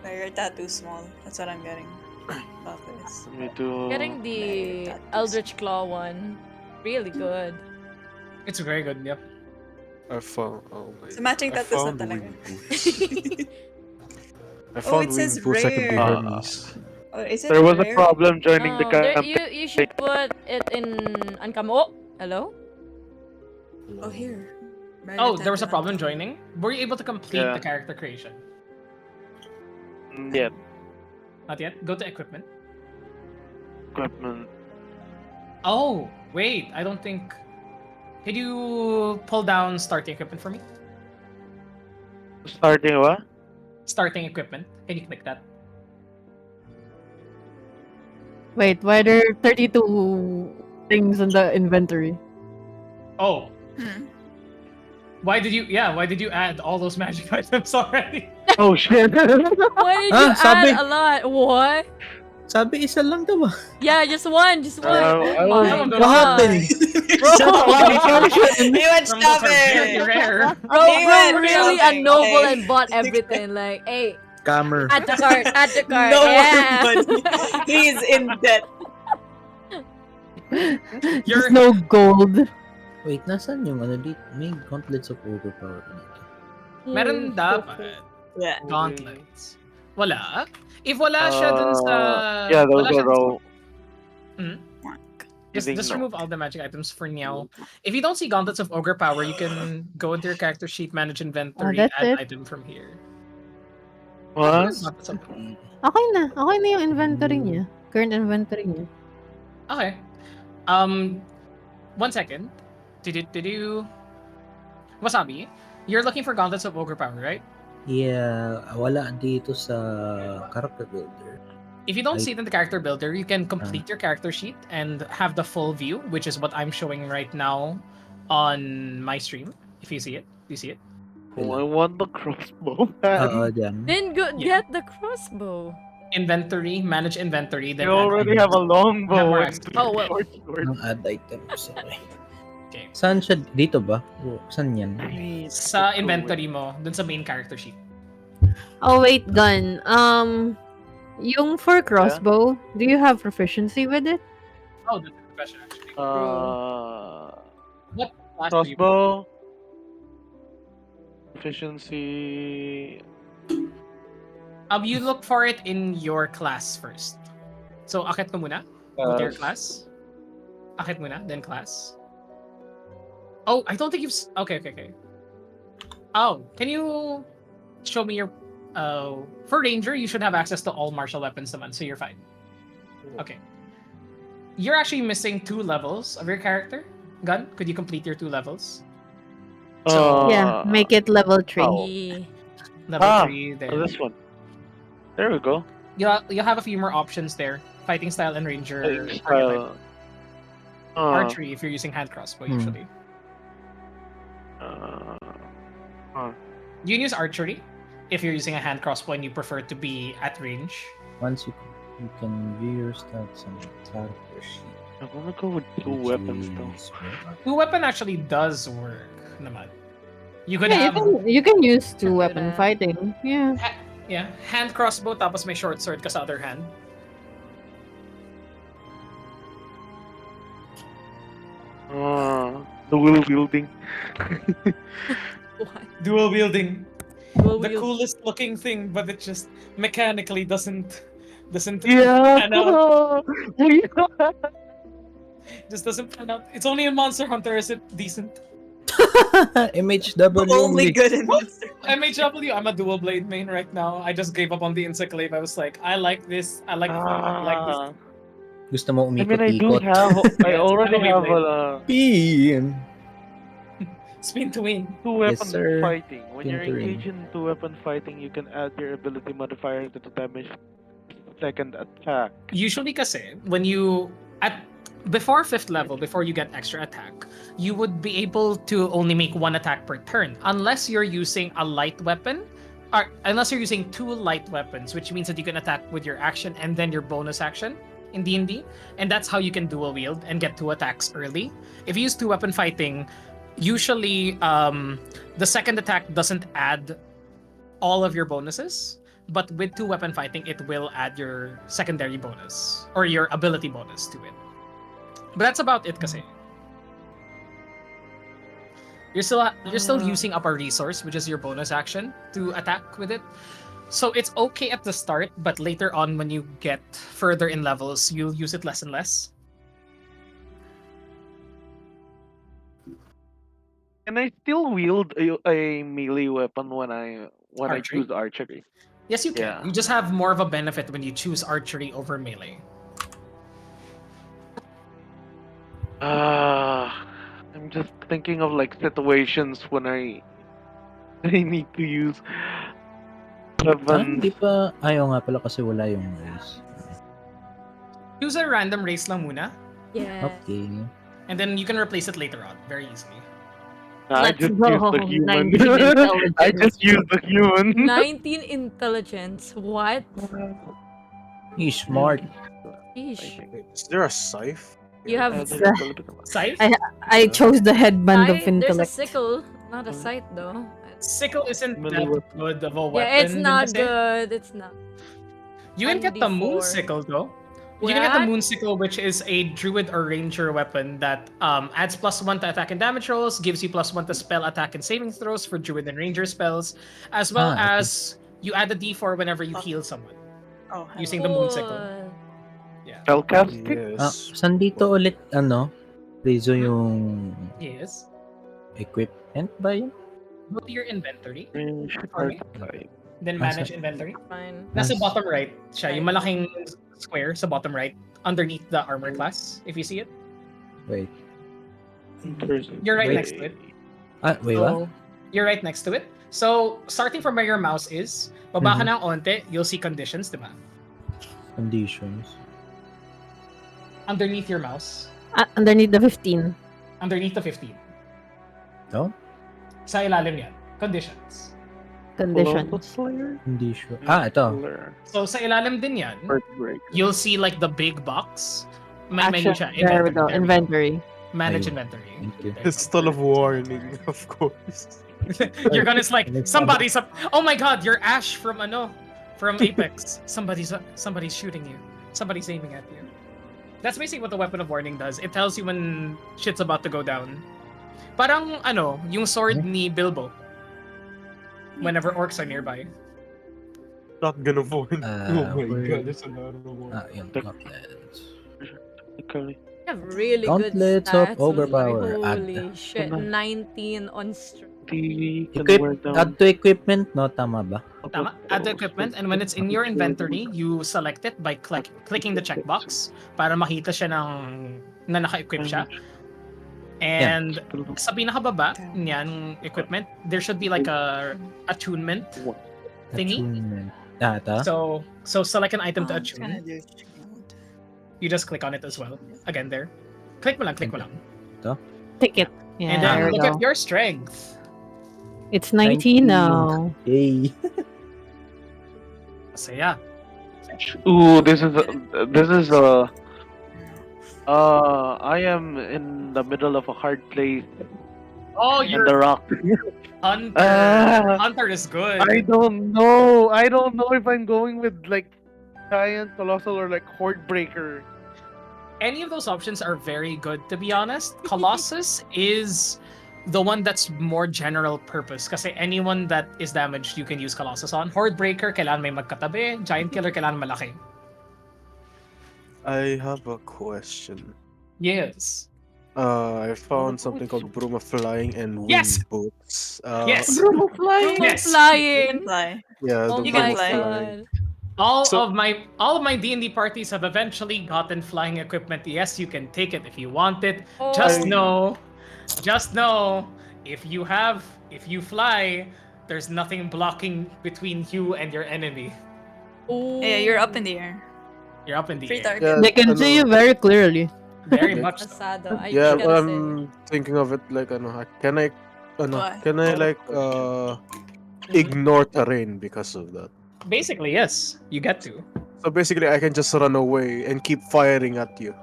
Barrier tattoo small. That's what I'm getting. Fuck this. Me too. Getting the tattoos. Eldritch Claw one, really good. It's very good, yep. I found. Oh my. So matching I tattoos na found talaga. wing boots. I found it says wing boots. I can be rare. Hermes. Oh, is it There was a rare? problem joining the No, there, campaign. you should put it in Uncamo. Oh, hello? Oh, here. Barrier Oh, there was a tattoo. problem joining? Were you able to complete Yeah. the character creation? Yeah, Not yet? Go to equipment. equipment. Oh, wait, I don't think... Could you pull down starting equipment for me? Starting what? Starting equipment. Can you click that? Wait, why are there 32 things in the inventory? Oh, Hmm. why did you add all those magic items already? Oh shit! Why did you Ah, sabi. add a lot? What? Sabi isa lang daw ah. Yeah, just one. I Oh was- my What god. happened? You went Some of those are very stubborn. rare. Bro, They went really shopping, unnoble okay? and bought everything. Like, hey, Scammer. add to cart, add to cart. No Yeah. more money. He's in debt. There's no gold. Wait, nasan yung ano dito? May gauntlets of overpower dito. Meron dapat Yeah. gauntlets. Wala? If wala siya dun sa... Yeah, wala those siya are dun sa- all. Just, Giving just no. remove all the magic items for now. If you don't see gauntlets of ogre power, you can go into your character sheet, manage inventory, that's add it. item from here. What? Gauntlets of- Okay na. Okay na yung inventory niya. Current inventory niya. Okay. 1 second. Do. Wasabi, you're looking for gauntlets of ogre power, right? Yeah, wala dito sa character builder. If you don't I- see it in the character builder, you can complete your character sheet and have the full view, which is what I'm showing right now on my stream. If you see it, do you see it? Oh, I want the crossbow. Oo, dyan. Then go Yeah. get the crossbow. Inventory, manage inventory. Then You add already item. have a longbow more and access. Oh, well. short sword. Ang add items. Okay. Okay. Saan siya? Dito ba? O, saan yan? Sa inventory mo, dun sa main character sheet. Oh, wait, gun. Yung for crossbow, do you have proficiency with it? Oh, that's a good question actually. What class do you- Crossbow. Efficiency. You look for it in your class first. So, akit mo muna. Go to your class. Akit muna, then class. Oh, I don't think you've... Okay. Oh, can you show me your... for ranger, you should have access to all martial weapons naman, so you're fine. Okay. You're actually missing 2 levels of your character. Gun, could you complete your 2 levels? Yeah, make it level 3. Oh. Yeah. Level Ah, 3, then... this one. There we go. You'll have a few more options there. Fighting style and ranger. archetype. Uh, Archery if you're using hand crossbow Hmm. usually. You can use archery if you're using a hand crossbow and you prefer to be at range. Once you can view your stats on the character sheet. I wanna go with 2 weapons though. Which is- 2 weapon actually does work naman. You could Yeah, have you can use two Check it weapon out. fighting. Yeah. hand crossbow tapos may short sword ka sa other hand. Dual wielding. What? Dual wielding. Well, The we'll- coolest looking thing, but it just mechanically doesn't Yeah. pan out. Yeah. Just doesn't pan out. It's only in Monster Hunter is it decent. MHW. Only good in Monster. MHW, I'm a dual blade main right now. I just gave up on the insect glaive. I was like, I like this. I like this. Gusto mo I mean, I do umikot-ikot. have. I Yes, already I have know Pin. Spin to win. 2 weapon sir. fighting. When you're Tinkering. engaged in 2 weapon fighting, you can add your ability modifier to the damage second attack. Usually kasi, when you before 5th level, before you get extra attack, you would be able to only make 1 attack per turn unless you're using a light weapon, or unless you're using 2 light weapons, which means that you can attack with your action and then your bonus action in D&D, and that's how you can dual wield and get 2 attacks early. If you use 2 weapon fighting, usually the second attack doesn't add all of your bonuses, but with 2 weapon fighting, it will add your secondary bonus or your ability bonus to it. But that's about it kasi. You're still using up a resource, which is your bonus action, to attack with it. So it's okay at the start, but later on when you get further in levels, you'll use it less and less. Can I still wield a melee weapon when I Archery? choose archery? Yes, you can. Yeah. You just have more of a benefit when you choose archery over melee. I'm just thinking of like situations when I need to use weapons. Hindi pa. Ayaw nga pala kasi wala yung race. Choose a random race lang muna, Yeah. Okay. and then you can replace it later on very easily. I Let's just go. used the human. 19 intelligence. I just used the human. 19 intelligence. What? He's smart. Sheesh. Is there a scythe? You have It's, There's a little bit of Scythe? I chose the headband of scythe? There's a intellect. sickle, not a scythe though. Sickle isn't Melee that weapon. good of a weapon. Yeah, it's din not kasi. good. It's not. You can get the 1d4. moon sickle though. You can get the What? moon sickle, which is a druid or ranger weapon that adds +1 to attack and damage rolls, gives you +1 to spell attack and saving throws for druid and ranger spells, as well Ah, okay. as you add a d4 whenever you heal someone Oh, using the moon sickle. Cool. Spellcasting? Saan dito ulit, Rizzo yung Yes. equipment ba yun? Go to your inventory, Range, Okay. archetype. then manage inventory. Fine. Nasa Nas- bottom right siya, yung Right. malaking square sa bottom right, underneath the armor class, if you see it. Wait. You're right Wait. next to it. Wait, what? So, you're right next to it. So, starting from where your mouse is, baba ka Mhm. ng onte, you'll see conditions, di ba? Conditions. Underneath your mouse. Underneath the 15. Underneath the 15. No? Sa ilalim yan. Conditions. Conditions. Slayer? Condition. Ito. So, sa ilalim din yan, Heartbreak. you'll see like the big box. May menu Action. siya. There we go. There Inventory. Manage Ayun. inventory. Thank you. There you go. Pistol of warning, of course. You're gonna like somebody's up. Oh my god, you're Ash from from Apex. Somebody's shooting you. Somebody's aiming at you. That's basically what the weapon of warning does. It tells you when shit's about to go down. Parang yung sword ni Bilbo. Whenever orcs are nearby. Shotgun of warning. Oh my where- god, there's a lot of warning. Yun. Gauntlets. Technically. You have really Gauntlets good of stats. overpower. Holy Add. shit. Tama. 19 on strength. TV can Equip, wear down. add to equipment, no? Tama ba? Tama. Add the equipment, and when it's in your inventory, you select it by clicking the checkbox para makita siya na naka-equip siya. And sa pinakababa niyan equipment, there should be like a attunement thingy. Attunement. Ito? So select an item to I'm trying to attune. do shield. You just click on it as well. Again there. Click mo lang. Ticket. Yeah, And then there we look go. at your strength. It's 19 now. Yay. So yeah. Ooh, this is I am in the middle of a hard place Oh, in you're the rock. Hunter. Ah. Hunter is good. I don't know if I'm going with like giant, colossal, or like horde breaker. Any of those options are very good, to be honest. Colossus is the one that's more general purpose kasi anyone that is damaged you can use Colossus on. Horde Breaker, kailangan may magkatabi. Giant Killer, kailangan malaki. I have a question. Yes. I found something called Broom of Flying and Wing Yes! Boots. Yes! Flying. Yes. Flying. Fly. Yeah, Oh the You Broom can my of fly. Flying. god. All So- of my D&D parties have eventually gotten flying equipment. Yes, you can take it if you want it. Just Oh. know, if you fly, there's nothing blocking between you and your enemy. Ooh. Yeah, you're up in the air. You're up in the Free air. target. They can see you very clearly. Very much so. Asado. I Yeah, just gotta I'm thinking of it like can I like ignore terrain because of that? Basically, yes, you get to. So basically, I can just run away and keep firing at you.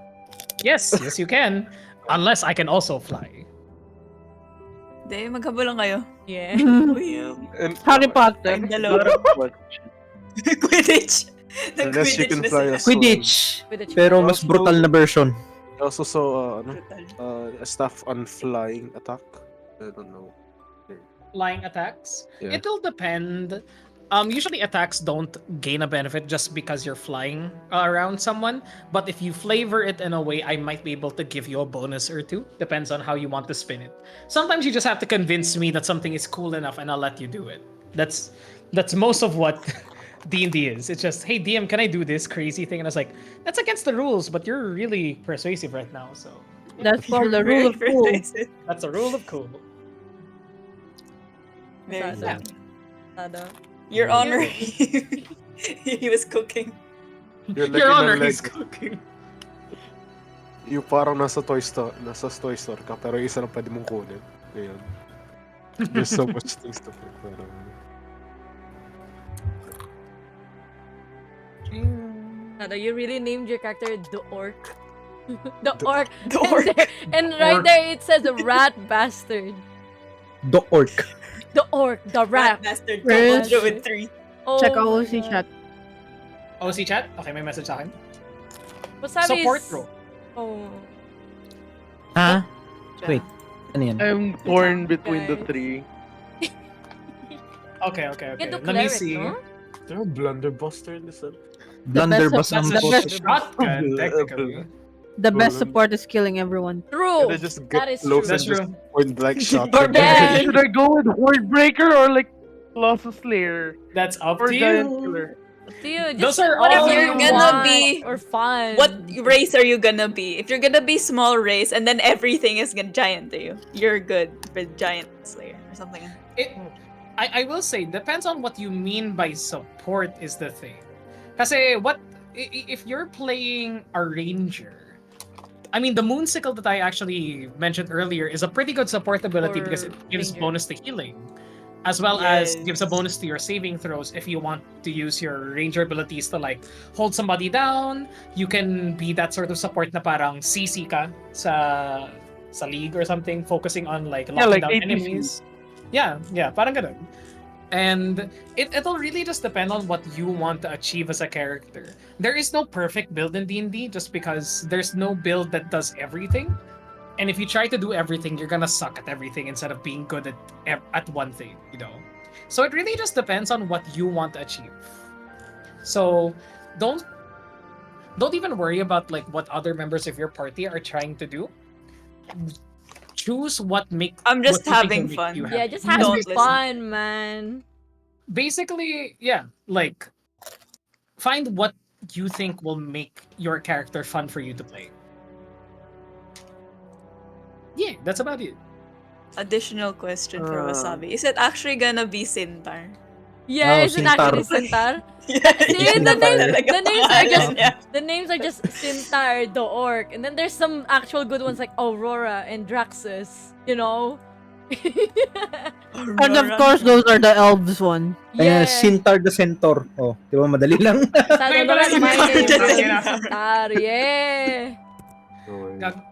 Yes, yes, you can. Unless I can also fly. Di, magkabulang kayo. say. Yeah. And Harry Potter. Tayong dalawa. Quidditch. unless you can Nag-Quidditch na fly sila. as well. Quidditch. With a Pero chip. mas brutal na version. I also saw Brutal. a staff on flying attack. I don't know. Flying attacks. Yeah. It'll depend. Usually attacks don't gain a benefit just because you're flying around someone. But if you flavor it in a way, I might be able to give you a bonus or two. Depends on how you want to spin it. Sometimes you just have to convince me that something is cool enough, and I'll let you do it. That's most of what D&D is. It's just, hey DM, can I do this crazy thing? And I was like, that's against the rules, but you're really persuasive right now, so That's called the Very rule of cool. persuasive. that's a rule of cool. Very Asado. funny. Asado. Your Honor, he was cooking. You're like Your in a Honor, leg- he's cooking. Yung parang nasa toy store ka, pero isa lang pwede mong kunin. Ayan. There's so much things to pick. Pero, Nada, you really named your character the orc. The orc. The orc. And right there it says rat bastard. The orc. The orc, the rat. Rat bastard. Really? Double with 3. Oh Check my OC God. chat. OC chat? Okay, may message sa akin. Wasabi Support is... role. Oh. Ha? Wait. Ano yan? I'm torn between the Guys. three. Okay. Get to Let me cleric, see. no? There a blunderbuster in this one. Blunderbuss The ang best- boss. Shotgun, technically. The best support is killing everyone. True. And then just That get is close true. and just point blank shot. Yeah. Should I go with Hordebreaker or like Colossus Slayer That's up or to Giant you. Killer? Dude, Those just are whatever all- you You're gonna want be- or fun. What race are you gonna be? If you're gonna be small race and then everything is gonna giant to you, you're good with giant slayer or something. I will say, depends on what you mean by support is the thing. Kasi if you're playing a ranger, I mean, the Moonsicle that I actually mentioned earlier is a pretty good support ability because it For gives ranger. bonus to healing, as well as gives a Yes. bonus to your saving throws if you want to use your ranger abilities to like hold somebody down. You can be that sort of support na parang CC ka sa league or something, focusing on like locking like down ATC. enemies. Yeah, parang ganun. And it'll really just depend on what you want to achieve as a character. There is no perfect build in D&D just because there's no build that does everything. And if you try to do everything, you're gonna suck at everything instead of being good at one thing, you know? So it really just depends on what you want to achieve. So don't even worry about like what other members of your party are trying to do. Choose what I'm just what you think having will make fun. you Yeah, happy. just have Don't some listen. fun, man. Basically, yeah, like find what you think will make your character fun for you to play. Yeah, that's about it. Additional question for Wasabi. Is it actually gonna be Sintar? Yeah, Oh, is it Sintar. actually Sintar? Yeah, See, yun the naman names- talaga the names are pangalan just- niya. The names are just Sintar, the orc, and then there's some actual good ones like Aurora and Draxus, you know? And of course, those are the elves one. Kaya Yeah. Sintar the Centaur. Oh, di ba madali lang? Sana look at my name, Just bro. Sintar. Sintar, yeah.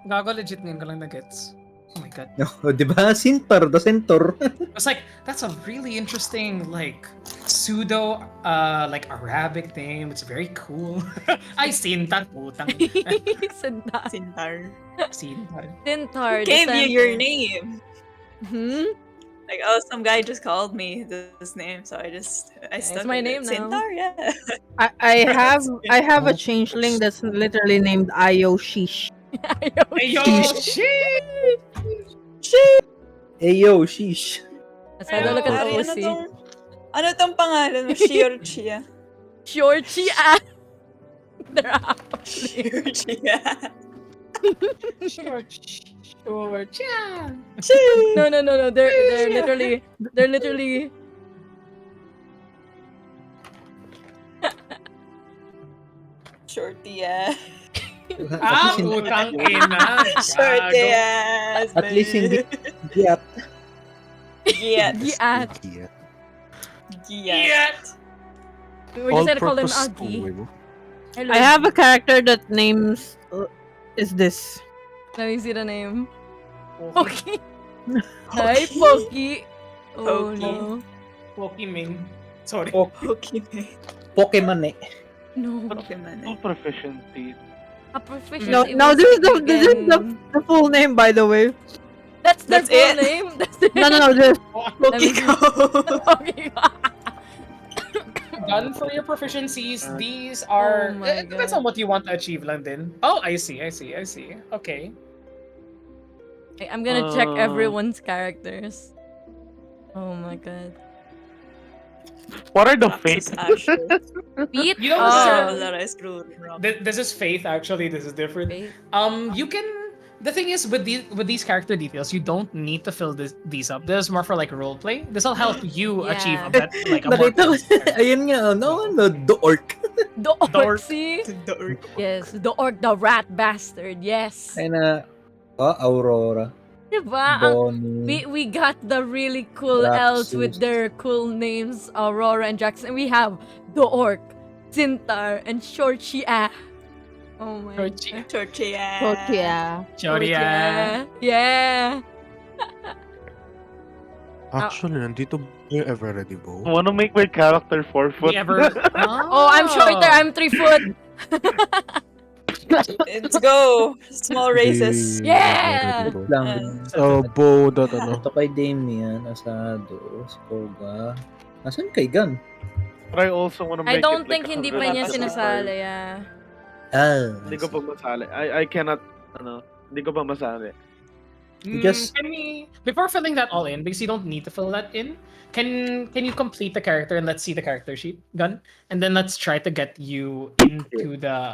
Gago legit name ko lang na gets. Oh my god. Oh, di ba? Sintar the Centaur. It's like that's a really interesting like pseudo like Arabic name. It's very cool. Ay sintar putang. Sintar. Sintar. Sintar. Sintar. Who gave you your Descendant. name? Hmm? Like, oh, some guy just called me this name, so I stuck my with name it. now. Sintar, yeah. I have a changeling that's literally named Ayo Shish. Hey yo, Sheesh. shit. Ayo, sheesh. Sana look at Pare, OC. ano tong pangalan mo? Shiorchia. Shorty ah. Drop. Shiorchia. Sure. Yeah. No. They're literally. Shorty ass. Ah, At least hindi- putang ina. Shorty Gago. ass. At least hindi Giat. Giat. Giat. Giat. Yeah. We're just gonna call him Agi. Hello. I have a character that names is this. Let me see the name. Poki. Hi, Poki. Oh Poki. no. Pokemon. Sorry. Pokemon. Pokemon eh. No. Pokemon. No proficiency. A proficiency. No, this is the full name, by the way. That's their That's full it? name. That's the No, this. Let me see. Poki. Done for your proficiencies. These are. Oh my It depends God. on what you want to achieve, London. Oh, I see. Okay. Okay, I'm gonna check Uh. everyone's characters. Oh my god. What are the Praxis fates? Asher. Pete? You know, Oh, sir, Lara is rude. This is Faith. Actually, this is different. Faith. You can. The thing is, with these character details, you don't need to fill these up. This is more for like role play. This will help you Yeah. achieve that like a more. Nakita ko, ayun nga, the orc. The orc, orc. see? The orc. Yes, the orc, the rat bastard, yes. Ay na, Aurora, Diba? Ang- Bonnie, we got the really cool elves with Draxus. their cool names, Aurora and Jackson. And we have the orc, Zintar, and Shorchia. Oh my Shorchia. god. Tortilla. So, yeah. Choria. Yeah. Actually, nandito ba yung Everedivo? Wanna make my character 4 We foot? ever? Oh, I'm shorter. I'm 3 foot. Let's go. Small races. Yeah! Wait lang. Bow that ano. Ito kay Damian, Asado, si Koga. Nasaan kay Gan? But I also wanna I make don't it like think a hindi hundred pa niya episodes. sinasali, yeah. Hindi ko pa masali. I cannot, hindi ko pa masali. Because- Can we, before filling that all in, because you don't need to fill that in, can you complete the character and let's see the character sheet, Gun, and then let's try to get you into the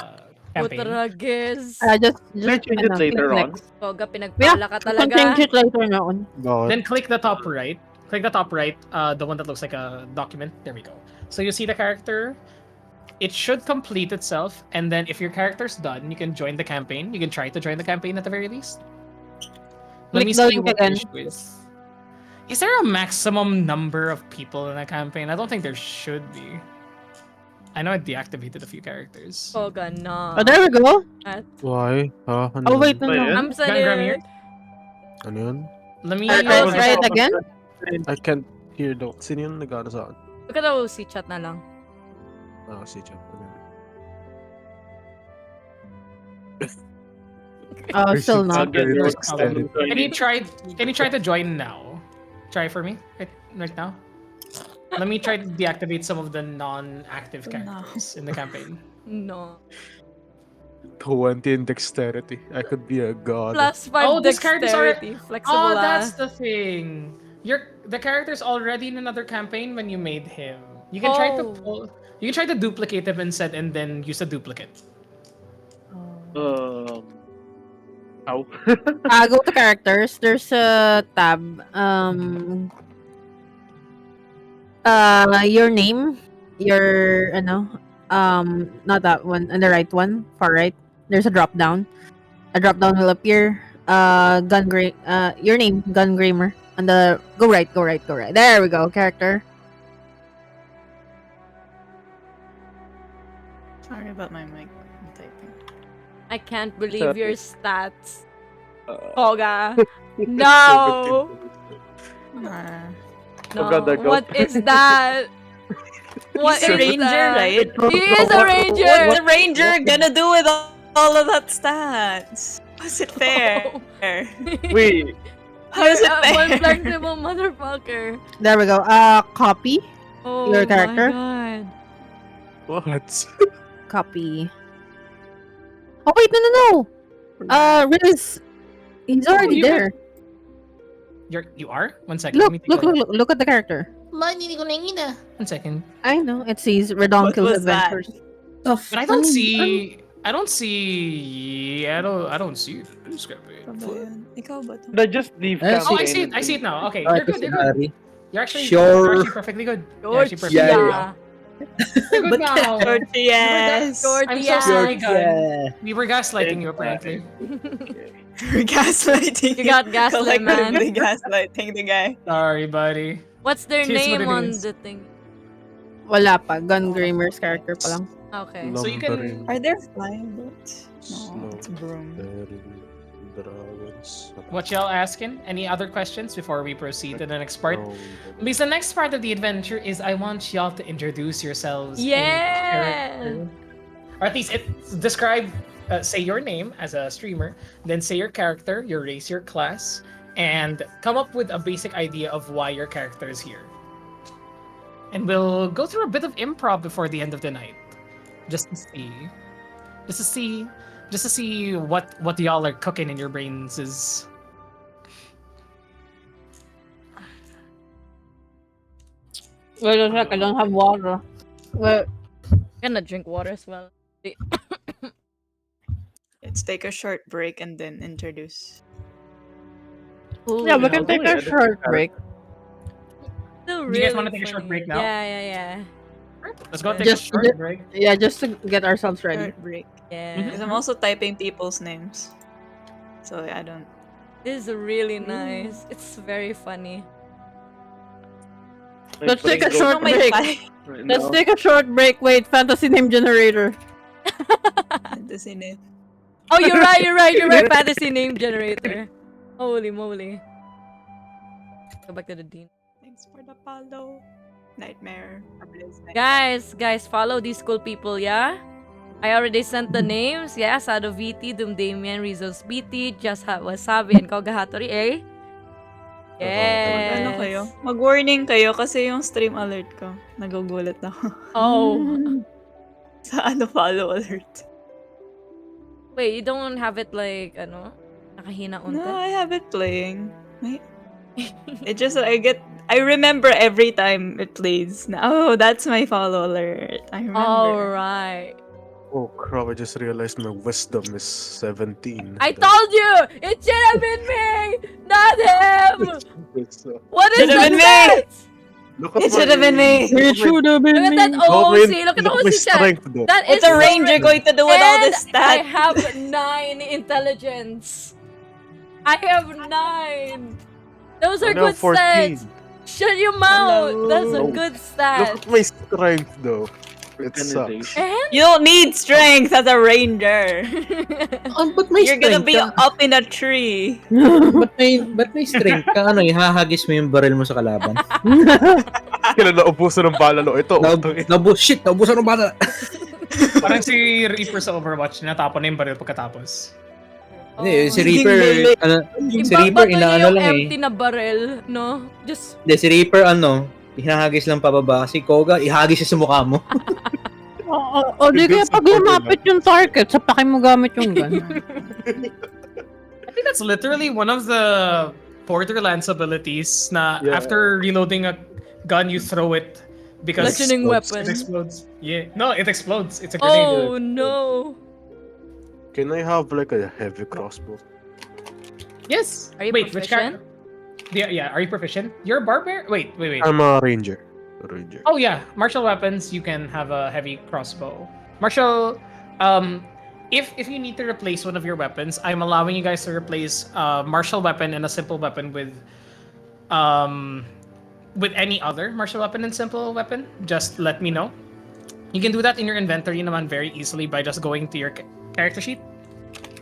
campaign. Putragis. Just Can I change it ano, later click on? next. Koga, Yeah, pinagpala ka you can change talaga. it later noon. Bakit? Then click the top right. Click the top right, the one that looks like a document. There we go. So you see the character. It should complete itself, and then if your character's done, you can join the campaign. You can try to join the campaign at the very least. Let Click me the see link what the again. issue is. Is there a maximum number of people in a campaign? I don't think there should be. I know I deactivated a few characters. Koga, no. Oh, there we go. Why? Ha? Ano Oh, yun? wait, no, Wait, no. yeah? I'm Gramir? Ano yun? Let me. Try it again. I can't hear the... Sino yun nag-ano sa akin? Look at the OC chat na lang. Si Chat. Oh, still I'll not. get your Extended. Can you try? Can you try to join now? Try for me right now. Let me try to deactivate some of the non-active characters in the campaign. No. 20 in dexterity. I could be a god. +5 Oh, this character's dexterity. Flexible Oh, that's ah. the thing. The character's already in another campaign when you made him. You can try to Oh. pull. You can try to duplicate him instead, and then use a duplicate. How? Go to characters. There's a tab. Your name. Your not that one. On the right one, far right. There's a drop down. A drop down will appear. Your name, Gun Gramer. On the go right. There we go. Character. Sorry about my mic. I'm typing. I can't believe your stats. Uh, Koga. No. Nah. No. Koga the goat. What is that? What He's a is ranger, that? right? He is a ranger. What's a ranger gonna do with all of that stats? How's it fair? Wait, How is it One fair? flexible motherfucker. There we go. Copy. Oh Your character? my god. What? Copy. Oh wait, no. Riz, he's already you there. You are? One second. let me take a Look at the character. One second. I know it says Redonkul's was that? Adventures. But I don't see. I don't see. I don't see this campaign. Ikaw ba to? did I just leave Eh, Oh, I campaign? see it. I see it now. Okay, Ah, you're ito good. si You're good. Harry. You're actually, Sure. you're actually perfectly good. You're actually perfectly Georgia. good. You're good now. Tortillas. I'm so sorry, Georgia. guys. We were gaslighting you apparently. You're gaslighting. You got gaslit, man. Collectively gaslighting the guy. Sorry, buddy. What's their Here's what name it on is. the thing? Wala pa. Gun Gramer's character pa lang. Okay. So you can- Lumbering, Are there flying boats? Snow, No, it's a broom. bearing, dragons. What y'all asking? Any other questions before we proceed to the next part? No, Because the next part of the adventure is I want y'all to introduce yourselves. in Yeah. character. Or at least describe, say your name as a streamer, then say your character, your race, your class, and come up with a basic idea of why your character is here. And we'll go through a bit of improv before the end of the night, just to see what y'all are cooking in your brains is. Wait a sec, I don't have water. Wait. I'm gonna drink water as well. Let's take a short break and then introduce. Ooh, Yeah, we yeah, can I'll take do a it. short break. still Do you guys really wanna take a short funny. break now? Yeah. Let's go take Just- a short break. Yeah, just to get ourselves ready. Short break. Yeah. Because I'm also typing people's names. So I don't. This is really nice. It's very funny. Let's take a putting short Ano may break. right Let's now. take a short break. Wait, fantasy name generator. Fantasy name. Oh, you're right. Fantasy name generator. Holy moly. Go back to the dean. Thanks for the follow. Nightmare. Nightmare. Guys, follow these cool people, yeah? I already sent the names. Yeah, Sado VT, Doom Damien, Rizos BT, Just Wasabi, and Kogahatori, eh? Ano Yes. kayo? Mag-warning kayo kasi yung stream alert ko. Nagugulat ako. Oh. Sa follow alert. Wait, you don't have it like, nakahina unti? No, I have it playing. Wait. It just, I remember every time it plays. Oh, that's my follow alert. I remember. Alright. Oh crap, I just realized my wisdom is 17. I told you! It should have been me! Not him! What is Should have been me! that? Look at It should have been me! It should have been Look at that me. OC! Look at the my OC chat! strength though. That is What's a ranger going to do with all this And I stats? have 9 intelligence. I have 9. Those are Now good 14. stats. Shut your mouth. Hello. That's a Oh. good Look stat. at my strength though. It sucks. Organization. And You don't need strength as a ranger. Ba't may You're gonna strength be ka? up in a tree. Ba't may strength ka? Ano, ihahagis mo yung baril mo sa kalaban? Kailan naubusan ng bala no? Ito, Naubusan ng bala. Parang si Reaper sa Overwatch, natapon na yung baril pagkatapos. Hindi, si Hindi Reaper, melee. si Reaper Ibabato niya inaano yung lang eh. empty na barrel, no? Just Hindi, si Reaper hinahagis lang pababa. Si Koga, ihagis siya sa mukha mo. O di kaya pag lumapit yung target, sapakin mo gamit yung gun. I think that's literally one of the Borderlands abilities na Yeah. after reloading a gun, you throw it because bludgeoning it weapon. explodes. Yeah. No, it explodes. It's a grenade. Oh no. Can I have like a heavy crossbow? Yes. Are you Wait, which proficient? Yeah, are you proficient? You're a barbarian? Wait. I'm a ranger. Oh yeah, martial weapons, you can have a heavy crossbow. Martial, if you need to replace one of your weapons, I'm allowing you guys to replace a martial weapon and a simple weapon with any other martial weapon and simple weapon. Just let me know. You can do that in your inventory naman very easily by just going to your character sheet,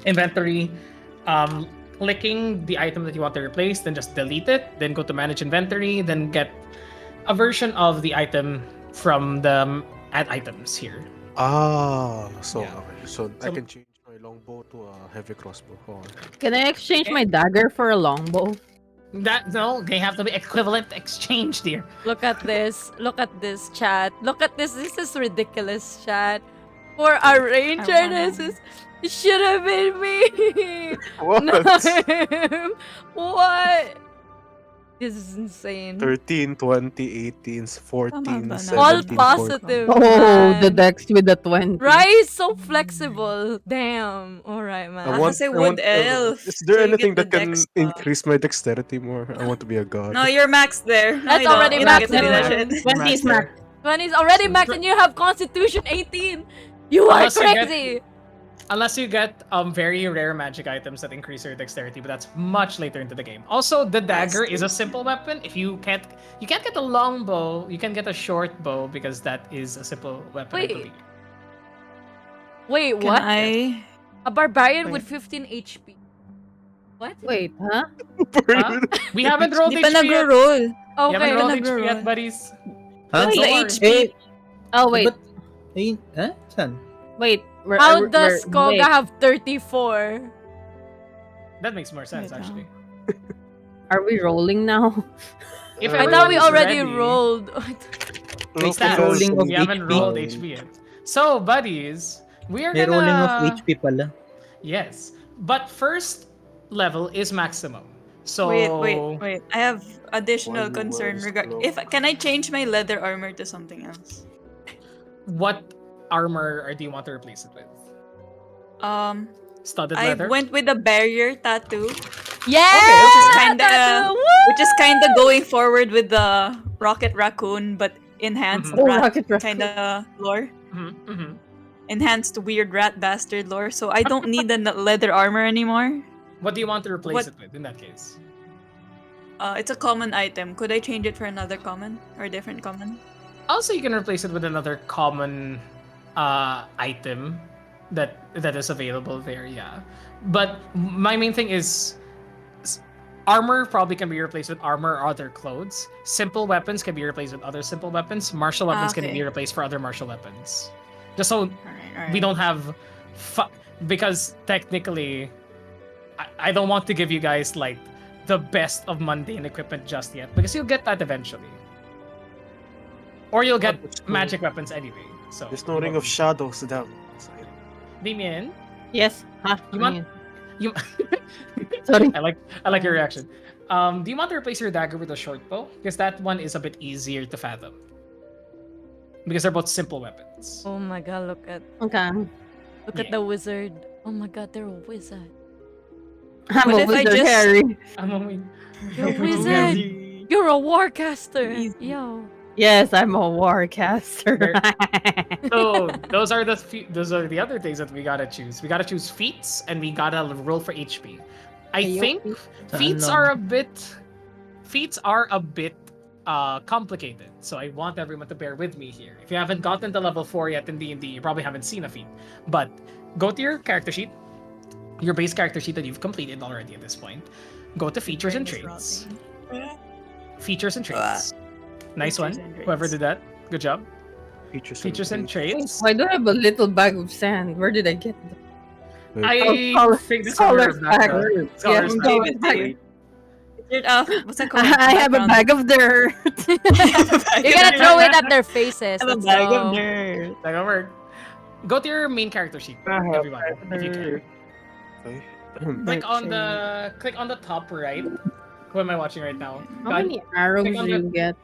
inventory, clicking the item that you want to replace, then just delete it, then go to manage inventory, then get a version of the item from the add items here. So Yeah. okay. So I can change my longbow to a heavy crossbow. Okay. Can I exchange my dagger for a longbow? They have to be equivalent exchange, dear. Look at this. Look at this, chat. Look at this. This is ridiculous, chat. For a ranger, this is. It should have been me. What? No. What? This is insane. 13, 20, 18, 14, Tama ba na? 17, All 14. positive. Oh, the man. dex with the 20. Right? So flexible. Damn. Alright, man. Kasi wood elf. Is there So you anything get that the can dex increase my dexterity more? I want to be a god. No, you're maxed there. No, That's you don't. already You don't get maxed to do that there. shit. 20 is max. When he's already max and you have Constitution 18. You are Unless you get- crazy. Unless you get very rare magic items that increase your dexterity, but that's much later into the game. Also, the dagger is a simple weapon. If you can't get a long bow, you can get a short bow because that is a simple weapon. I Wait. believe. Wait, Can what? I? A barbarian with Wait. 15 HP. What? Wait, huh? Huh? We haven't rolled Di pa HP yet. nagro-roll. We haven't Okay. rolled Nag-roll. HP yet, buddies. Ha? What's Don't the worry. HP? Oh, wait. Saan? Wait. How does Koga wait. have 34? That makes more sense, Wait, actually. Are we rolling now? If I Uh, thought we everyone's already ready- rolled. May Stats. rolling of We haven't HP. rolled HP yet. So, buddies, we are May gonna... rolling of HP pala. Yes. But first level is maximum. So... Wait. I have additional Why you concern wear regarding. slow? Can I change my leather armor to something else? What armor do you want to replace it with? Studded I leather? went with the barrier tattoo, Yeah! which is kinda, Tattoo, going forward with the rocket raccoon, but enhanced Oh, rat Rocket Raccoon. kinda lore. Mm-hmm. Enhanced weird rat bastard lore. So I don't need the leather armor anymore. What do you want to replace What- it with in that case? it's a common item. Could I change it for another common or a different common? Also, you can replace it with another common item that is available there. Yeah, but my main thing is armor probably can be replaced with armor or other clothes. Simple weapons can be replaced with other simple weapons. Martial weapons can be Okay. replaced for other martial weapons. Just so Alright. we don't have because technically I don't want to give you guys like the best of mundane equipment just yet because you'll get that eventually. Or you'll get That's cool. magic weapons anyway. So There's no Ring of Shadows down. Damien, Yes. Huh? you want you Sorry. I like your reaction. Do you want to replace your dagger with a short bow? Because that one is a bit easier to fathom. Because they're both simple weapons. Oh my god, look Okay. at the wizard. Oh my god, they're a wizard. I'm What a if I wizard, just- Harry. I'm only You're a wizard. You're a warcaster. Yo. Yes, I'm a warcaster. So those are the other things that we gotta choose. We gotta choose feats and we gotta roll for HP. I think feats are a bit complicated. So I want everyone to bear with me here. If you haven't gotten to level 4 yet in D&D, you probably haven't seen a feat. But go to your character sheet, your base character sheet that you've completed already at this point. Go to features and Brain traits. is rotting. Features and traits. Nice one. Features and traits. Whoever did that, good job. Features And traits. Why do I have a little bag of sand? Where did I get that? I think this is Scholar's our background. bag. Scholar's Yeah, bag. Scholar's bag. What's that called? I have a Background. bag of dirt. You're gonna throw it at their faces. I have a Let's bag go. of dirt. That gonna work. Go to your main character sheet, everyone, if you can. Click on the top right. Who am I watching right now? How God, many arrows click do on you get?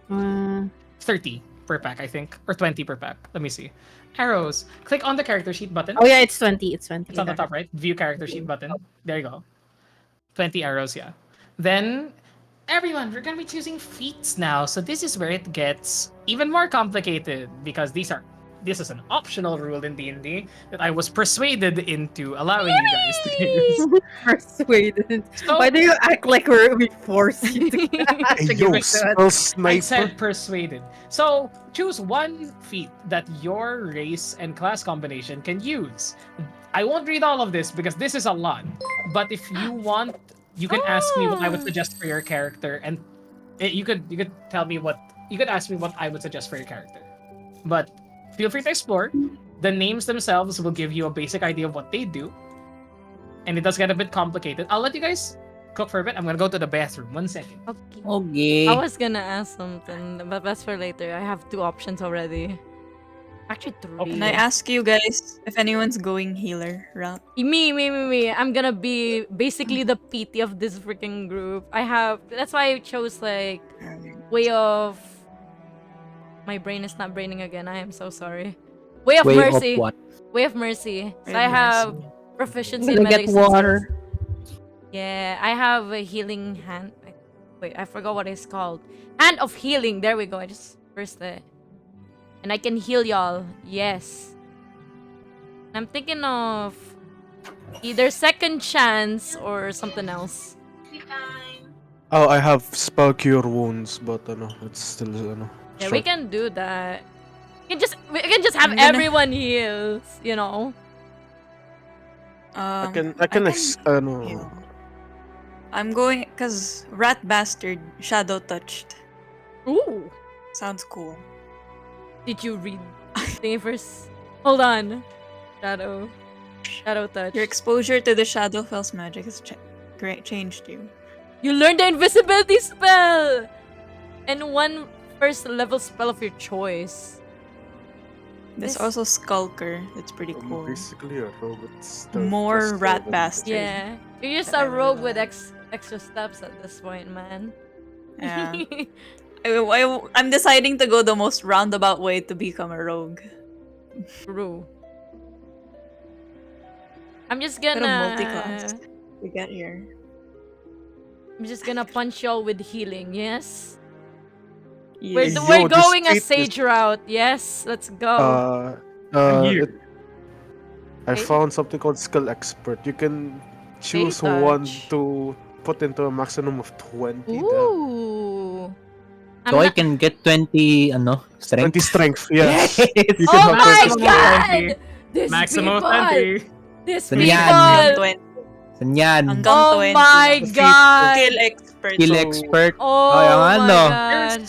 30 per pack, I think, or 20 per pack. Let me see. Arrows. Click on the character sheet button. Oh yeah, it's 20. It's 20. It's on the top right. View character sheet button. There you go. 20 arrows, yeah. Then, everyone, we're gonna be choosing feats now. So this is where it gets even more complicated because this is an optional rule in D&D that I was persuaded into allowing you guys to use. Persuaded. So, Why do you act like we force you to, Hey, to give yo, it to us? spell I sniper. said persuaded. So choose one feat that your race and class combination can use. I won't read all of this because this is a lot. But if you want, you can ask me what I would suggest for your character, and you could tell me what you could ask me what I would suggest for your character. But feel free to explore. The names themselves will give you a basic idea of what they do, and it does get a bit complicated. I'll let you guys cook for a bit. I'm gonna go to the bathroom. 1 second. Okay. Okay. I was gonna ask something, but that's for later. I have 2 options already. Actually, 3. Can I ask you guys if anyone's going healer route? Me. I'm gonna be basically the PT of this freaking group. That's why I chose like way of. My brain is not braining again. I am so sorry. Way of mercy. Of what? Way of mercy. So Way I of have mercy. proficiency I'm in gonna medic get water. Yeah, I have a healing hand. Wait, I forgot what it's called. Hand of healing. There we go. I just first it. And I can heal y'all. Yes. I'm thinking of either second chance or something else. Oh, I have spell cure wounds, but it's still Yeah, short. we can do that. We can just have I'm gonna- everyone heals, you know. I Um, can heal. I'm going because Rat Bastard Shadow Touched. Ooh. Sounds cool. Did you read thing first? Hold on. Shadow touch. Your exposure to the Shadowfell's magic has changed you. You learned the invisibility spell! And one first level spell of your choice. There's This- also Skulker. That's pretty I'm cool. basically a robot. Still More just Rat robot. Bastard. Yeah. You're just I a rogue really with extra steps at this point, man. Yeah. I'm deciding to go the most roundabout way to become a rogue. True. I'm just Pero gonna multi-class. We get here. I'm just gonna punch y'all with healing, yes? Yeah. We're, Yo, we're this going a street sage route, yes? Let's go. I Okay. found something called Skill Expert. You can choose touch. one to put into a maximum of 20. Damn. Ooh. I'm So I not- can get 20 strength. 20 strength, yes. Yes. You can Oh have my 20 strength. god! These Maximum people! 20. These Yan. Hanggang people! 20. Ganyan. Hanggang Oh 20 my lang. god! Skill expert. Skill So, expert. Oh yung my ano. god!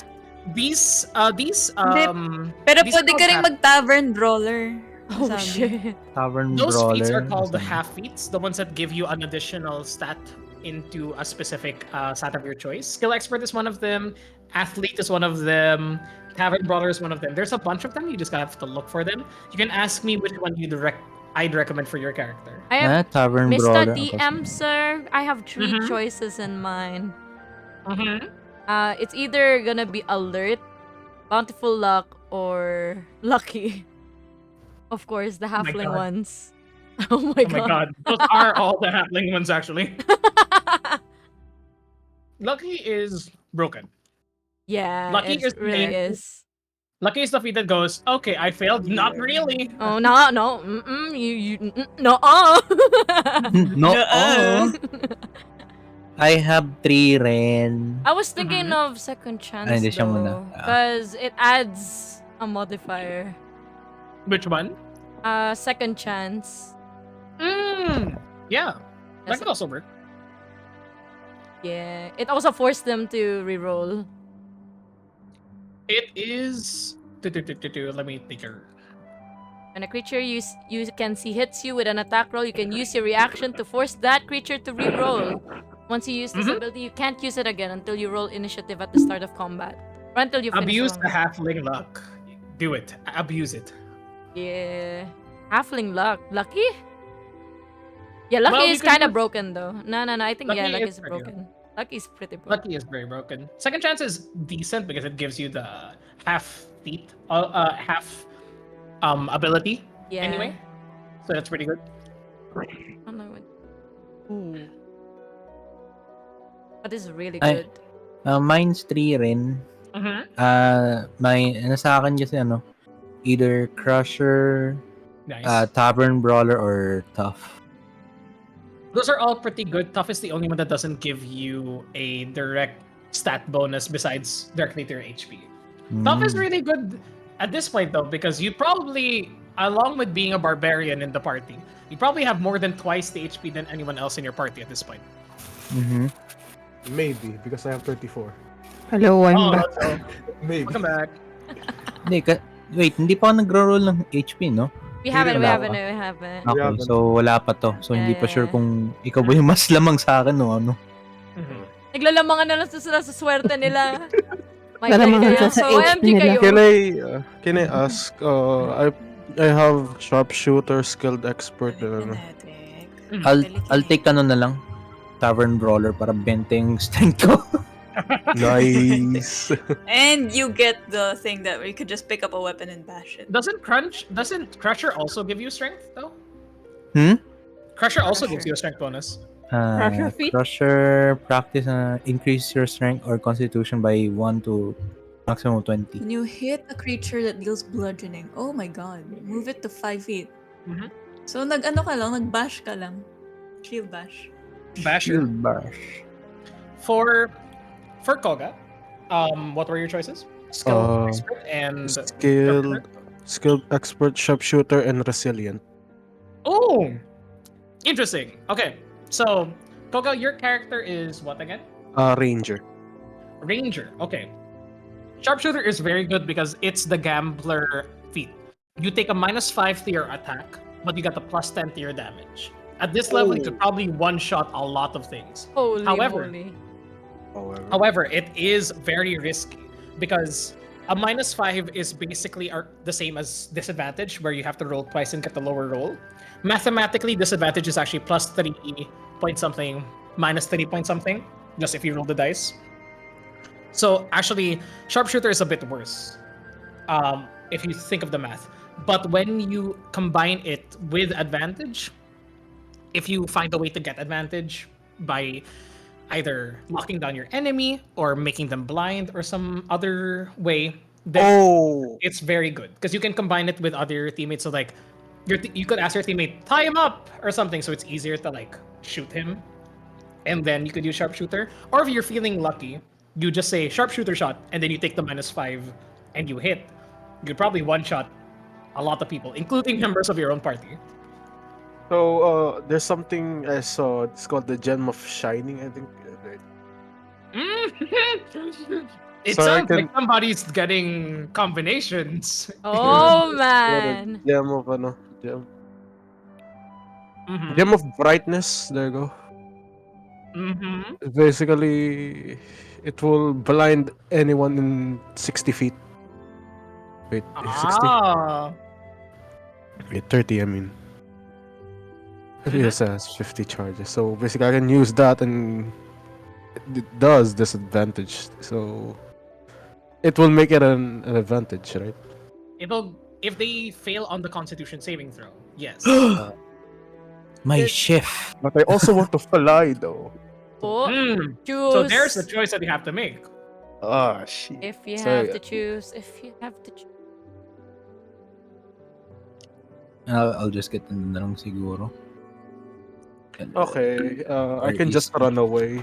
These Pero these are pwede called ka rin half- mag-tavern brawler. Oh Sabi. shit. Tavern those brawler. feats are called the Saan? half feats, the ones that give you an additional stat into a specific stat of your choice. Skill expert is one of them. Athlete is one of them. Tavern brawler is one of them. There's a bunch of them. You just have to look for them. You can ask me which one I'd recommend for your character. I have Tavern Mr. brawler. DM, sir. I have 3 Mhm. choices in mind. Mm-hmm. It's either gonna be alert, bountiful luck, or lucky. Of course, the my halfling God. ones. Oh my Oh my god. god, those are all the halfling ones actually. Lucky is broken. Yeah, Lucky it is really the- is. Lucky is the feat that goes, okay, I failed. Not really. Oh no, no, no. No. Nuh-uh. I have 3 rin. I was thinking of second chance Ay, hindi siya muna. though, because it adds a modifier. Which one? Second chance. Yeah, that Yes. could also work. Yeah, it also forced them to reroll. It is. Let me think here. When a creature you can see hits you with an attack roll, you can use your reaction to force that creature to reroll. Once you use this ability, you can't use it again until you roll initiative at the start of combat, or until you finish Abuse the the round. halfling luck. Do it. Abuse it. Yeah, halfling luck, lucky. Yeah, lucky Well, you is can kind of use- broken though. No, I think Lucky lucky is is pretty broken. Lucky is pretty broken. Lucky is very broken. Second chance is decent because it gives you the half feat, half ability Yeah. anyway. So that's pretty good. I don't know what. Ooh. That is really Ay. good. Mine's 3 rin. Mm-hmm. Nasa akin kasi either Crusher, Nice. Tavern Brawler, or Tough. Those are all pretty good. Tough is the only one that doesn't give you a direct stat bonus besides directly to your HP. Tough is really good at this point though, because you probably, along with being a barbarian in the party, you probably have more than twice the HP than anyone else in your party at this point. Mm-hmm. Maybe, because I have 34. Hello, I'm Oh, back. so, Maybe. welcome back. Wait, hindi pa ako nag-roll ng HP, no? We haven't. wala pa. Okay, haven't. so wala pa to. So hindi pa sure Yeah. kung ikaw ba yung mas lamang sa akin o ano. Mhm. Naglalamangan na lang sila sa swerte nila. My Lalamangan kayo. sila sa So, HP OMG nila. kayo. Can I ask? I have sharpshooter, skilled expert, and Kinetic. I'll take na lang. Tavern Brawler para 20 yung strength ko. nice. And you get the thing that you could just pick up a weapon and bash it. Doesn't Crusher also give you strength though? Crusher also gives Crusher. you a strength bonus. Crusher feat? Crusher, practice increase your strength or constitution by 1 to maximum 20. When you hit a creature that deals bludgeoning, oh my god, move it to 5 feet. Mhm. So nag-bash ka lang. Shield bash. Basher. Bash. For Koga, what were your choices? Skill expert and Skilled expert, sharpshooter, and resilient. Oh, interesting. Okay, so Koga, your character is what again? Ranger. Ranger. Okay. Sharpshooter is very good because it's the gambler feat. You take a -5 to your attack, but you got the +10 to your damage. At this level, you could probably one-shot a lot of things. Holy However- moly. However, it is very risky because a -5 is basically the same as disadvantage, where you have to roll twice and get the lower roll. Mathematically, disadvantage is actually +3 point something, -3 point something, just if you roll the dice. So actually, sharpshooter is a bit worse, if you think of the math. But when you combine it with advantage, if you find a way to get advantage by either locking down your enemy or making them blind or some other way, then it's very good because you can combine it with other teammates. So like, you could ask your teammate, tie him up or something, so it's easier to like shoot him, and then you could use sharpshooter. Or if you're feeling lucky, you just say sharpshooter shot, and then you take the -5 and you hit, you'd probably one shot a lot of people, including members of your own party. So there's something I saw. It's called the Gem of Shining. I think. Right? It So I sounds like can. somebody's getting combinations. Oh Yeah, the man. gem of ano, gem. Mhm. Gem of brightness. There you go. Mhm. Basically, it will blind anyone in 60 feet. Wait, 60? Ah. Wait, 30, I mean. Mhm. Yes, it has 50 charges. So basically, I can use that, and it does disadvantage. So it will make it an advantage, right? It'll if they fail on the Constitution saving throw. Yes. My It- chef. But I also want to fly, though. Oh, So there's the choose. choice that you have to make. Ah, shit. If you So, have yeah. to choose, if you have to choose. I'll just get ano na lang siguro. Okay, I Very can just easy. run away.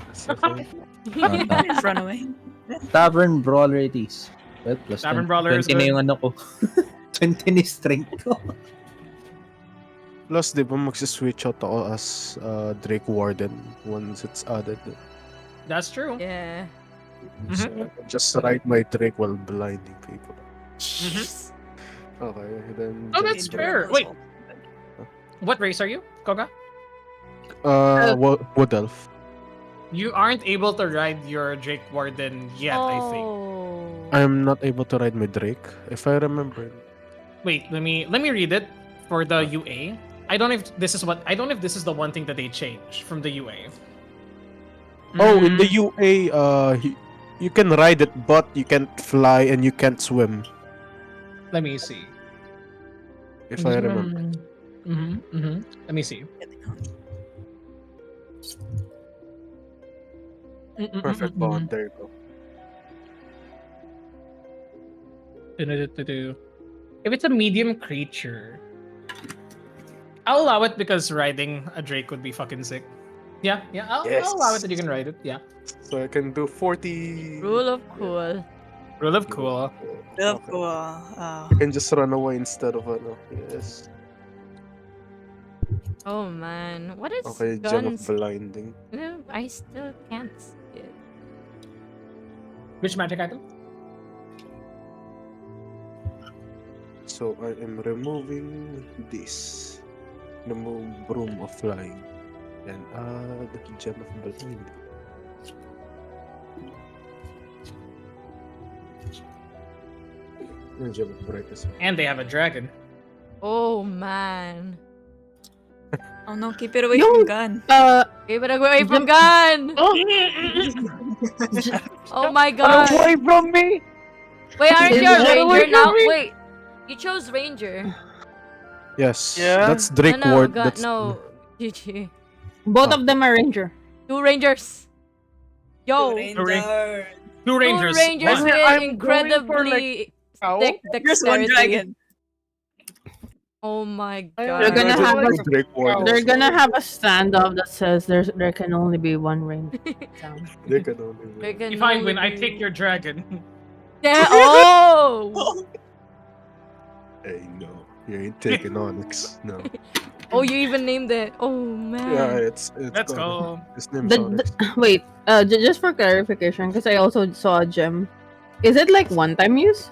That's the thing. Run away. Tavern Brawler it is. Well, plus Tavern 20, Brawler is 20 na good. yung ano ko. 20 ni strength ko. Plus, di ba magsiswitch out ako as Drake Warden once it's added. That's true. Yeah. So I can just ride my Drake while blinding people. Jeez. Okay, then. Oh, that's just- fair. Wait. What race are you, Koga? Wood Elf. You aren't able to ride your Drake Warden yet, I think. Oh. I'm not able to ride my Drake, if I remember. Wait, let me read it for the UA. I don't know if this is the one thing that they changed from the UA. Oh, in the Mm, UA, you can ride it, but you can't fly and you can't swim, let me see. if I remember. Let me see. Perfect bond. There you go. If it's a medium creature, I'll allow it because riding a Drake would be fucking sick. Yeah, I'll allow it that you can ride it. Yeah. So I can do 40. Rule of cool. Rule of cool. Love Okay. ko. I can just run away instead of ano. Yes. Oh man. What is Okay, Gem of guns? Blinding. I still can't see it. Which magic item? So I am removing this. Remove Broom of Flying. And add Gem of Blinding. And Gem of Brightness. And they have a dragon. Oh man. Oh no, keep it away from gun. Keep it away from gun! Oh my god. Away from me! Wait, aren't you a Get away ranger from now? me. Wait. You chose ranger. Yes. Yeah? That's Drake no, Ward. gun, That's no. GG. Both of them are ranger. 2 rangers. Yo. Ranger. Two rangers. 2 rangers One. with I'm going for, incredibly Ow. thick There's one dexterity. dragon. Oh my They're god. gonna Imagine have if Drake Ward They're also- gonna have a standoff that says there can only be one ranger. They can only win. They can If I only win, I be- take your dragon. Yeah, oh! Hey, no. You ain't taking Onyx. No. Oh, you even named it. Oh man. Yeah, it's Let's go. His name's The, Onyx. wait, just for clarification, because I also saw a gem. Is it like one-time use?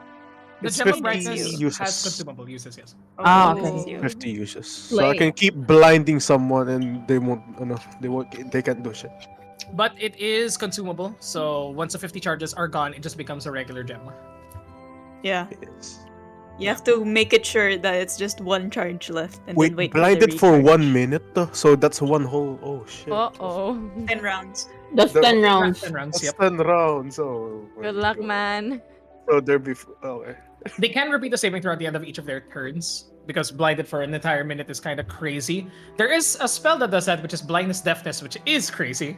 The It's Gem of 50 Brightness uses. has consumable uses, yes. Ah, Oh, okay. you. 50 uses. So I Like- can keep blinding someone and they can't do shit. But it is consumable, so once the 50 charges are gone, it just becomes a regular gem. Yeah. Yes. You have to make it sure that it's just one charge left and Wait, then wait for the blinded for recharge. 1 minute? So that's one whole. Oh shit. Uh-oh. 10 rounds. That's The- 10 rounds. 10 rounds, That's yep. 10 rounds. Oh. my Good luck, God. man. So there be. Okay. They can repeat the saving throw at the end of each of their turns, because blinded for an entire minute is kind of crazy. There is a spell that does that, which is blindness deafness, which is crazy.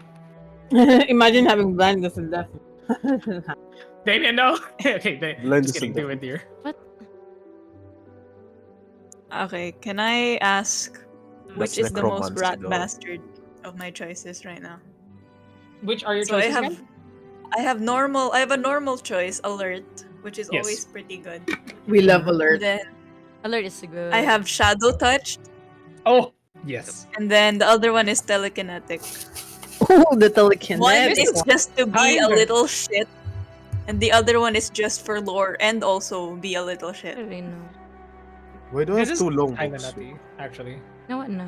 Imagine having blindness and death. Damien, no. Okay, Blindness just kidding. and Do it, dear. Okay, can I ask which That's is the most necromancy, rat though. bastard of my choices right now? Which are your So I choices? have again? I have a normal choice, alert, which is Yes. always pretty good. We love Mhm. alert. And then Alert is good. I have shadow touch, Oh, yes. and then the other one is telekinetic. Oh, the One telekinetic. is just to be a Kinda. little shit, and the other one is just for lore and also be a little I shit. don't really know. Why do I This have is two kinda longbows? nutty, actually. No, what na?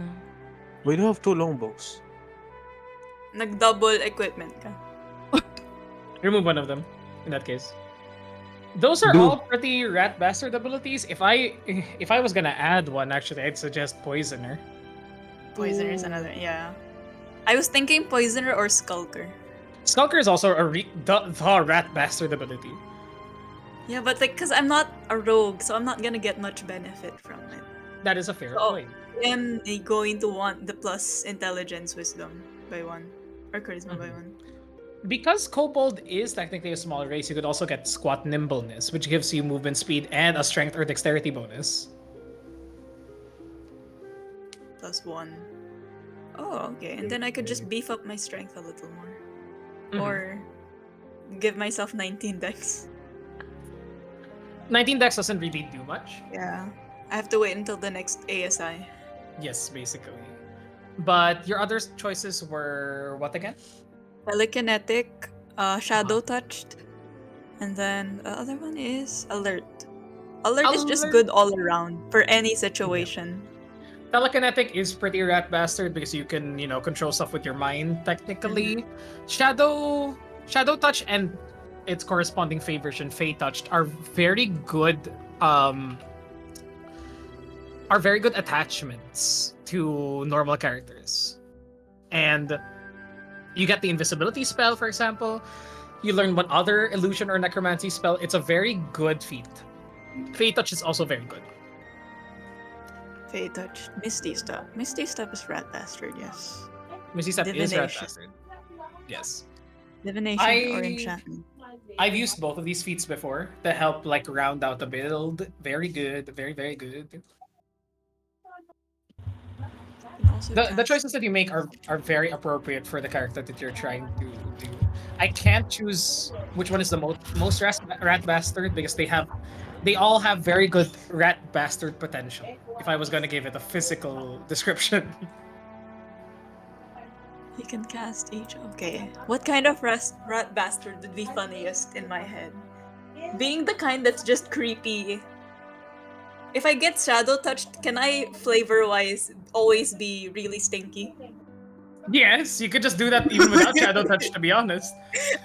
Why do I have two longbows? Nag-double equipment ka. Remove one of them, in that case. Those are Do- all pretty rat bastard abilities. If I was gonna add one, actually, I'd suggest Poisoner. Poisoner is another, yeah. I was thinking Poisoner or Skulker. Skulker is also the rat bastard ability. Yeah, but like, cause I'm not a rogue, so I'm not gonna get much benefit from it. That is a fair So, point. I'm going to want the plus intelligence wisdom by 1. Or charisma by Mhm. 1. Because Kobold is technically a small race, you could also get squat nimbleness, which gives you movement speed and a strength or dexterity bonus. Plus 1. Oh, okay. And then I could just beef up my strength a little more. Mhm. Or give myself 19 dex. 19 dex doesn't really do much. Yeah. I have to wait until the next ASI. Yes, basically. But your other choices were what again? Telekinetic, shadow touched, and then the other one is alert. Alert is just Alert. good all around for any situation. Telekinetic is pretty rat bastard because you can, control stuff with your mind technically. Shadow touch and its corresponding Fey version, Fey touched, are very good attachments to normal characters. And you get the invisibility spell, for example. You learn one other illusion or necromancy spell. It's a very good feat. Fey touch is also very good. Fey touch, Misty step. Misty step is rat bastard, yes. Misty Step is rat Divination. bastard. Yes. Divination or enchantment. I've used both of these feats before to help round out the build. Very good. Very, very good. You can also The cast- choices that you make are very appropriate for the character that you're trying to do. I can't choose which one is the most rat bastard because they all have very good rat bastard potential. If I was gonna give it a physical description. You can cast each. Okay. What kind of rat bastard would be funniest in my head? Being the kind that's just creepy. If I get shadow touched, can I flavor wise always be really stinky? Yes, you could just do that even without shadow touch. To be honest,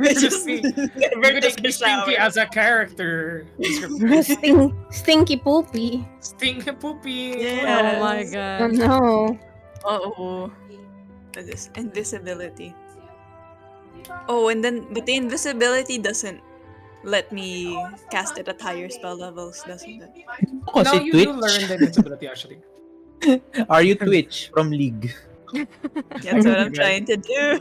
you could just never be take a stinky shower. as a character descriptor. Stinky poopy. Stinky poopy. Yeah. Oh my Oh god. no. Oh. This invisibility. Oh, and then but the invisibility doesn't let me cast it at higher spell levels, doesn't it? Kasi No, you Twitch. do learn the invincibility actually. Are you Twitch from League? That's what I'm Guys. trying to do.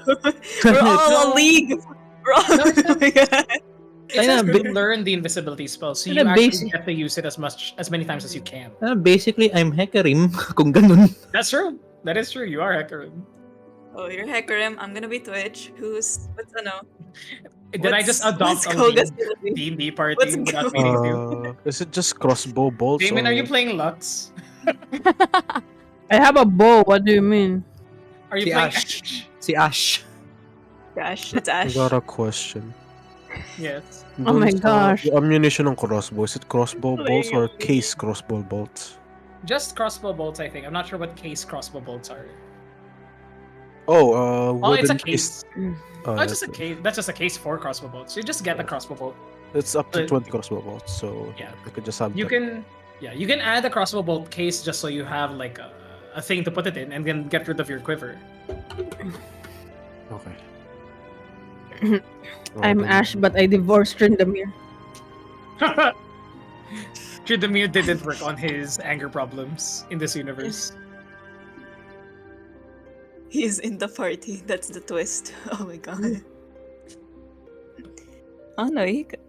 We're all No. a league. We're all No, it's not. It Kaya says na, you learn the invisibility spell, so you Kaya na, actually get to use it as many times as you can. Basically, I'm Hecarim, kung ganun. That's true. That is true. You are Hecarim. Oh, you're Hecarim. I'm gonna be Twitch. What's Did I just What's- adopt what's a Koga's gonna be? D&D party What's without Koga? meaning to? Is it just crossbow bolts? Damon, or... are you playing Lux? I have a bow. What do you mean? Are you Si playing Ash. Si Ash. Ash. It's I Ash. got a question. Yes. Oh my Dun sa gosh. ammunition ng crossbow, is it crossbow bolts or case crossbow bolts? Just crossbow bolts, I think. I'm not sure what case crossbow bolts are. Oh, Oh, it's a wooden case. Oh, it's just a that's- case. That's just a case for crossbow bolts. You just get the crossbow bolt. It's up to But- 20 crossbow bolts, so Yeah. I could just have You that. you can add a crossbow bolt case just so you have a thing to put it in, and then get rid of your quiver. Okay. I'm then- Ash, but I divorced Tryndamere. Tridamir didn't work on his anger problems in this universe. He's in the party. That's the twist. Oh my god. Oh no, he could.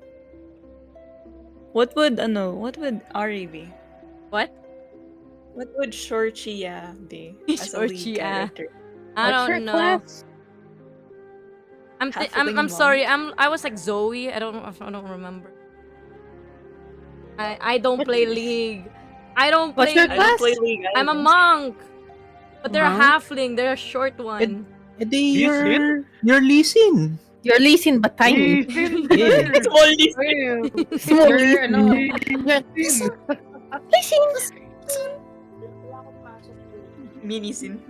What would Ari be? What? What would Shorchia be as a lead Shorchia. character? I What's your don't know. class? I'm sorry. I was like Zoe. I don't remember. I don't play League. I don't What's play. your I don't play class? League I'm a either. monk, but they're a Monk? halfling. They're a short one. Edi, Lee Sin? you're Lee Sin. You're Lee Sin but tiny. Yeah. Small list. Small Lee You're, ano, Sin. Mini sin.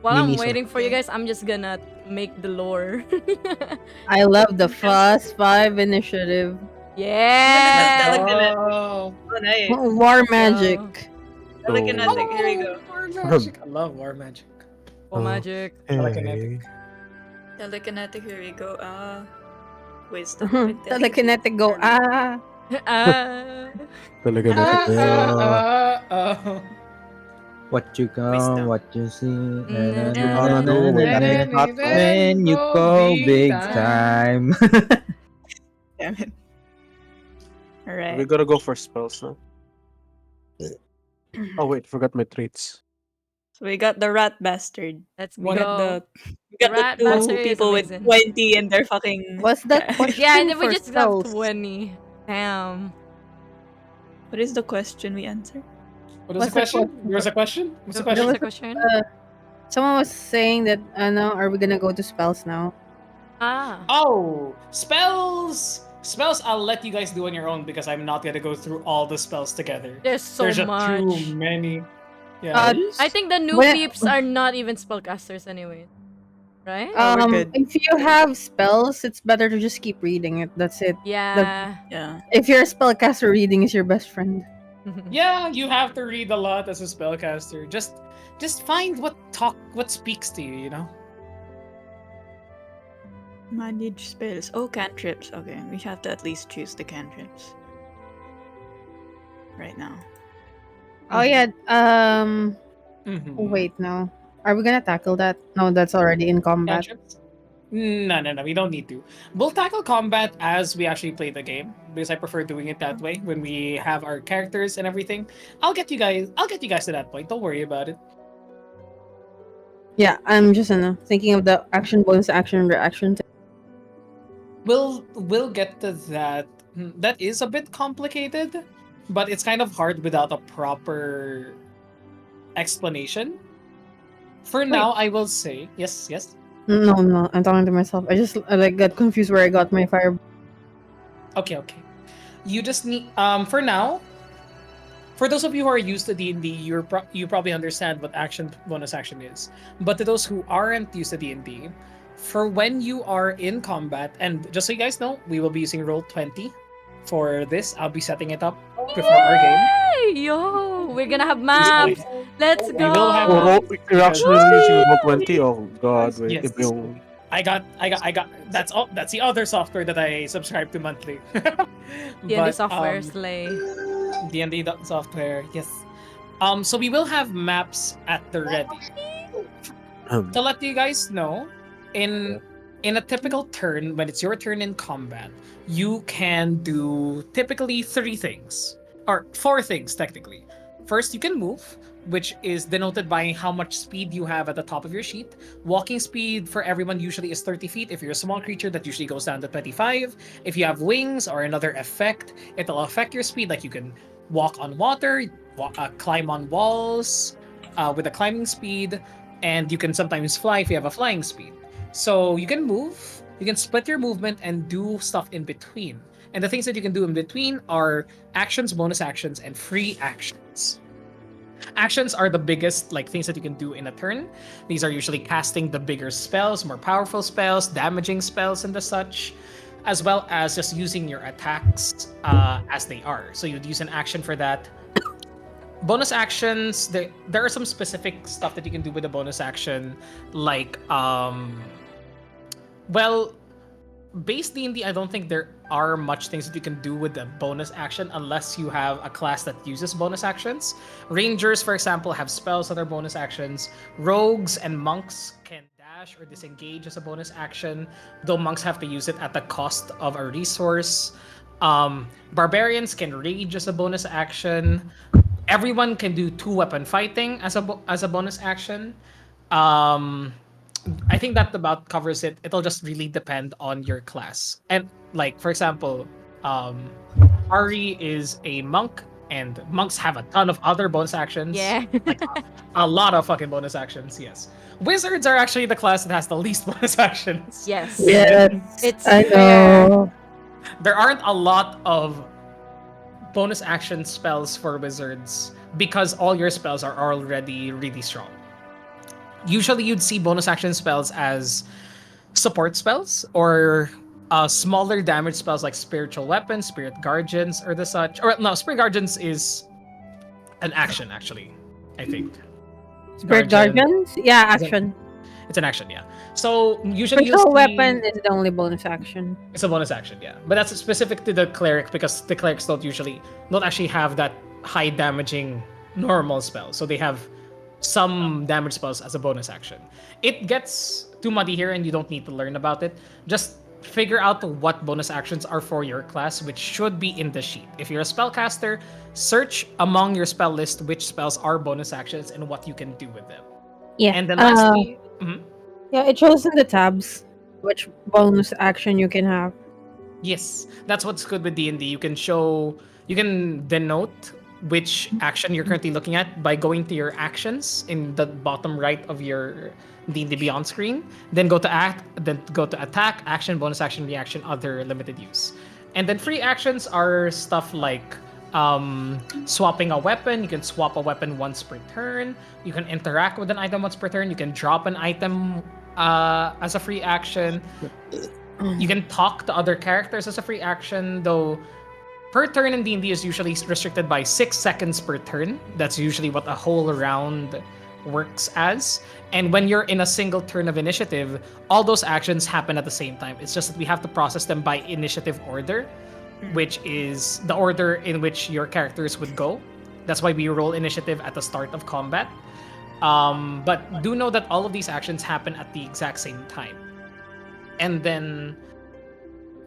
While I'm Miniso. waiting for you guys, I'm just gonna make the lore. I love the Fast 5 initiative. Yeah. Oh, Oh, nice. War magic. Telekinetic. Here we go. War magic. I love war magic. Oh, magic. Telekinetic. Telekinetic. Here we go. Wisdom. Mhm. Telekinetic go, ah. Ah. Talaga na. Oh. What you come, Wisdom. what you see, Mm, You gotta know when you go big time. Damn it. We Alright. gotta go for spells now. Oh wait, forgot my traits. So we got the rat bastard. Let's We got go. the Rat two bastard is people with amazing. 20 and they're fucking. What's that question Yeah, and then we for just have spells? 20. Damn. What is the question we answer? What is What's the the question? question? There's a question? What's the What question? was the question? Someone was saying that, are we gonna go to spells now? Ah. Oh, spells! Spells I'll let you guys do on your own because I'm not gonna go through all the spells together. There's so There's just much. too many. Yeah. Uh, I think the new When- peeps are not even spellcasters anyway. Right? we're good. If you have spells, it's better to just keep reading it. That's it. Yeah. Yeah. If you're a spellcaster, reading is your best friend. Yeah, you have to read a lot as a spellcaster. Just find what speaks to you, you know? Manage spells. Oh, cantrips. Okay, we have to at least choose the cantrips. Right now. Oh yeah. Mhm. Wait, no. Are we gonna tackle that? No, that's already in combat. Cantrips? No, we don't need to. We'll tackle combat as we actually play the game because I prefer doing it that way when we have our characters and everything. I'll get you guys to that point. Don't worry about it. Yeah, I'm just thinking of the action bonus, action reaction. We'll get to that. That is a bit complicated, but it's kind of hard without a proper explanation. For now, I will say yes. No, I'm talking to myself. I just got confused where I got my fire. Okay. You just need for now. For those of you who are used to D&D, you probably understand what bonus action is. But to those who aren't used to D&D, for when you are in combat, and just so you guys know, we will be using Roll20 for this. I'll be setting it up before our game. Hey, yo, we're gonna have maps. Let's go. will have- Oh, you're actually using Roll20? Oh god, wait. Yes. Iba yung... I got. That's all. That's the other software that I subscribe to monthly. D&D But, software slay. D&D software, yes. So we will have maps at the ready. To let you guys know, in a typical turn, when it's your turn in combat, you can do typically 3 things. Or 4 things, technically. First, you can move, which is denoted by how much speed you have at the top of your sheet. Walking speed for everyone usually is 30 feet. If you're a small creature, that usually goes down to 25. If you have wings or another effect, it'll affect your speed. Like you can walk on water, climb on walls with a climbing speed, and you can sometimes fly if you have a flying speed. So you can move, you can split your movement and do stuff in between. And the things that you can do in between are actions, bonus actions, and free actions. Actions are the biggest things that you can do in a turn. These are usually casting the bigger spells, more powerful spells, damaging spells, and the such, as well as just using your attacks as they are. So you'd use an action for that. Bonus actions, there are some specific stuff that you can do with a bonus action, like base D&D, I don't think there are much things that you can do with a bonus action unless you have a class that uses bonus actions. Rangers, for example, have spells that are bonus actions. Rogues and monks can dash or disengage as a bonus action, though monks have to use it at the cost of a resource. Barbarians can rage as a bonus action. Everyone can do 2-weapon fighting as a bonus action. I think that about covers it. It'll just really depend on your class. And like for example, um Ari is a monk, and monks have a ton of other bonus actions. Yeah. Like a lot of fucking bonus actions, yes. Wizards are actually the class that has the least bonus actions. Yes. Yes, It's I fair. know. There aren't a lot of bonus action spells for wizards because all your spells are already really strong. Usually you'd see bonus action spells as support spells or smaller damage spells like spiritual weapons, spirit guardians, or the such. Or no, spirit guardians is an action actually. I think Spirit Guardian Guardians? Yeah, is an, action. it's an action, yeah. So usually you Spiritual see weapon is the only bonus action. it's a bonus action, yeah. But that's specific to the cleric because the clerics don't actually have that high damaging normal spell. So they have some damage spells as a bonus action. It gets too muddy here and you don't need to learn about it. Just figure out what bonus actions are for your class, which should be in the sheet. If you're a spellcaster, search among your spell list which spells are bonus actions and what you can do with them. Yeah. And then lastly, mhm. Yeah, it shows in the tabs which bonus action you can have. Yes, that's what's good with D&D. You can denote which action you're currently looking at by going to your actions in the bottom right of your D&D Beyond screen. Then go to attack, action, bonus action, reaction, other limited use. And then free actions are stuff like swapping a weapon. You can swap a weapon once per turn. You can interact with an item once per turn. You can drop an item as a free action. You can talk to other characters as a free action, though per turn in D&D is usually restricted by 6 seconds per turn. That's usually what a whole round works as. And when you're in a single turn of initiative, all those actions happen at the same time. It's just that we have to process them by initiative order, which is the order in which your characters would go. That's why we roll initiative at the start of combat. But do know that all of these actions happen at the exact same time. And then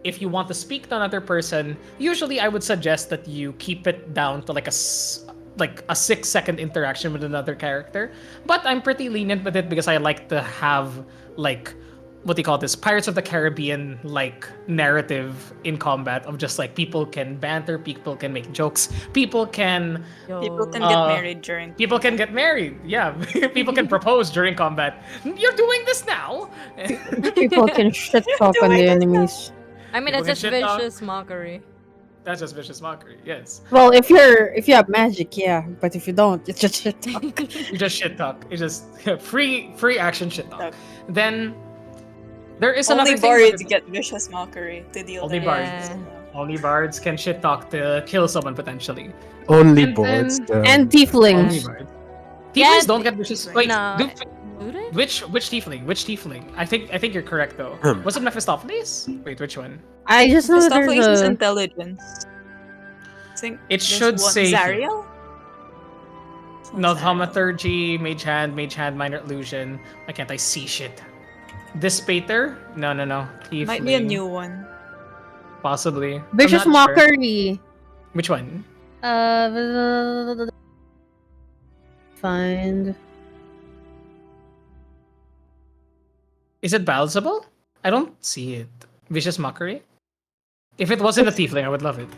if you want to speak to another person, usually I would suggest that you keep it down to like a 6-second interaction with another character. But I'm pretty lenient with it because I like to have like what do you call this, Pirates of the Caribbean like narrative in combat of just like people can banter, people can make jokes, people can People can Uh, get married during. people can get married. Yeah, people can propose during combat. You're doing this now. People can shit talk on the enemies. I mean, People it's just can shit talk. vicious mockery. That's just vicious mockery. Yes, Well, if you have magic, yeah, but if you don't, it's just shit talk. you just shit talk. It's just free action shit talk. Talk. Then there is another Only thing. bards get vicious mockery to deal Only with. bards. Yeah. Only bards can shit talk to kill someone potentially. Only And boards. then- And Only tieflings. bards. Yeah, Tieflings don't get vicious. Wait, No. do- Do they? which tiefling? Which tiefling? I think you're correct though. Was it Mephistopheles? Wait, which one? I just know that Mephistopheles is there's a intelligence. I think It there's should one- say here. Zariel? No, thaumaturgy, mage hand, minor illusion. Why can't I see shit? Dispater? No. Tiefling. Might be a new one. Possibly. I'm vicious not sure. mockery. Which one? Find. Is it palatable? I don't see it. Vicious mockery? If it wasn't a tiefling, I would love it.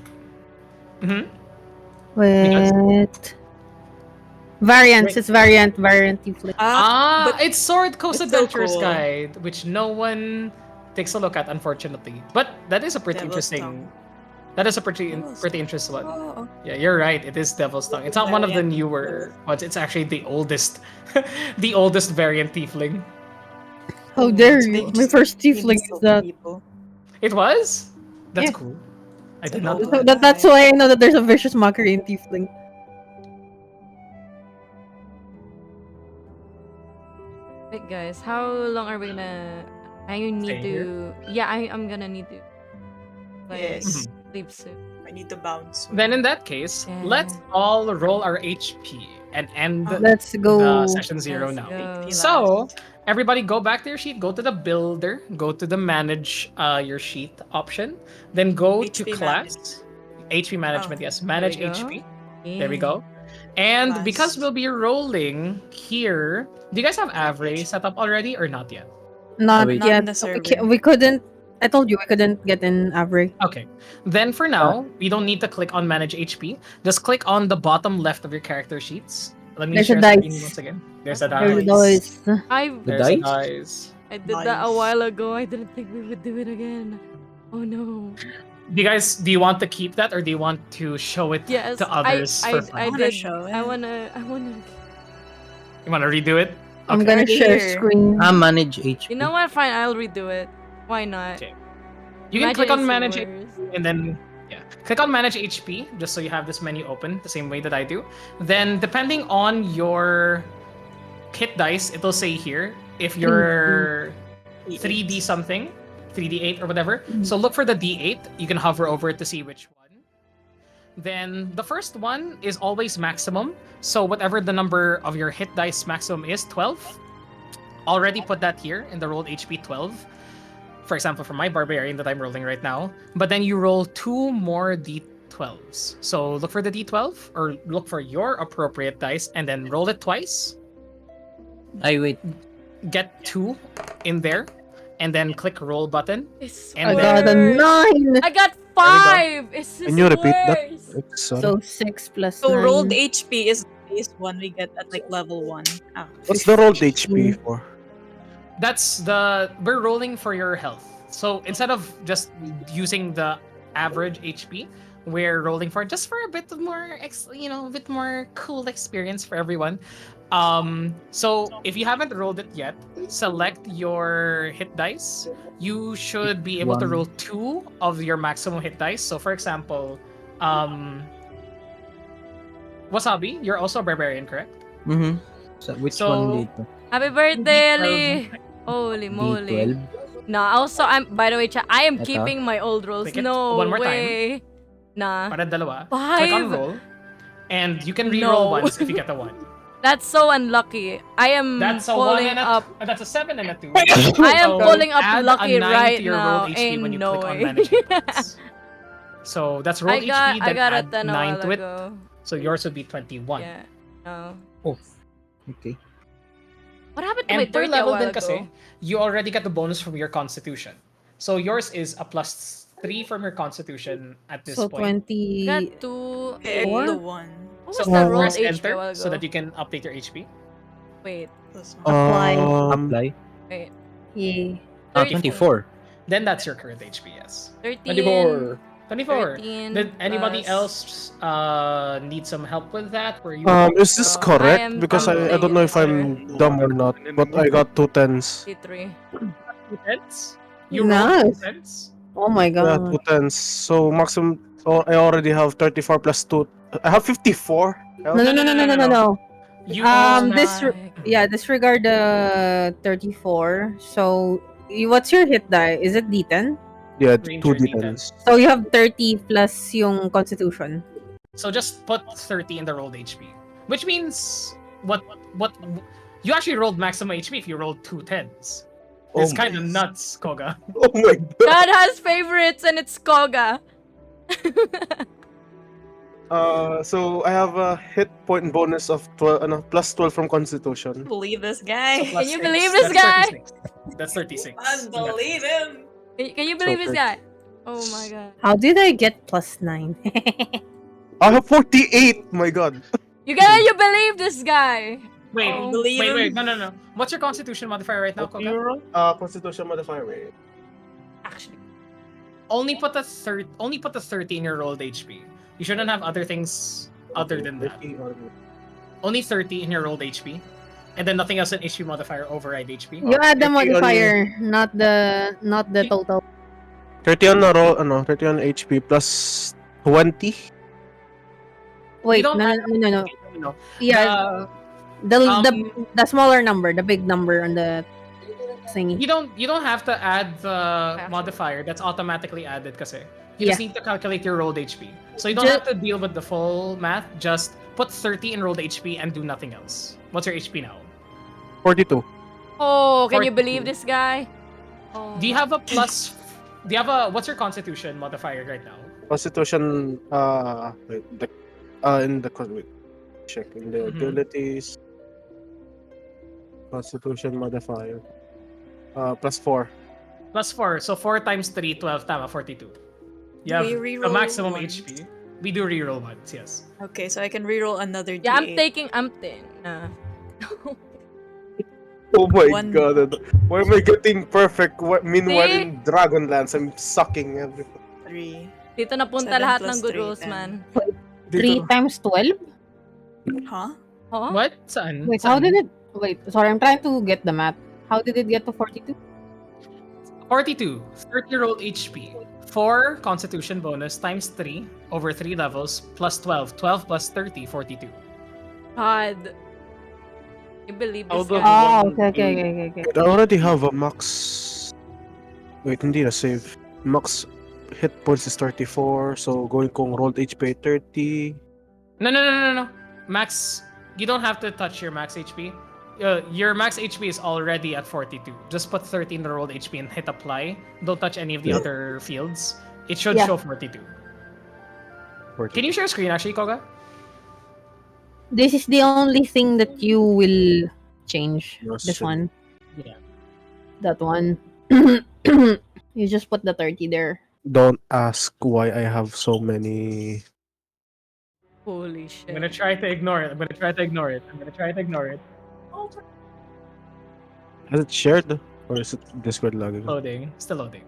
Mm-hmm. Wait. Variants. Wait. It's variant tiefling. But It's Sword Coast it's so Adventures cool. Guide, which no one takes a look at, unfortunately. But that is a pretty Devil's interesting. Tongue. That is a pretty Devil's interesting one. Oh, Yeah, you're right. It is Devil's Tongue. It's not one of the Variant. newer ones. It's actually the oldest, the oldest variant tiefling. How dare it's you? been My just first being tiefling so is that. people. It was. That's Yeah. cool. I It's did an not. old know. one. That's why I know that there's a vicious mockery in tiefling. Wait, guys, how long are we gonna? I need Stay to. Yeah, I'm gonna need to. Like, Yes. sleep soon. I need to bounce. Then in that case, Yeah. let's all roll our HP and end Let's go. the session 0 Let's now. go. So everybody go back to your sheet, go to the builder, go to the manage your sheet option, then go to HP class. HP management, Oh, yes. Manage we go. HP. There we go. And because Last. we'll be rolling here, do you guys have Avray set up already or not yet? Not wait. Not in yet. the server. We couldn't. I told you we couldn't get in Avery. Okay. Then for now, we don't need to click on manage HP. Just click on the bottom left of your character sheets. Let me There's a share dice. screen once again. There's a There's a dice. There's those. I The There's a dice? dice. I did that a Nice. while ago. I didn't think we would do it again. Oh no. Do you want to keep that or do you want to show it Yes, to others I for fun? I wanna did. show I it. wanna. You want to redo it? I'm Okay. gonna Already share here. screen. Manage HP. You know what? Fine, I'll redo it. Why not? Okay. You can click Imagine on it's manage worse. and then click on manage HP just so you have this menu open the same way that I do. Then depending on your hit dice, it'll say here if you're 3D something, 3D8 or whatever. So look for the D8. You can hover over it to see which one. Then the first one is always maximum. So whatever the number of your hit dice maximum is, 12. Already put that here in the rolled HP 12. For example, for my barbarian that I'm rolling right now. But then you roll 2 more D12s. So look for the D12 or look for your appropriate dice and then roll it twice. Wait. Get 2 in there and then click roll button. It's And I then- got a worse. 9. I got 5. It's just Can you repeat that? worse. Sorry. So 6 plus So 9. rolled HP is the base one we get at like level 1. Ah. What's the rolled HP for? We're rolling for your health. So instead of just using the average HP, we're rolling for just for a bit of more, a bit more cool experience for everyone. So if you haven't rolled it yet, select your hit dice. You should be able to One. roll 2 of your maximum hit dice. So for example, Wasabi, you're also a barbarian, correct? Mm-hmm. So, which So- one dito? Happy birthday, D12. Ali. Holy moly. D12? No, also by the way, chat, I am Ito? keeping my old rolls. Click it No one more time. way. Nah. Para dalawa. Click on 5. roll. And you can re-roll No. once if you get a 1. That's so unlucky. I am That's a 1 pulling and a up. that's a 7 and a 2. I am So pulling up add lucky a 9 right to your now. rolled HP Ain't when you no click on way. manage hit points. So that's roll HP, I then got a add 10 a 9 while to it. ago. So yours would be 21. Yeah. No. Okay. What happened to my And per 30 a level while din ago? kasi, you already got the bonus from your constitution. So yours is a plus 3 from your constitution at this So point. 20. Got 2. Pick Four? the one. What So was the rolled press HP a enter while ago? so that you can update your HP. Wait. Plus one. Apply. Apply. Wait. Yeah. 24. Then that's your current HP, yes. 13. 24. 13 Did anybody plus- else need some help with that? Were you Is this I correct? am Because I don't know if I'm dumb or not, but I got 2 10s. 53. 2 tens? You rolled 2 Nice. tens? Oh my Yeah, god. 2 10s. So maximum. So I already have 34 plus 2. I have 54. No, no, no, no, no, no, no, no. You Disregard the 34. So, what's your hit die? Is it D10? Yeah, Ranger 2 D10s. So you have 30 plus yung constitution. So just put 30 in the rolled HP. Which means what you actually rolled maximum HP if you rolled 2 tens. It's Oh kind of my- nuts, Koga. Oh my god. God has favorites and it's Koga. So I have a hit point bonus of 12, plus 12 from Constitution. Believe this So guy. plus Can you 6, believe this that's guy? 36. That's 36. Unbelieve him. Can you believe this good. guy? Oh my god. How did I get plus 9? I have 48. My god. You believe this guy? Wait, Oh. Believe wait, him. no. What's your constitution modifier right now, Koga? Constitution modifier rate. Actually. Only put the 30 in your rolled HP. You shouldn't have other things other than that. Only 30 in your rolled HP. And then nothing else in HP modifier override HP. You add the 30 on modifier, not the total. 30 on roll, 30 on HP plus 20. Wait, don't no, add- no, no, no. No. Yeah, the smaller number, the big number on the thingy. You don't have to add the After. modifier. That's automatically added kasi. You just Yeah. need to calculate your rolled HP. So you don't Ju- have to deal with the full math. Just put 30 in rolled HP and do nothing else. What's your HP now? 42. Oh, can you 42. believe this guy? Oh. Do you have a plus? Do you have a what's your constitution modifier right now? Constitution, wait, in the wait. Checking the Mhm. abilities. Constitution modifier. +4. +4. So 4 times 3, 12. Tama, 42. You Do have we the reroll maximum once? HP. We do reroll once, yes. Okay, so I can reroll another Yeah, I'm D8. taking. Oh my One- god. Why am I getting perfect? Meanwhile, See? in Dragonlance, I'm sucking everything. 3. Dito napunta 7 lahat plus ng good 3, rolls, 10. man. 3 Dito. times 12? Huh? Huh? What? Saan? Wait, how Saan? did it... Wait, sorry, I'm trying to get the math. How did it get to 42? 42. 30 rolled HP. 4 constitution bonus times 3 over 3 levels plus 12. 12 plus 30, 42. God. You believe How this does guy? Oh, one okay. Wait, I already have a max. Wait, hindi na save. Max hit points is 34, so going kong rolled HP 30. No. Max, you don't have to touch your max HP. Your max HP is already at 42. Just put 13 the rolled HP and hit apply. Don't touch any of the other fields. It should Yeah. show 42. 40. Can you share screen actually, Koga? This is the only thing that you will change. Yes, This sir. one. Yeah. That one. You just put the 30 there. Don't ask why I have so many. Holy I'm gonna shit. try to ignore it. I'm gonna try to ignore it. Has it shared? Or is it Discord lagging? Loading. Still loading.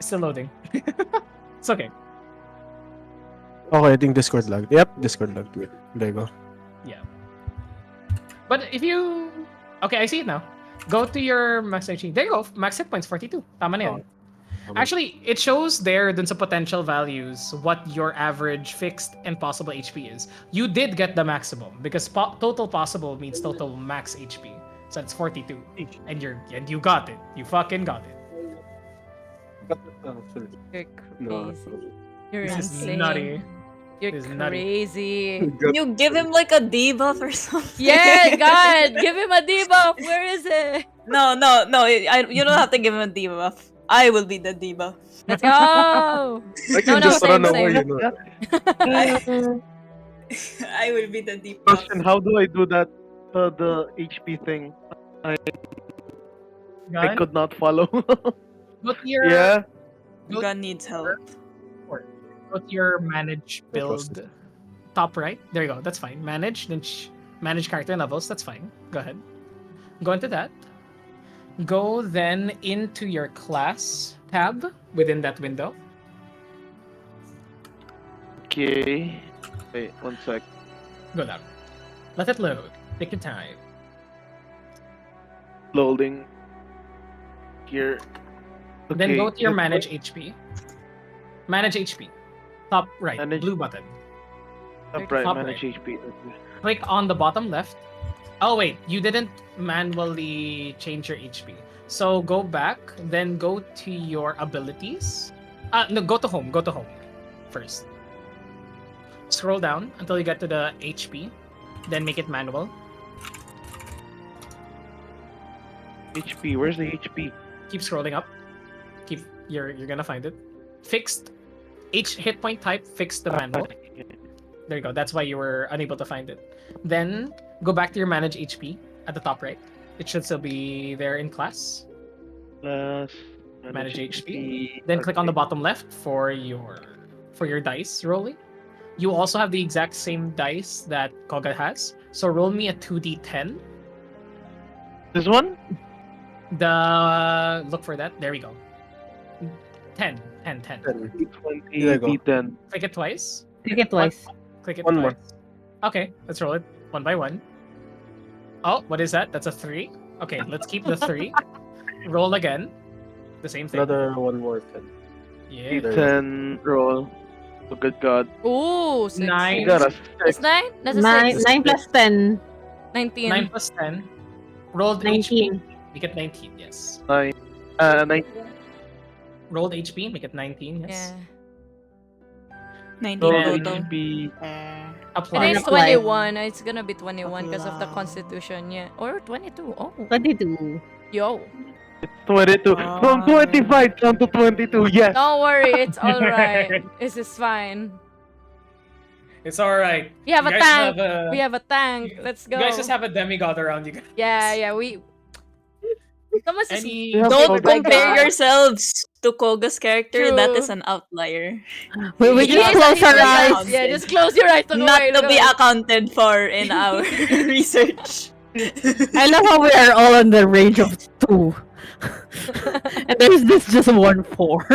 Still loading. It's okay. Okay, I think Discord lagged. Yep, Discord lagged. Wait, there you go. Yeah. But if you... Okay, I see it now. Go to your max HP. There you go. Max hit points, 42. Tama na yan. Okay. Actually, it shows there dun sa potential values what your average fixed and possible HP is. You did get the maximum because total possible means total max HP. So it's 42. And you got it. You fucking got it. You're No. crazy. You're This is insane. nutty. You're This is nutty. crazy. Can you give him like a debuff or something? Yeah, God, give him a debuff. Where is it? No. You don't have to give him a debuff. I will be the debuff. Let's go. I can No, just same, run away, same. you know. I will be the debuff. Question: how do I do that? The HP thing. I Gun? could not follow. Go to your... Yeah. Gun needs help. Go to your manage build. Top right. There you go. That's fine. Manage. Then manage character levels. That's fine. Go ahead. Go into that. Go then into your class tab within that window. Okay. Wait, one sec. Go down. Let it load. Take your time. Loading. Here. Then go Okay, to your hit manage point. HP. Manage HP. Top right. Manage- Blue button. Upright, Top manage right. HP. Click on the bottom left. Oh wait, you didn't manually change your HP. So go back, then go to your abilities. No, go to home. Go to home first. Scroll down until you get to the HP. Then make it manual. HP. Where's the HP? Keep scrolling up. You're gonna find it. Fixed. Each hit point type fixed the manual. There you go. That's why you were unable to find it. Then go back to your manage HP at the top right. It should still be there in class. Plus Manage HP. Then click on the bottom left for your dice rolling. You also have the exact same dice that Koga has. So roll me a 2d10. This one? Look for that. There we go. 10. 20 There you go. D10. Click it twice. Click it twice. Click it One twice. more. Okay, let's roll it one by one. Oh, what is that? That's a 3. Okay, let's keep the 3. Roll again. The same thing. Another one more. 10. Yeah. D10 roll. Oh, good God. Ooh, 6. Nine. You got a That's 6. 9? That's a 9 6. plus 10. 19. 9 plus 10. Rolled 19. HP. Make it 19, yes. 19. Rolled HP. Make it 19, yes. Yeah. 19 Then- total. HP. I Apply. think it's Apply. 21. It's gonna be 21 because of the Apply. constitution, yeah. Or 22. Oh, 22. yo. It's 22. From 25 down to 22. Yes. Don't worry, it's alright. This is fine. It's alright. We have You a guys tank. have a- We have a tank. Let's go. You guys just have a demigod around you guys. Yeah, we. Someone's just Any Don't my compare God. yourselves to Koga's character. That True. is an outlier. We Yeah, just close our he's eyes. around. Yeah, just close your eyes. Look Not away, to look be away. accounted for in our research. I love how we are all in the range of 2. And there's this just 1 4.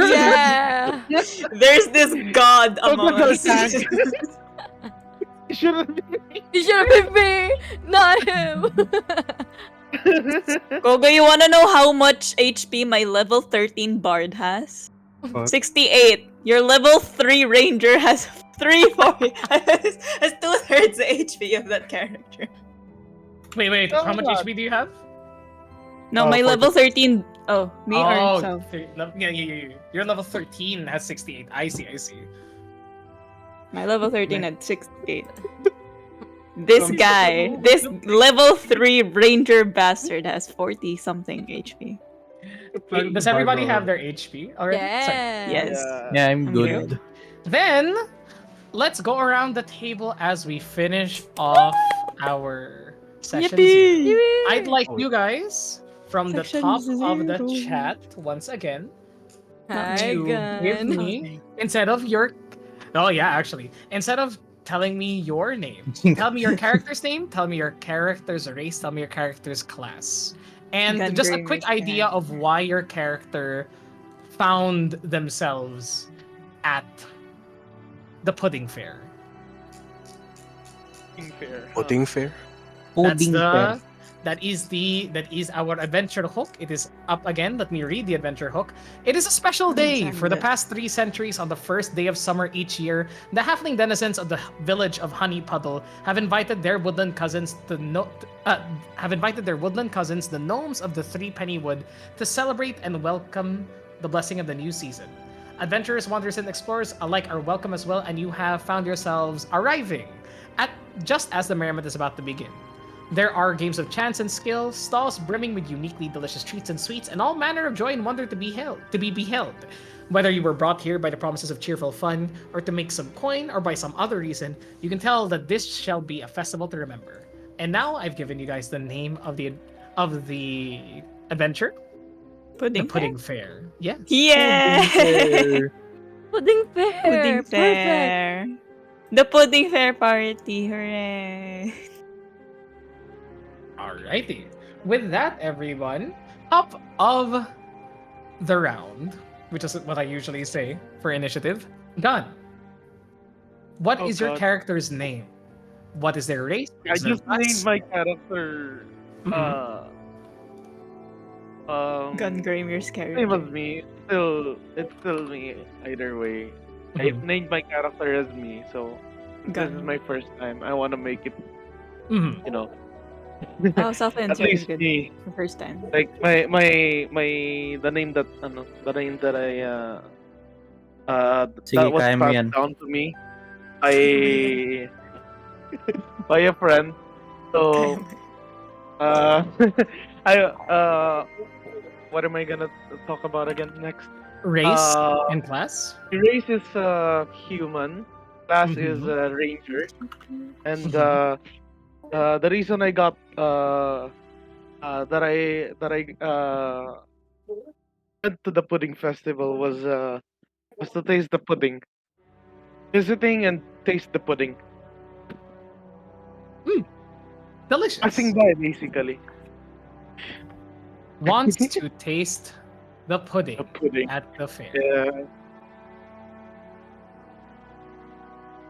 Yeah. There's this god among Koga us. tank. It shouldn't be. You should have been me, not him. Koga, you wanna know how much HP my level 13 bard has? Fuck. 68. Your level 3 ranger has 340. has 2/3 the HP of that character. Wait. Oh How much God. HP do you have? No, my 40. level 13. Oh, me or Oh, so? yeah. Your level 13 has 68. I see. My level 13 had 68. This guy, this level 3 ranger bastard has 40 something HP. Does everybody have their HP already? Sorry. Yeah. Yes. Yeah, I'm I'm good. Then let's go around the table as we finish off our sessions. here. I'd like you guys from the Section top of the zero. chat once again Hi, to give gun. me instead of telling me your name, tell me your character's name, tell me your character's race, tell me your character's class, and Gun just a Gramer's quick idea character. of why your character found themselves at the pudding fair. Pudding fair. That is our adventure hook. It is up again. Let me read the adventure hook. It is a special day. For the past 3 centuries, on the first day of summer each year, the halfling denizens of the village of Honey Puddle have invited their woodland cousins, the gnomes of the Three Penny Wood, to celebrate and welcome the blessing of the new season. Adventurers, wanderers, and explorers alike are welcome as well, and you have found yourselves arriving at just as the merriment is about to begin. There are games of chance and skill, stalls brimming with uniquely delicious treats and sweets, and all manner of joy and wonder to be beheld. Whether you were brought here by the promises of cheerful fun, or to make some coin, or by some other reason, you can tell that this shall be a festival to remember. And now I've given you guys the name of the adventure, Pudding the Pudding Fair. Yes. Yeah. Pudding fair. Pudding Perfect. fair. The pudding fair party. Hooray. Alrighty. With that, everyone, top of the round, which is what I usually say for initiative, done. What is your God. character's name? What is their race? I just named my character. Gun Gramer's character. Same as me. It's still me either way. I named my character as me, so this is my first time. I want to make it, you know, Oh, at self-insert is least good. me. The first time. Like the name that I Sige, that was kaya mo yan. passed down to me by by a friend. So what am I gonna talk about again next? Race and class? Race is human. Class is ranger, and the reason I got that I went to the pudding festival was to taste the pudding, visiting and taste the pudding, Delicious. passing by basically. Wants to taste the pudding, The pudding. at the fair. Yeah.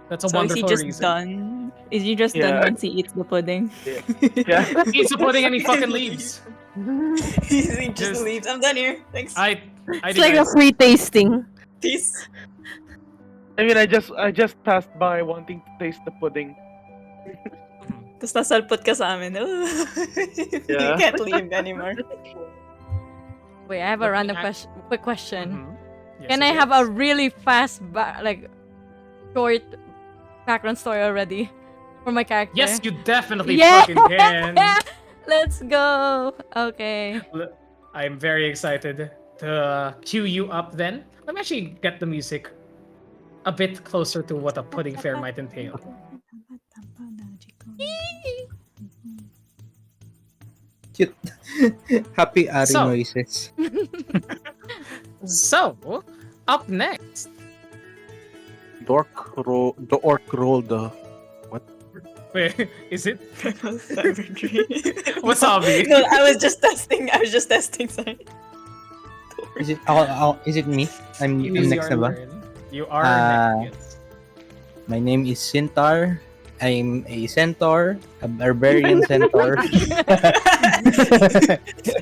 That's a So is he wonderful just reason. done? Is he just Yeah. done once he eats the pudding? Yeah. He eats the pudding and he fucking leaves. he Just- just leaves. I'm done here. Thanks. I It's like a free tasting. Peace. I mean, I just passed by wanting to taste the pudding. Tapos nasalpot ka sa amin. You Yeah. can't leave anymore. Wait, I have a Let me random ask- quick question. Yes, Can yes, I have a yes. really fast, short background story already for my character? Yes, you definitely Yeah! fucking can. Let's go. Okay. I'm very excited to cue you up then. Let me actually get the music a bit closer to what a pudding fair might entail. Cute. Happy Ari So- noises. So, up next, The orc rolled the wait, is it Savagery. Wasabi? No, I was just testing. Sorry. Is it me? I'm Use next your na ba? turn. You are Ah. next. My name is Sintar. I'm a centaur, a barbarian centaur.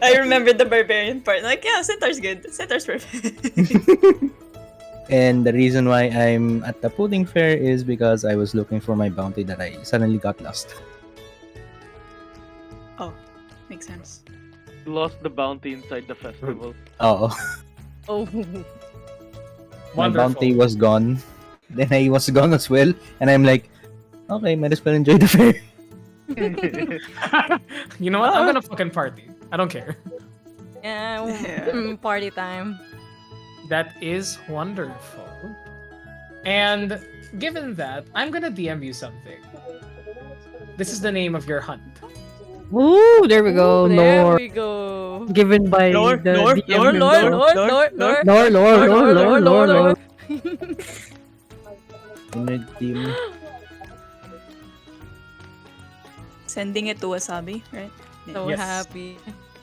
I remember the barbarian part. Like, yeah, centaur's good. Centaur's perfect. And the reason why I'm at the pudding fair is because I was looking for my bounty that I suddenly got lost. Makes sense. Lost the bounty inside the festival. Oh, Oh. my bounty Wonderful. was gone. Then I was gone as well, and I'm like, okay, might as well enjoy the fair. You know what? I'm gonna fucking party. I don't care. Yeah, Yeah. party time. That is wonderful. And given that, I'm gonna DM you something. This is the name of your hunt. Ooh, there we go. There Lore we go. given by Lore, the lore, DM lore, himself. Lore. Inner team. Sending it to Wasabi, right? So Yes. happy.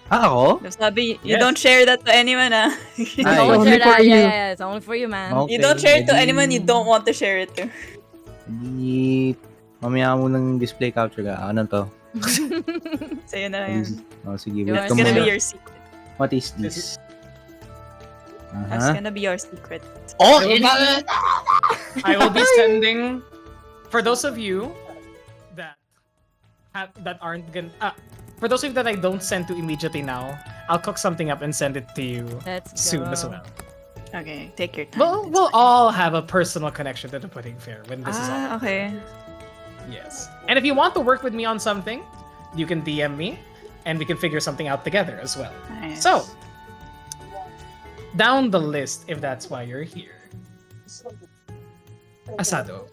Ako? Wasabi, you Yes. don't share that to anyone, ah. Ay, Don't only share for that. you. Yeah, it's only for you, man. Okay, You don't share it to edi- anyone you don't want to share it to. Edi, mamaya mo ng display capture ka. Ano to? Sa'yo na yan. Oh, sige, You wait are That's ko gonna muna. be your secret. What is This this? That's gonna be your secret. Oh, I will be sending for those of you that aren't gonna for those of you that I don't send to immediately now, I'll cook something up and send it to you Let's soon go. as well. Okay, take your time. We'll all have a personal connection to the pudding fair when this is all. Okay. Yes. And if you want to work with me on something, you can DM me and we can figure something out together as well. Nice. So, down the list if that's why you're here. Asado,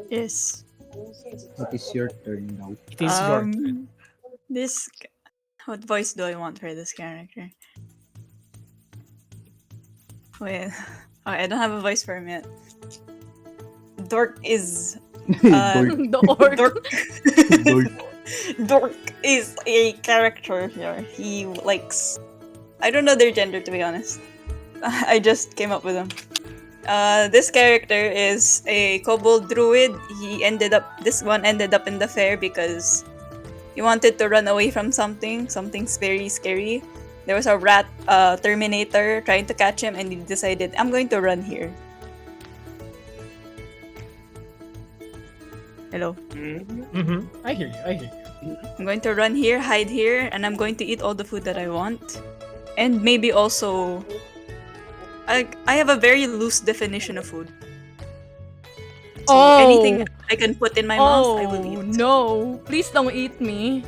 Yes. What is your turn now? it is your turn. This. What voice do I want for this character? Wait. Oh, I don't have a voice for him yet. Dork is. The orc. Dork is a character here. He likes. I don't know their gender, to be honest. I just came up with them. This character is a kobold druid. This one ended up in the fair because he wanted to run away from something's very scary. There was a rat terminator trying to catch him, and he decided, I'm going to run here. Hello. Mm-hmm. I hear you. I'm going to run here, hide here, and I'm going to eat all the food that I want. And maybe also... I have a very loose definition of food. So anything I can put in my mouth, I will eat. No, please don't eat me.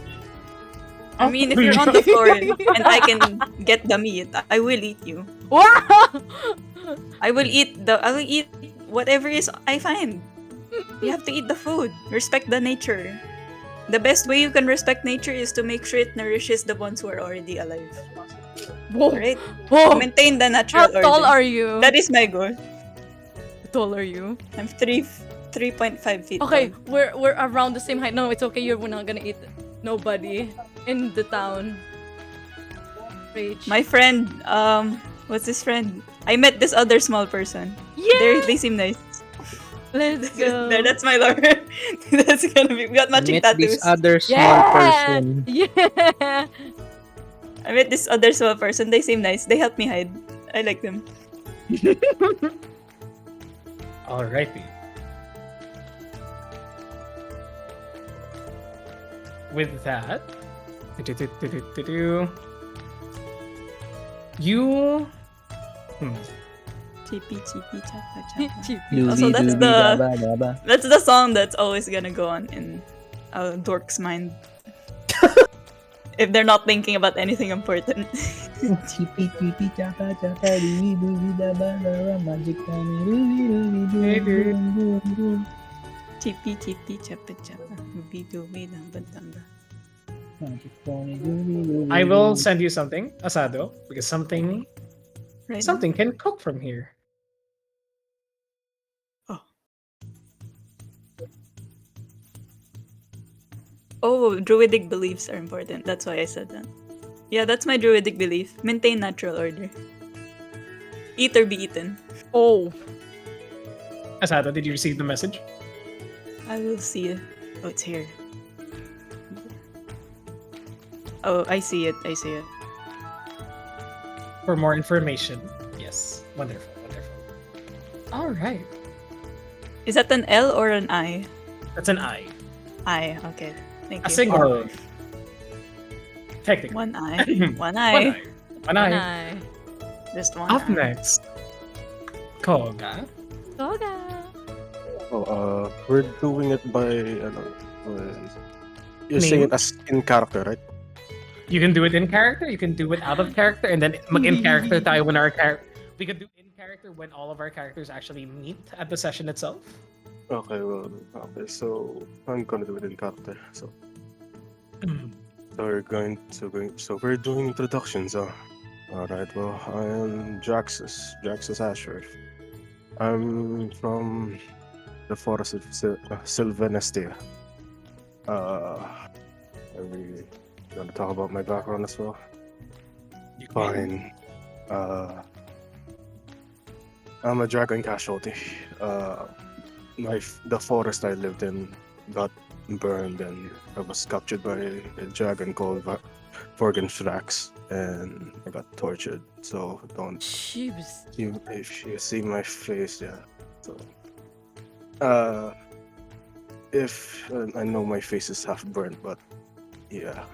I mean, if you're on the floor and I can get the meat, I will eat you. I will eat whatever is I find. You have to eat the food. Respect the nature. The best way you can respect nature is to make sure it nourishes the ones who are already alive. Whoa. Right? Whoa. Maintain the How natural order. tall are you? That is my goal. How tall are you? I'm 3.5 feet Okay, tall. we're around the same height. No, it's okay. We're not gonna eat nobody in the town. Rage. My friend, what's his friend? I met this other small person. Yeah. They seem nice. Let's go. There, that's my lover. That's gonna be. We got matching Met this tattoos. other small Yeah. person. Yeah. I met this other small person. They seem nice. They help me hide. I like them. Alrighty. With that, you. Chippy chippy chapa chapa. Chippy. Also, that's Doobie the- daba daba. That's the song that's always gonna go on in a dork's mind. If they're not thinking about anything important. Chippy chippy chapa chapa dooby dooby daba daba magic bunny dooby dooby doo boom boom boom. Chippy chippy chapa chapa. Dooby dooby damba damba. Magic bunny dooby dooby. I will send you something, Asado, because something Right now? something can cook from here. Oh, druidic beliefs are important. That's why I said that. Yeah, that's my druidic belief. Maintain natural order. Eat or be eaten. Oh. Asado, did you receive the message? I will see it. Oh, it's here. Oh, I see it. I see it. For more information. Yes. Wonderful, wonderful. All right. Is that an L or an I? That's an I. I. Okay. Thank A you. single. Technically. One eye. One One eye. eye. One eye. Nice. Just one Up eye. next. Koga. Toga. Oh, we're doing it by you're saying it as in character, right? You can do it in character, you can do it out of character, and then mag-in character tayo when our we can do in character when all of our characters actually meet at the session itself. Okay, well, okay, so I'm gonna do it in character. So we're doing introductions. All right. Well, I am Draxus Ashworth. I'm from the forest of Sylvanestia. Are we gonna talk about my background as well? You can. Fine. I'm a dragon casualty. The forest I lived in got burned, and I was captured by a dragon called Vorgenstrax, and I got tortured. So don't Jeebs. if you see my face, yeah. So, if I know my face is half burnt, but yeah.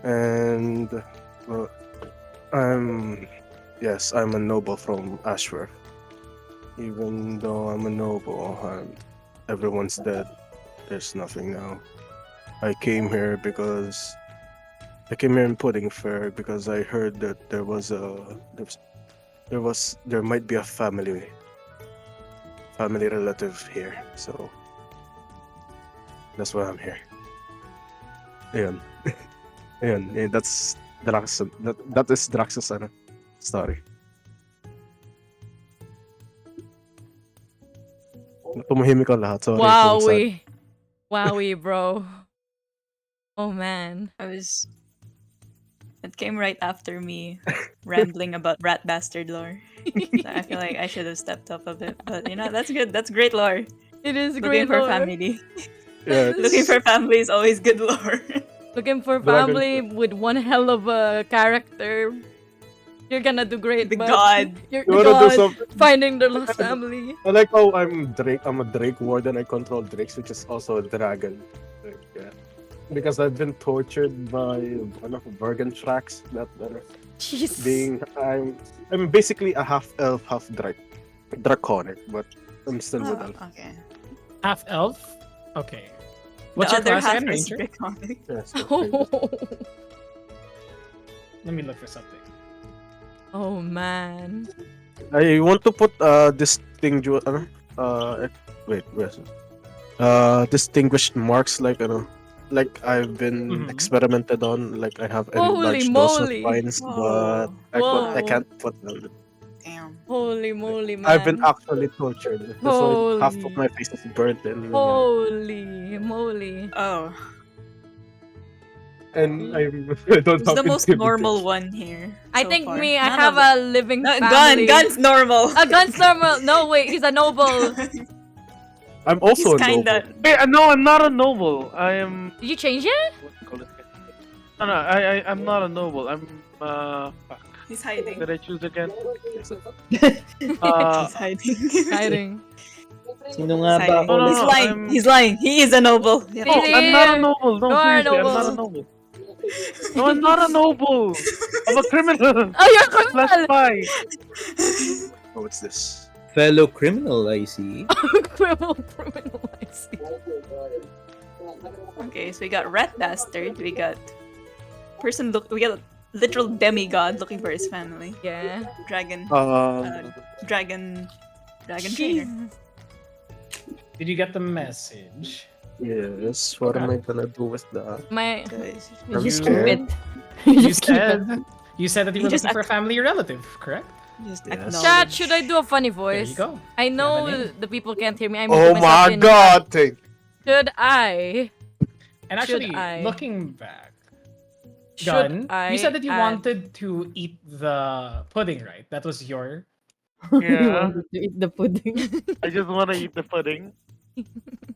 And well, I'm a noble from Ashworth. Even though I'm a noble, everyone's dead. There's nothing now. I came here in Pudding Fair because I heard that there might be a family relative here. So that's why I'm here. Ayan. Ayan, that's Draxus. That is Draxus story. Tumahimik ka lahat. Sorry. Wowie. Wowie, bro. Oh man. It came right after me rambling about rat bastard lore. So I feel like I should have stepped up a bit, but that's good. That's great lore. It is Looking great for lore. family. Yeah, Looking for family is always good lore. Looking for Dragon- family with one hell of a character. You're gonna do great, The bud. god. You're You the wanna do god. something? Finding the lost family. I like how I'm Drake. I'm a Drake warden. I control Drakes, which is also a dragon. Like, yeah. Because I've been tortured by one of Vorgentrax. Jeez. I'm basically a half elf, half draconic, but I'm still with Oh, elf. okay. Half elf? Okay. What's The your other class half again, is Ranger? draconic. Yeah, so, Oh. Let me look for something. Oh man. I want to put distinguished distinguished marks like I've been Mhm. experimented on. Like I have a Holy large dose of moly. vines, but Whoa. I can't put them. Damn. Holy moly, man. I've been actually tortured. That's why half of Holy. my face is burnt and Holy moly. Oh, and I don't who's have the most intimidation. normal one here? I so think far? me, I None have of a living them. family. Gun's normal. A gun's normal. No, wait, he's a noble. I'm also He's a kinda. noble. Wait, no, I'm not a noble. I am. Did you change it? What do you call it? No, I'm not a noble. I'm. Fuck. He's hiding. Did I choose again? He's Uh, hiding. Hiding. Sino nga He's ba hiding. ako? No, He's no, lying. I'm- He's lying. He is a noble. Yeah. no, I'm not a noble. No, You are a seriously, I'm not a noble. noble. No, I'm not a noble. I'm a criminal. Oh, you're a Slash criminal. spy. Oh, what's this? Fellow criminal, I see. criminal, I see. Okay, so we got rat bastard. We got we got literal demigod looking for his family. Yeah. Dragon. Um, Dragon trainer. Did you get the message? yes. What am I gonna do with that? My Guys, You just You- keep it. You just keep it. said that you You were just looking for a family relative, correct? just Yes. acknowledge. chat, should I do a funny There voice? you go. I have a know name. the people can't hear me. I'm Oh my god! Thank Should I? And Should actually, I? looking back, Should Gun, I? you said that you add- wanted to eat the pudding, right? That was your. You Yeah. wanted to eat the pudding. I just want to eat the pudding.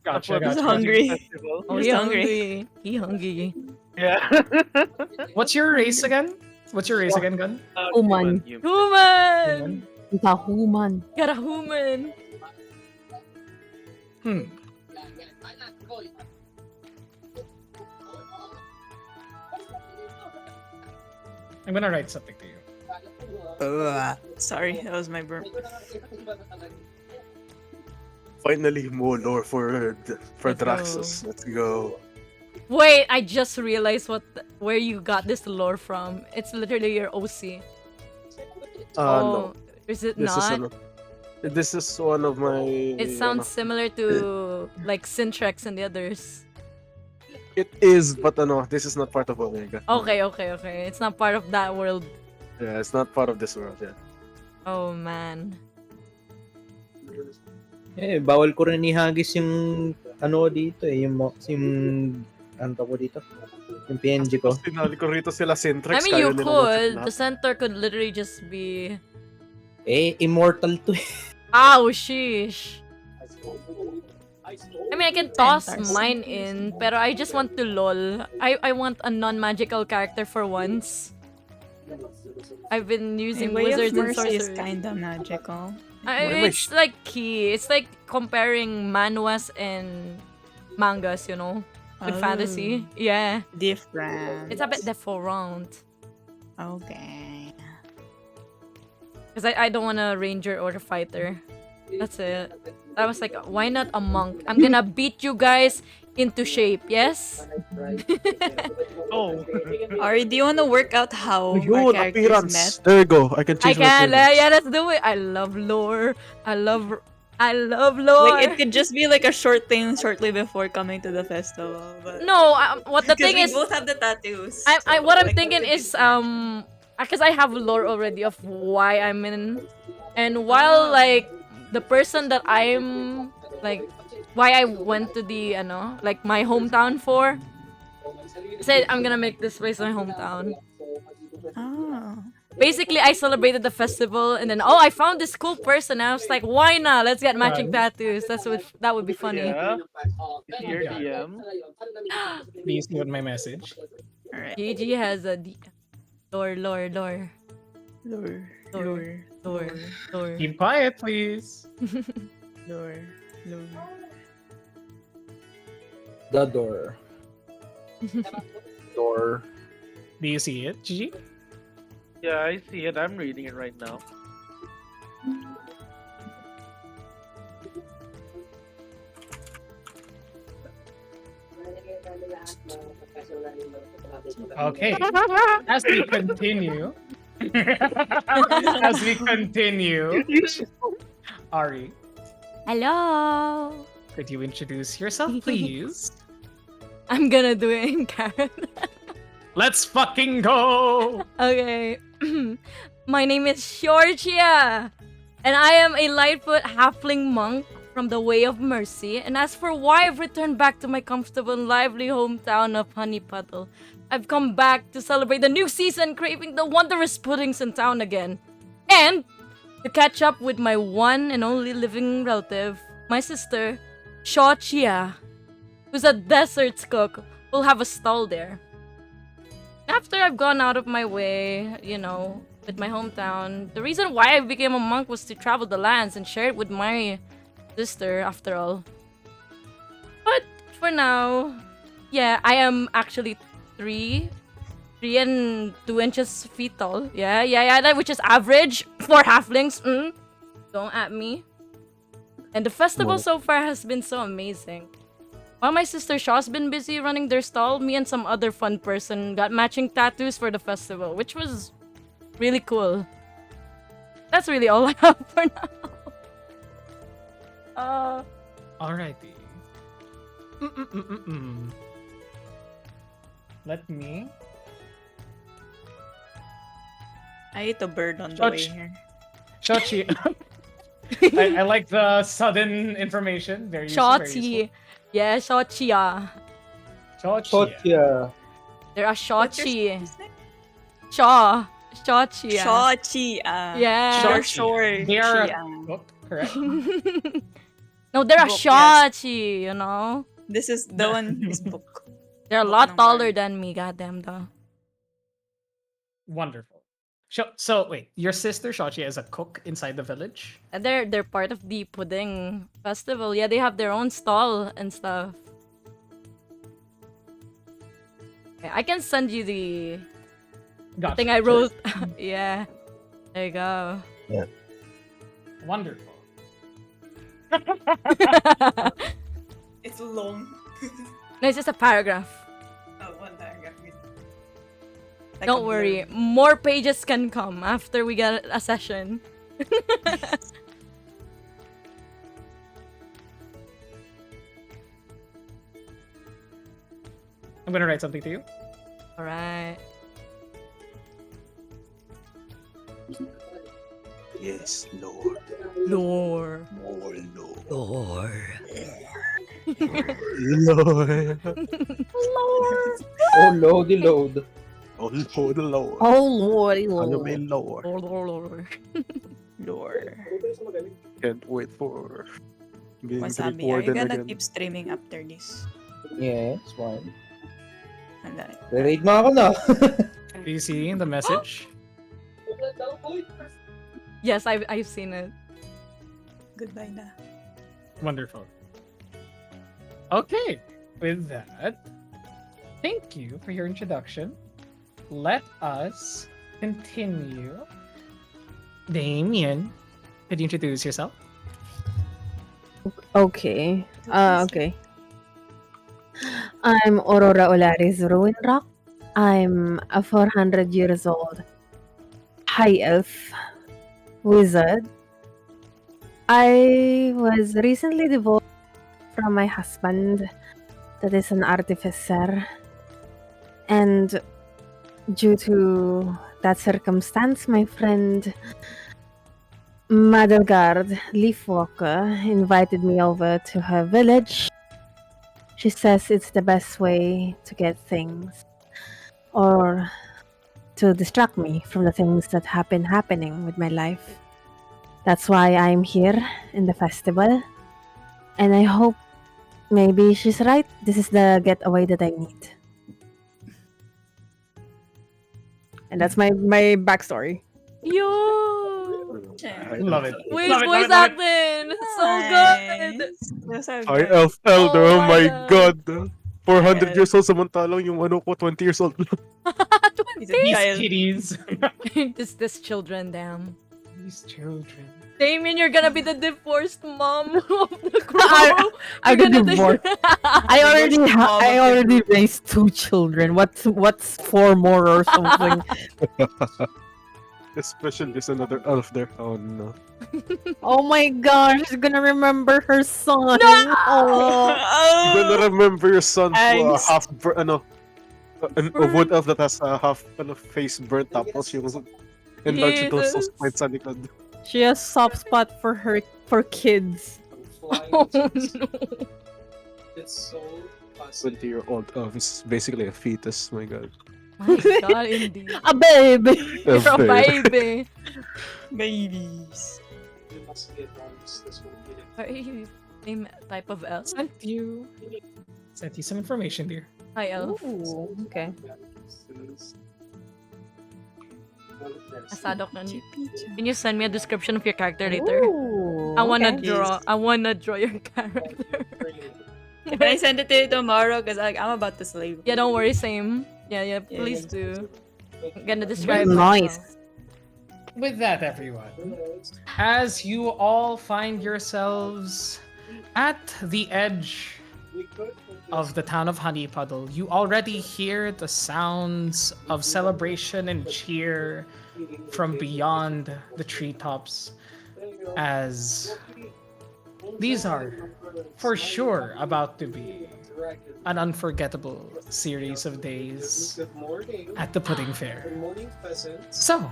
Gotcha, The pudding gotcha. hungry. festival. Oh, Just he hungry. hungry. He hungry. Yeah. What's your race again? What's your race again, Gun? Human. Human. It's a human. Got a human. Hmm. I'm gonna write something to you. Sorry, that was my burp. Finally, more lore for Let's Draxus. Let's go. Wait, I just realized where you got this lore from. It's literally your OC. No. Is it This not? this is one of my. It sounds similar to like Syntrex and the others. It is, but this is not part of Omega. Okay. It's not part of that world. Yeah, it's not part of this world yet. Oh man. Bawal ko rin ihagis yung dito yung ano ko dito. Yung PNG ko. Tinali ko rito sila Centrex. I mean, you could. The center could literally just be. Immortal to Ow, sheesh. I mean, I can toss mine in, pero I just want to lol. I want a non-magical character for once. I've been using Way of wizards and Mercy is sorcerers. kinda magical. It's like key. It's like comparing manhwas and mangas, you know, with fantasy. Yeah, Different. it's a bit different. Okay. Because I don't want a ranger or a fighter. That's it. I was like, why not a monk? I'm gonna beat you guys into shape, yes? Oh. Ari, do you want to work out how our Yun, characters appearance. met? There you go. I can I change my can. appearance. Yeah, let's do it. I love lore. I love lore. Like, it could just be like a short thing shortly before coming to the festival. But No, what the because thing we is, both have the tattoos. what I'm like, thinking is because I have lore already of why I'm in, and while like the person that I'm like, why I went to the like my hometown for, said I'm gonna make this place my hometown. Oh. Basically, I celebrated the festival, and then I found this cool person. I was like, why not? Let's get matching tattoos. That would be funny. Yeah. Your DM. Please note my message. Alright. Gigi has a lore. Lore. Keep quiet, please. Lore. The door. Door. Do you see it, Gigi? Yeah, I see it. I'm reading it right now. Okay. As we continue, Ari, Hello. could you introduce yourself, please? I'm gonna do it in Karen. Let's fucking go! Okay. My name is Georgia, and I am a Lightfoot halfling monk from the Way of Mercy. And as for why I've returned back to my comfortable and lively hometown of Honeypuddle, I've come back to celebrate the new season, craving the wondrous puddings in town again. And to catch up with my one and only living relative, my sister, Georgia, who's a deserts cook, will have a stall there. After I've gone out of my way, with my hometown, the reason why I became a monk was to travel the lands and share it with my sister, after all. But for now, yeah, I am actually 3 and 2 inches feet tall. Yeah, that which is average for halflings. Don't at me. And the festival so far has been so amazing. While my sister Shaw's been busy running their stall, me and some other fun person got matching tattoos for the festival, which was really cool. That's really all I have for now. Alrighty. Let me. I ate a bird on the way Touch. here. Shochi. I like the sudden information. Very useful. Very useful. Shochi. Yeah, Shochi. Shochi. Chotya. There are What's your Shochi. sister's name? Shaw. Shochi. Shochi. Yeah. Sure, Shochi. sure. They are Chi, cooked, correct? No, there are Book, yes. Shochi, you know? This is the one his book. They're a Book lot number. taller than me, goddamn though. Wonderful. So wait, your sister Shochi is a cook inside the village? And they're part of the pudding festival. Yeah, they have their own stall and stuff. Okay, I can send you the Gotcha. thing I wrote. Yeah. There you go. Wonderful. It's long. No, it's just a paragraph. Oh, one paragraph. Like Don't a worry. blurb. More pages can come after we get a session. I'm gonna write something to you. Alright. Yes, Lord. Lore. More Lord. Lord. Lord. Oh, loady load. Oh, Lord, Lord. Oh lordy Ano lord. may Lord? Lore. Lore. Can't wait for being Wasabi, are you recorded gonna again. keep streaming after this? Yes, why? Wala. Re-raid mo ako na. Do you see the message? Yes, I've seen it. Goodbye na. Wonderful. Okay, with that, thank you for your introduction. Let us continue. Damien, could you introduce yourself? Okay. Okay. I'm Aurora Olaris Ruin Rock. I'm a 400 years old high elf wizard. I was recently divorced from my husband, that is an artificer. And due to that circumstance, my friend Madelgard Leafwalker invited me over to her village. She says it's the best way to get things, or to distract me from the things that have been happening with my life. That's why I'm here in the festival, and I hope maybe she's right. This is the getaway that I need. And that's my backstory. Yo! Love it. Wait, Love it, voice love it, love it. acting! So good! Wasabi. Hi, Elf Elder. Oh Oh my my God. 400 Yes. years old, samantalang yung ano ko, 20 years old. He's a These child. kitties. this children, damn. These children. Damien, you're gonna be the divorced mom of the crew. I'm You're gonna do- divorce. I already raised 2 children. What's 4 more or something? Especially there's another elf there. Oh no. Oh my gosh, she's gonna remember her son. No! Oh. You gonna remember your son Angst. half a wood elf that has half face burnt tapos yung enlarged those Jesus. points sa likod. She has soft spot for kids. Oh no. It's so 20-year-old elf is basically a fetus. My God. My god, indeed. A baby. You're a baby. Babies. You must get on this one. Are you same type of elf? Sent you some information, dear. Hi, elf. Ooh, okay. Asado ka ni. Can you send me a description of your character later? Ooh, I wanna okay. draw. I wanna draw your character. Can I send it to you tomorrow? Because I'm about to slave. Yeah, don't worry. Same. Yeah. Please do. I'm gonna describe. Nice. myself. With that, everyone, as you all find yourselves at the edge of the town of Honey Puddle, you already hear the sounds of celebration and cheer from beyond the treetops, as these are for sure about to be an unforgettable series of days at the Pudding Fair. So,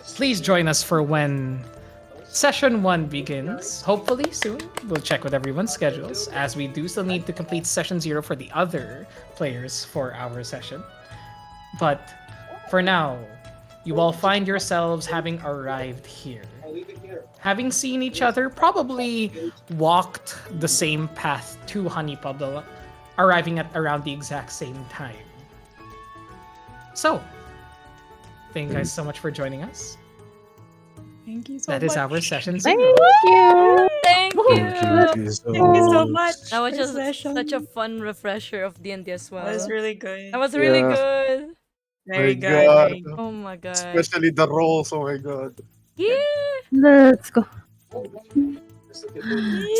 please join us for when Session 1 begins, hopefully soon. We'll check with everyone's schedules, as we do still need to complete Session 0 for the other players for our session. But for now, you all find yourselves having arrived here. Having seen each other, probably walked the same path to Honey Puddle, arriving at around the exact same time. So, thank you guys so much for joining us. Thank you so That much. is our session Thank 0. you. Thank you. Thank you so Thank you so much. That was for just session. such a fun refresher of D&D as well. That was really good. That was really Yeah. good. Very My good. God. Very good. Oh my god. Especially the rolls, oh my god. Yeah. Let's go.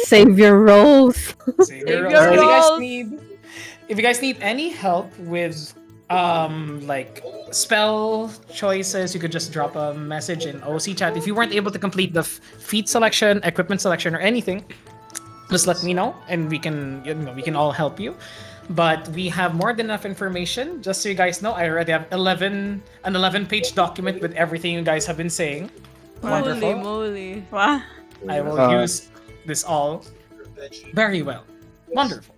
Save your rolls. Save Save your your rolls. rolls. If you guys need any help with like spell choices, you could just drop a message in OC chat. If you weren't able to complete the feat selection, equipment selection, or anything, just let me know and we can we can all help you. But we have more than enough information. Just so you guys know, I already have an 11-page document with everything you guys have been saying. Holy Wonderful. moly. Wow. I will use this all very well. Wonderful.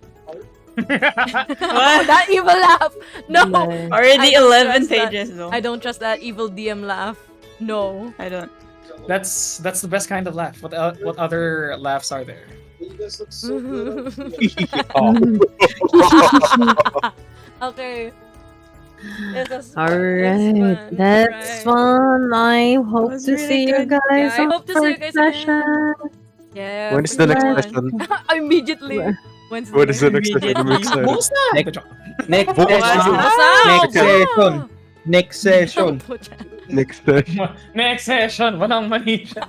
Oh, that evil laugh. No. Nice. Already I don't 11 trust that. pages though. I don't trust that evil DM laugh. No. I don't. That's the best kind of laugh. What other laughs are there? Okay. This was All fun. right, that's fun. I hope was to really see you good. guys Yeah, I on hope to see you guys again. session. Yeah. When is the next Right. session? Immediately. Wednesday. When is the next session? I'm excited. Bukas na! Next- Good job. Next Bukas session. na. Next session. Next session. Next session. Next session, walang mali siya.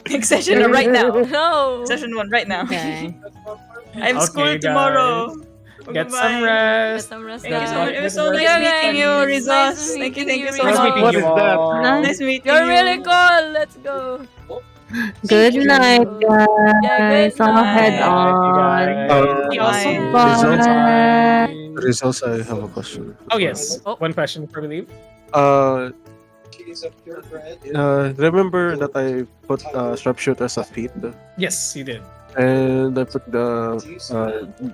Next session right now. No. Session 1 right now. Okay. I have school Okay, tomorrow. Get Goodbye. some Get rest. some rest, Thank you so guys. much. It was so Nice nice meeting meeting you, you. Rizos. Nice Thank you meeting you, so Nice much. meeting What you is that? all. Nice meeting You're you. really cool. Let's go. Good night, guys. Yeah, good I'll head night. on. You also Bye. Results, I have a question. Oh yes, Oh. one question before we leave. Remember that I put sharpshooter as a feat, Yes, you did. and I put the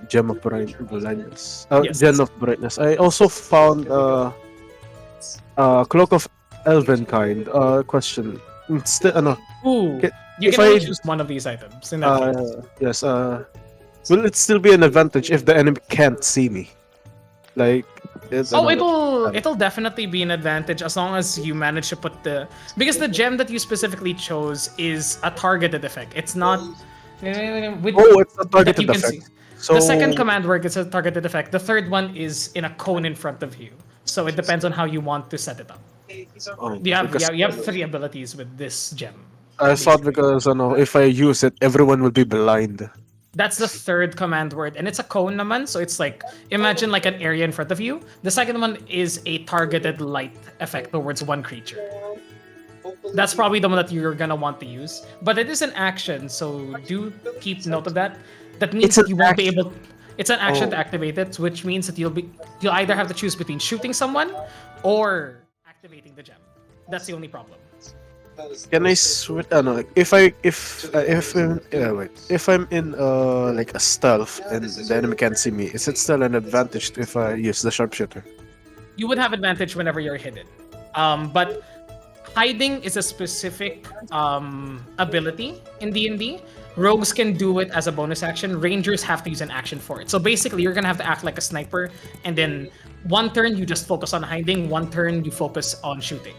gem of brightness. Yes. Gem of brightness. I also found cloak of elven kind. Question. Instead, Ooh, Okay, you if can only I- choose one of these items. In that case. yes. Will it still be an advantage if the enemy can't see me? Like, It'll definitely be an advantage as long as you manage to put because the gem that you specifically chose is a targeted effect. It's not with, it's a that targeted you can effect. see. So The second command word is a targeted effect. The third one is in a cone in front of you. So it depends on how you want to set it up. You have because you have 3 abilities with this gem. I thought because if I use it, everyone will be blind. That's the third command word, and it's a cone naman, so it's like, imagine like an area in front of you. The second one is a targeted light effect towards one creature. That's probably the one that you're gonna want to use. But it is an action, so do keep note of that. That means It's an you won't be action. able. It's an action Oh. to activate it, which means that you'll either have to choose between shooting someone or activating the gem. That's the only problem. Can I switch? If I'm in like a stealth and the enemy can't see me, is it still an advantage if I use the sharpshooter? You would have advantage whenever you're hidden. But hiding is a specific ability in D&D. Rogues can do it as a bonus action. Rangers have to use an action for it. So basically, you're gonna have to act like a sniper, and then one turn you just focus on hiding, one turn you focus on shooting.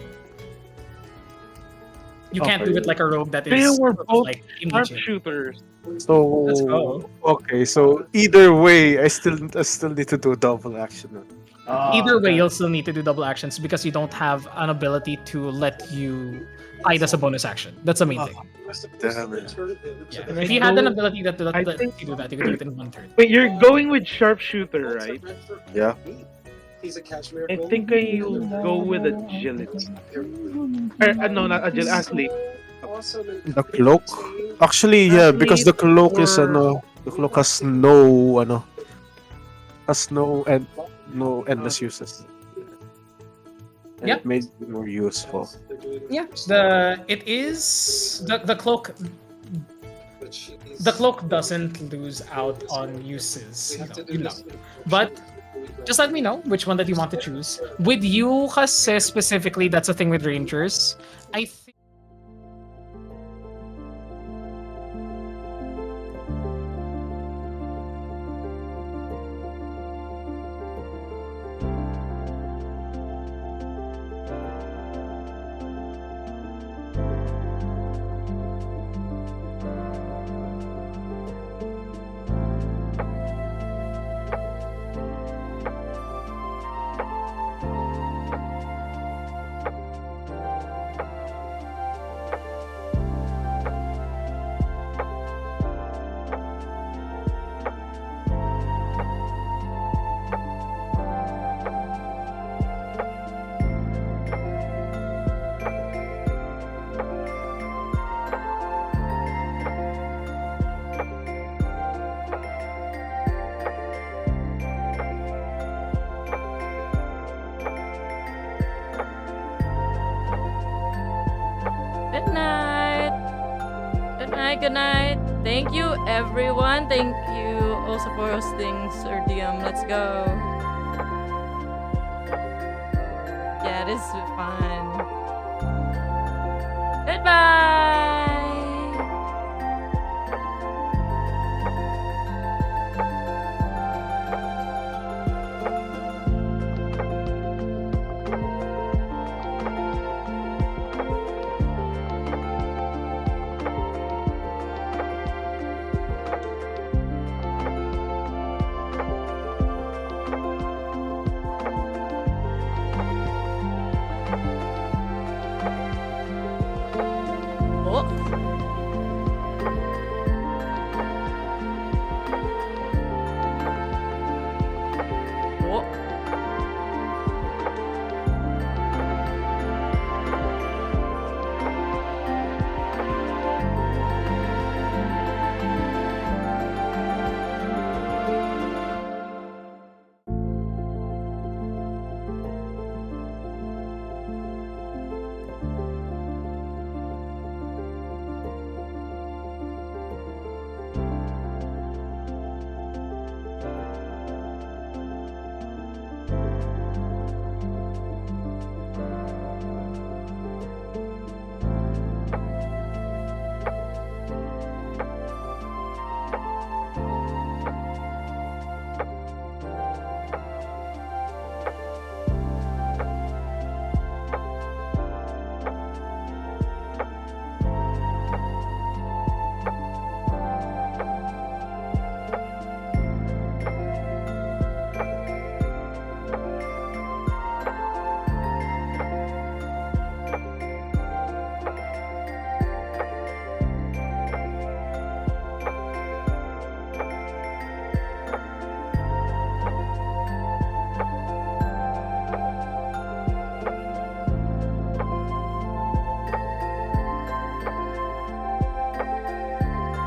You can't do it like a rogue that They is were sort of both like immediate. sharpshooters. So Let's go. okay, so either way, I still need to do double action. Either way, you'll still need to do double actions because you don't have an ability to let you hide as a bonus action. That's the main thing. Damn it. Yeah. Can I If you had an go- ability that I lets think- you do that, you could do it in 1 turn. Wait, you're going with sharpshooter, right? Yeah. I think I'll go with agility. No, not agility. Athlete. The cloak. Actually, yeah, because the cloak is or- the cloak has no and no endless uses. And Yeah. It made it more useful. Yeah. The cloak. The cloak doesn't lose out on uses, you know. But just let me know which one that you want to choose. With you, kasi specifically, that's a thing with rangers. I think. Good night. Good night. Good night. Thank you, everyone. Thank you also for hosting Sir DM. Let's go. Yeah, this is fun. Goodbye. Oh. Oh.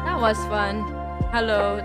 That was fun. Hello.